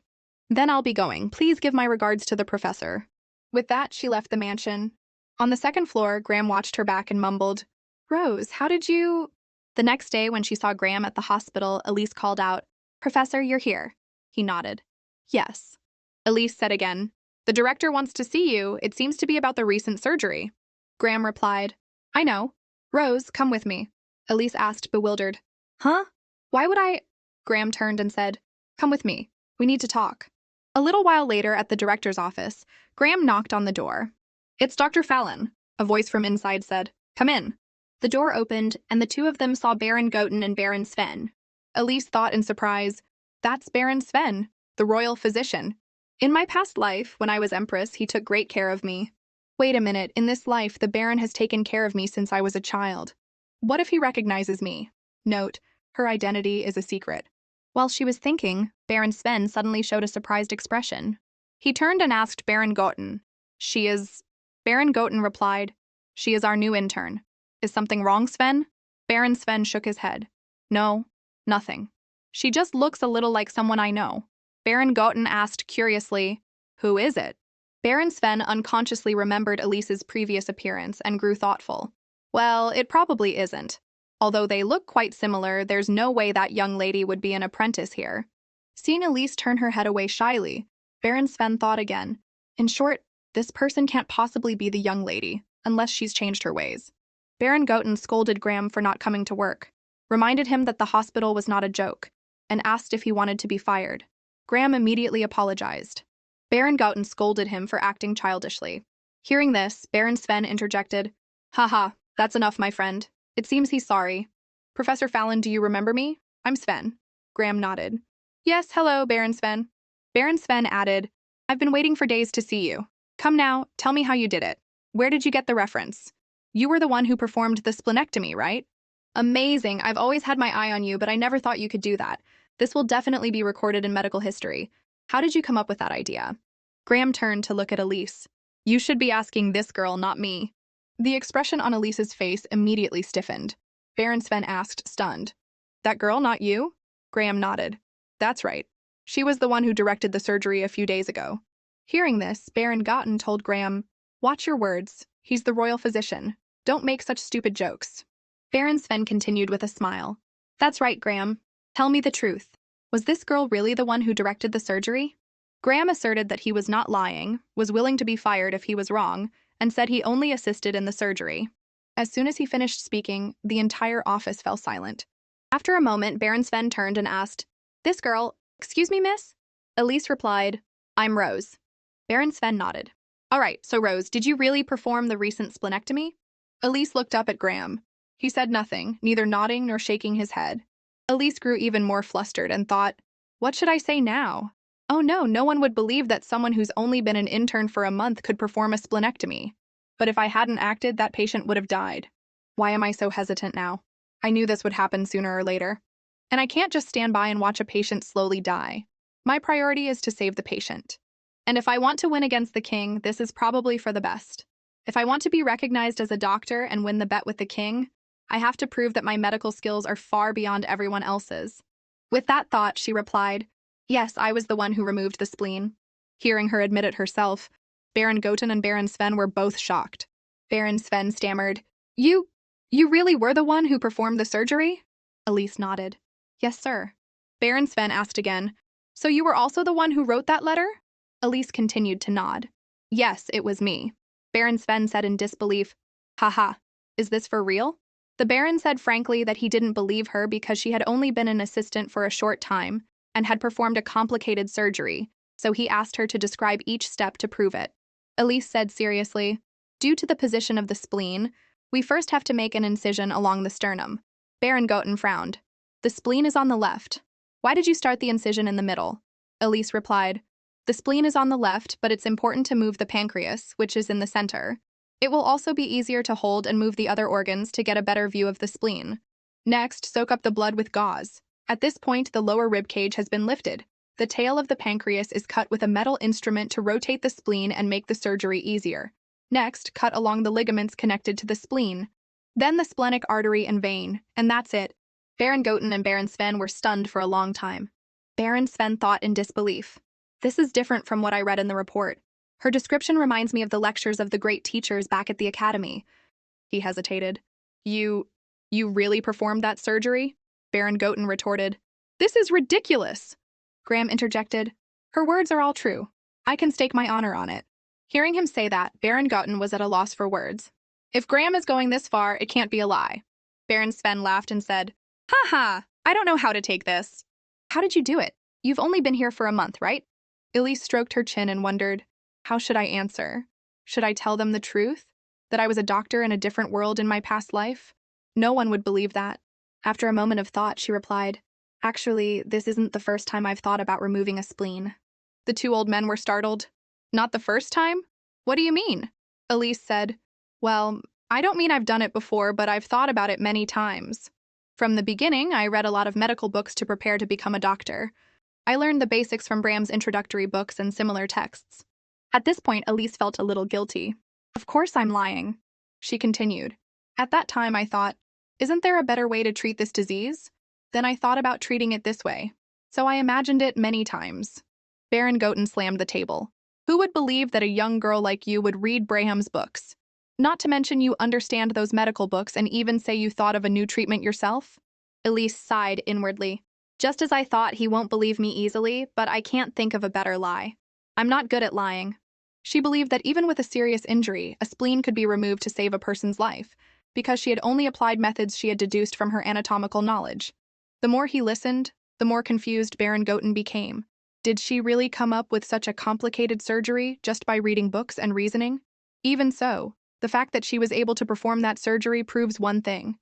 Then I'll be going. Please give my regards to the professor." With that, she left the mansion. On the second floor, Graham watched her back and mumbled, "Rose, how did you—" The next day, when she saw Graham at the hospital, Elise called out, "Professor, you're here." He nodded. "Yes." Elise said again, "The director wants to see you. It seems to be about the recent surgery." Graham replied, "I know. Rose, come with me." Elise asked, bewildered, "Huh? Why would I—" Graham turned and said, "Come with me. We need to talk." A little while later, at the director's office, Graham knocked on the door. "It's Dr. Fallon," a voice from inside said. "Come in." The door opened, and the two of them saw Baron Goten and Baron Sven. Elise thought in surprise, "That's Baron Sven, the royal physician. In my past life, when I was empress, he took great care of me. Wait a minute, in this life, the Baron has taken care of me since I was a child. What if he recognizes me?" Note, her identity is a secret. While she was thinking, Baron Sven suddenly showed a surprised expression. He turned and asked Baron Goten, "She is—" Baron Goten replied, "She is our new intern. Is something wrong, Sven?" Baron Sven shook his head. "No, nothing. She just looks a little like someone I know." Baron Goten asked curiously, "Who is it?" Baron Sven unconsciously remembered Elise's previous appearance and grew thoughtful. "Well, it probably isn't. Although they look quite similar, there's no way that young lady would be an apprentice here." Seeing Elise turn her head away shyly, Baron Sven thought again. In short, this person can't possibly be the young lady, unless she's changed her ways. Baron Goten scolded Graham for not coming to work, reminded him that the hospital was not a joke, and asked if he wanted to be fired. Graham immediately apologized. Baron Goten scolded him for acting childishly. Hearing this, Baron Sven interjected, "Haha, that's enough, my friend. It seems he's sorry. Professor Fallon, do you remember me? I'm Sven." Graham nodded. "Yes, hello, Baron Sven." Baron Sven added, "I've been waiting for days to see you. Come now, tell me how you did it. Where did you get the reference? You were the one who performed the splenectomy, right? Amazing, I've always had my eye on you, but I never thought you could do that. This will definitely be recorded in medical history. How did you come up with that idea?" Graham turned to look at Elise. "You should be asking this girl, not me." The expression on Elise's face immediately stiffened. Baron Sven asked, stunned, "That girl, not you?" Graham nodded. "That's right. She was the one who directed the surgery a few days ago." Hearing this, Baron Goten told Graham, "Watch your words. He's the royal physician. Don't make such stupid jokes." Baron Sven continued with a smile. "That's right, Graham. Tell me the truth. Was this girl really the one who directed the surgery?" Graham asserted that he was not lying, was willing to be fired if he was wrong, and said he only assisted in the surgery. As soon as he finished speaking, the entire office fell silent. After a moment, Baron Sven turned and asked, "This girl, excuse me, miss?" Elise replied, "I'm Rose." Baron Sven nodded. "All right, so Rose, did you really perform the recent splenectomy?" Elise looked up at Graham. He said nothing, neither nodding nor shaking his head. Elise grew even more flustered and thought, "What should I say now? Oh no, no one would believe that someone who's only been an intern for a month could perform a splenectomy. But if I hadn't acted, that patient would have died. Why am I so hesitant now? I knew this would happen sooner or later. And I can't just stand by and watch a patient slowly die. My priority is to save the patient. And if I want to win against the king, this is probably for the best. If I want to be recognized as a doctor and win the bet with the king, I have to prove that my medical skills are far beyond everyone else's." With that thought, she replied, "Yes, I was the one who removed the spleen." Hearing her admit it herself, Baron Goten and Baron Sven were both shocked. Baron Sven stammered, You really were the one who performed the surgery?" Elise nodded. "Yes, sir." Baron Sven asked again, "So you were also the one who wrote that letter?" Elise continued to nod. "Yes, it was me." Baron Sven said in disbelief, "Haha, is this for real?" The Baron said frankly that he didn't believe her because she had only been an assistant for a short time and had performed a complicated surgery, so he asked her to describe each step to prove it. Elise said seriously, "Due to the position of the spleen, We first have to make an incision along the sternum. Baron Goten frowned. The spleen is on the left. Why did you start the incision in the middle? Elise replied. The spleen is on the left, but it's important to move the pancreas, which is in the center. It will also be easier to hold and move the other organs to get a better view of the spleen. Next, soak up the blood with gauze. At this point, the lower rib cage has been lifted. The tail of the pancreas is cut with a metal instrument to rotate the spleen and make the surgery easier. Next, cut along the ligaments connected to the spleen. Then the splenic artery and vein, and that's it. Baron Goten and Baron Sven were stunned for a long time. Baron Sven thought in disbelief. This is different from what I read in the report. Her description reminds me of the lectures of the great teachers back at the academy. He hesitated. You really performed that surgery? Baron Goten retorted. This is ridiculous! Graham interjected. Her words are all true. I can stake my honor on it. Hearing him say that, Baron Goten was at a loss for words. If Graham is going this far, it can't be a lie. Baron Sven laughed and said, Ha ha, I don't know how to take this. How did you do it? You've only been here for a month, right? Elise stroked her chin and wondered, how should I answer? Should I tell them the truth? That I was a doctor in a different world in my past life? No one would believe that. After a moment of thought, she replied, Actually, this isn't the first time I've thought about removing a spleen. The two old men were startled. Not the first time? What do you mean? Elise said, Well, I don't mean I've done it before, but I've thought about it many times. From the beginning, I read a lot of medical books to prepare to become a doctor. I learned the basics from Bram's introductory books and similar texts. At this point, Elise felt a little guilty. Of course I'm lying. She continued. At that time, I thought, isn't there a better way to treat this disease? Then I thought about treating it this way. So I imagined it many times. Baron Goten slammed the table. Who would believe that a young girl like you would read Braham's books? Not to mention you understand those medical books and even say you thought of a new treatment yourself? Elise sighed inwardly. Just as I thought, he won't believe me easily, but I can't think of a better lie. I'm not good at lying. She believed that even with a serious injury, a spleen could be removed to save a person's life, because she had only applied methods she had deduced from her anatomical knowledge. The more he listened, the more confused Baron Goten became. Did she really come up with such a complicated surgery just by reading books and reasoning? Even so, the fact that she was able to perform that surgery proves one thing.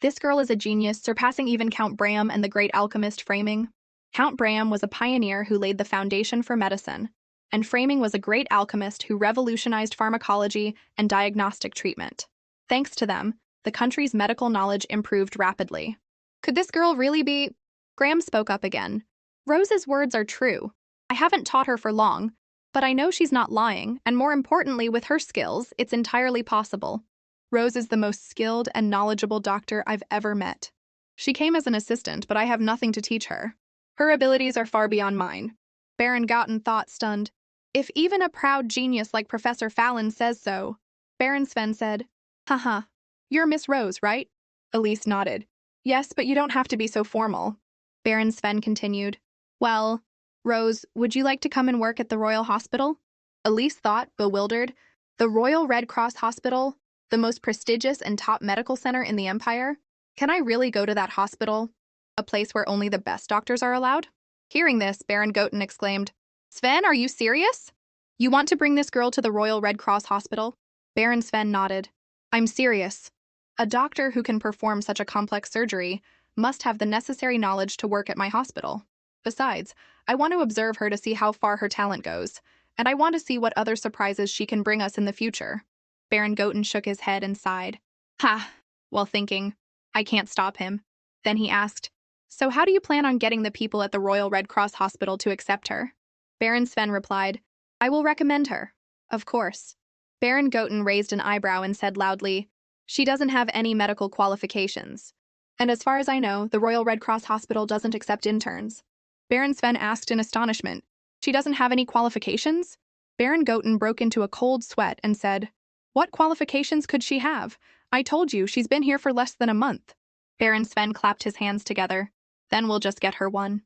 This girl is a genius, surpassing even Count Bram and the great alchemist Framing. Count Bram was a pioneer who laid the foundation for medicine, and Framing was a great alchemist who revolutionized pharmacology and diagnostic treatment. Thanks to them, the country's medical knowledge improved rapidly. Could this girl really be? Graham spoke up again. Rose's words are true. I haven't taught her for long, but I know she's not lying, and more importantly, with her skills, it's entirely possible. Rose is the most skilled and knowledgeable doctor I've ever met. She came as an assistant, but I have nothing to teach her. Her abilities are far beyond mine. Baron Goten thought, stunned. If even a proud genius like Professor Fallon says so. Baron Sven said, Haha, you're Miss Rose, right? Elise nodded. Yes, but you don't have to be so formal. Baron Sven continued. Well, Rose, would you like to come and work at the Royal Hospital? Elise thought, bewildered. The Royal Red Cross Hospital? The most prestigious and top medical center in the Empire? Can I really go to that hospital? A place where only the best doctors are allowed? Hearing this, Baron Goten exclaimed, Sven, are you serious? You want to bring this girl to the Royal Red Cross Hospital? Baron Sven nodded. I'm serious. A doctor who can perform such a complex surgery must have the necessary knowledge to work at my hospital. Besides, I want to observe her to see how far her talent goes, and I want to see what other surprises she can bring us in the future. Baron Goten shook his head and sighed. Ha! While thinking, I can't stop him. Then he asked, So how do you plan on getting the people at the Royal Red Cross Hospital to accept her? Baron Sven replied, I will recommend her. Of course. Baron Goten raised an eyebrow and said loudly, She doesn't have any medical qualifications. And as far as I know, the Royal Red Cross Hospital doesn't accept interns. Baron Sven asked in astonishment, She doesn't have any qualifications? Baron Goten broke into a cold sweat and said, What qualifications could she have? I told you, she's been here for less than a month. Baron Sven clapped his hands together. Then we'll just get her one.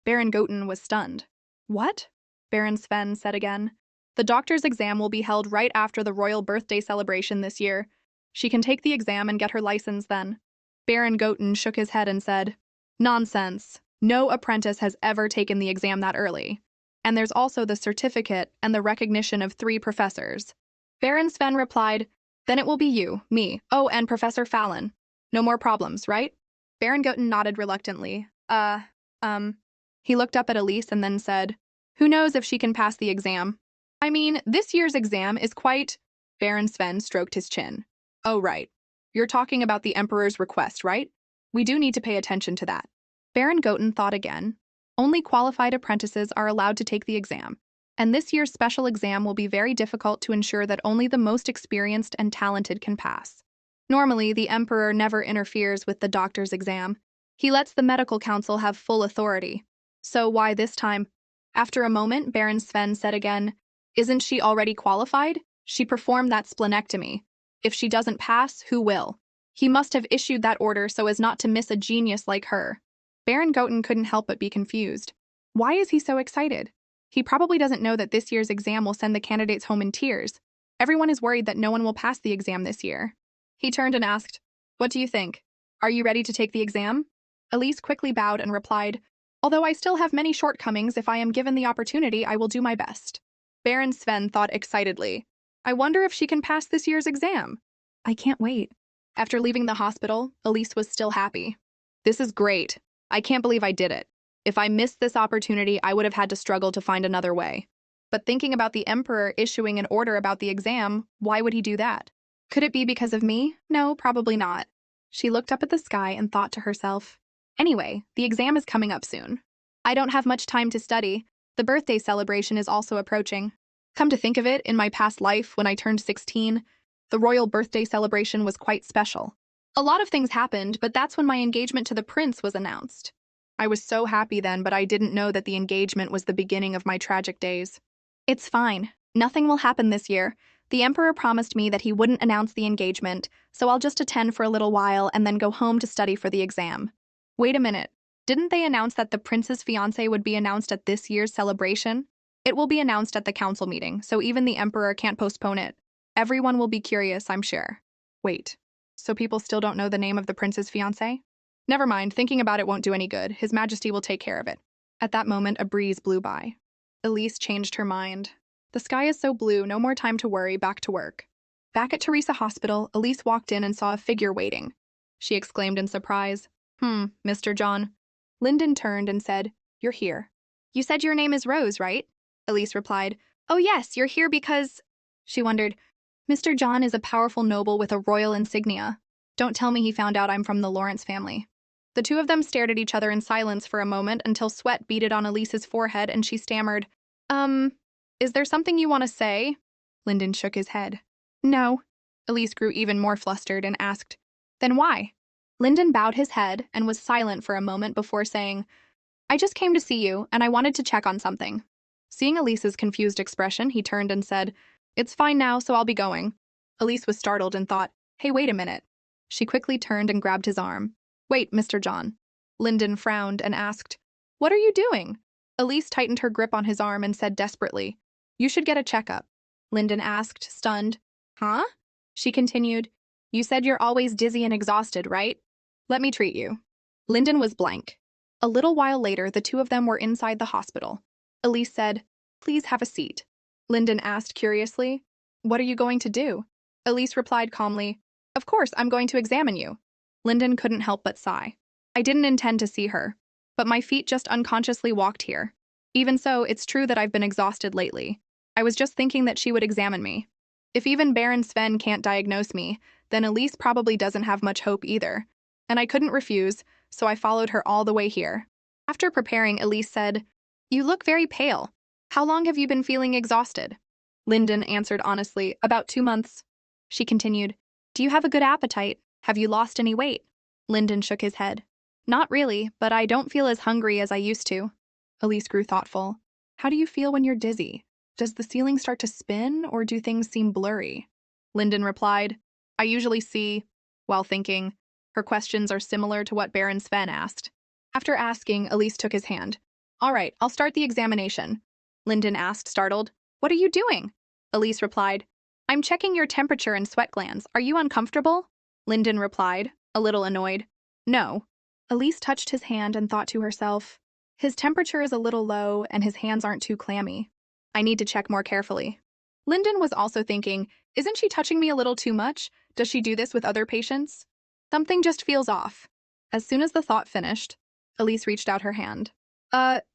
Baron Goten was stunned. What? Baron Sven said again. The doctor's exam will be held right after the royal birthday celebration this year. She can take the exam and get her license then. Baron Goten shook his head and said, Nonsense. No apprentice has ever taken the exam that early. And there's also the certificate and the recognition of 3 professors. Baron Sven replied, Then it will be you, me, oh, and Professor Fallon. No more problems, right? Baron Goten nodded reluctantly. Um. He looked up at Elise and then said, Who knows if she can pass the exam? I mean, this year's exam is quite. Baron Sven stroked his chin. Oh, right. You're talking about the Emperor's request, right? We do need to pay attention to that. Baron Goten thought again. Only qualified apprentices are allowed to take the exam, and this year's special exam will be very difficult to ensure that only the most experienced and talented can pass. Normally, the Emperor never interferes with the doctor's exam. He lets the medical council have full authority. So why this time? After a moment, Baron Sven said again, Isn't she already qualified? She performed that splenectomy. If she doesn't pass, who will? He must have issued that order so as not to miss a genius like her. Baron Goten couldn't help but be confused. Why is he so excited? He probably doesn't know that this year's exam will send the candidates home in tears. Everyone is worried that no one will pass the exam this year. He turned and asked, What do you think? Are you ready to take the exam? Elise quickly bowed and replied, Although I still have many shortcomings, if I am given the opportunity, I will do my best. Baron Sven thought excitedly, I wonder if she can pass this year's exam. I can't wait. After leaving the hospital, Elise was still happy. This is great. I can't believe I did it. If I missed this opportunity, I would have had to struggle to find another way. But thinking about the Emperor issuing an order about the exam, why would he do that? Could it be because of me? No, probably not. She looked up at the sky and thought to herself, Anyway, the exam is coming up soon. I don't have much time to study. The birthday celebration is also approaching. Come to think of it, in my past life, when I turned 16, the royal birthday celebration was quite special. A lot of things happened, but that's when my engagement to the prince was announced. I was so happy then, but I didn't know that the engagement was the beginning of my tragic days. It's fine. Nothing will happen this year. The Emperor promised me that he wouldn't announce the engagement, so I'll just attend for a little while and then go home to study for the exam. Wait a minute. Didn't they announce that the prince's fiancé would be announced at this year's celebration? It will be announced at the council meeting, so even the Emperor can't postpone it. Everyone will be curious, I'm sure. Wait, so people still don't know the name of the prince's fiancé? Never mind, thinking about it won't do any good. His Majesty will take care of it. At that moment, a breeze blew by. Elise changed her mind. The sky is so blue, no more time to worry, back to work. Back at Teresa Hospital, Elise walked in and saw a figure waiting. She exclaimed in surprise, Mr. John. Lyndon turned and said, You're here. You said your name is Rose, right? Elise replied, Oh yes, you're here because… She wondered, Mr. John is a powerful noble with a royal insignia. Don't tell me he found out I'm from the Lawrence family. The two of them stared at each other in silence for a moment until sweat beaded on Elise's forehead and she stammered, Is there something you want to say? Lyndon shook his head. No. Elise grew even more flustered and asked, Then why? Lyndon bowed his head and was silent for a moment before saying, I just came to see you, and I wanted to check on something. Seeing Elise's confused expression, he turned and said, It's fine now, so I'll be going. Elise was startled and thought, Hey, wait a minute. She quickly turned and grabbed his arm. Wait, Mr. John. Lyndon frowned and asked, What are you doing? Elise tightened her grip on his arm and said desperately, You should get a checkup. Lyndon asked, stunned. Huh? She continued, You said you're always dizzy and exhausted, right? Let me treat you. Lyndon was blank. A little while later, the two of them were inside the hospital. Elise said, Please have a seat. Lyndon asked curiously, What are you going to do? Elise replied calmly, Of course, I'm going to examine you. Lyndon couldn't help but sigh. I didn't intend to see her, but my feet just unconsciously walked here. Even so, it's true that I've been exhausted lately. I was just thinking that she would examine me. If even Baron Sven can't diagnose me, then Elise probably doesn't have much hope either. And I couldn't refuse, so I followed her all the way here. After preparing, Elise said, You look very pale. How long have you been feeling exhausted? Lyndon answered honestly, About 2 months. She continued, Do you have a good appetite? Have you lost any weight? Lyndon shook his head. Not really, but I don't feel as hungry as I used to. Elise grew thoughtful. How do you feel when you're dizzy? Does the ceiling start to spin, or do things seem blurry? Lyndon replied, I usually see, while thinking. Her questions are similar to what Baron Sven asked. After asking, Elise took his hand. All right, I'll start the examination. Lyndon asked, startled. What are you doing? Elise replied, I'm checking your temperature and sweat glands. Are you uncomfortable? Lyndon replied, a little annoyed. No. Elise touched his hand and thought to herself, His temperature is a little low and his hands aren't too clammy. I need to check more carefully. Lyndon was also thinking, isn't she touching me a little too much? Does she do this with other patients? Something just feels off. As soon as the thought finished, Elise reached out her hand.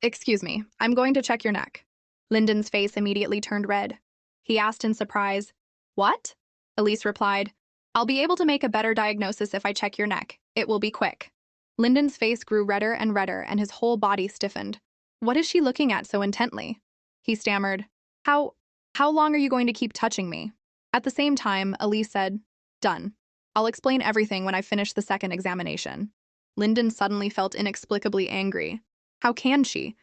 Excuse me, I'm going to check your neck. Lyndon's face immediately turned red. He asked in surprise, What? Elise replied, I'll be able to make a better diagnosis if I check your neck. It will be quick. Lyndon's face grew redder and his whole body stiffened. What is she looking at so intently? He stammered, How, how long are you going to keep touching me? At the same time, Elise said, Done. I'll explain everything when I finish the second examination. Lyndon suddenly felt inexplicably angry. How can she?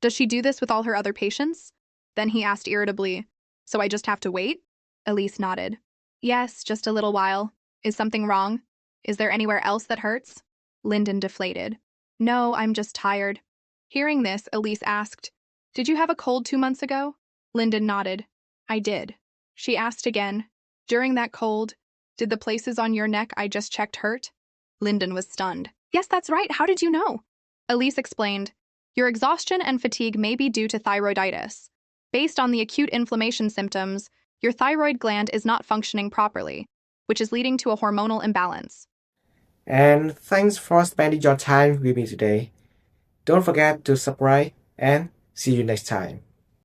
Does she do this with all her other patients? Then he asked irritably, So I just have to wait? Elise nodded. Yes, just a little while. Is something wrong? Is there anywhere else that hurts? Lyndon deflated. No, I'm just tired. Hearing this, Elise asked, Did you have a cold 2 months ago? Lyndon nodded. I did. She asked again, During that cold, did the places on your neck I just checked hurt? Lyndon was stunned. Yes, that's right. How did you know? Elise explained, Your exhaustion and fatigue may be due to thyroiditis. Based on the acute inflammation symptoms, your thyroid gland is not functioning properly, which is leading to a hormonal imbalance. And thanks for spending your time with me today. Don't forget to subscribe and see you next time.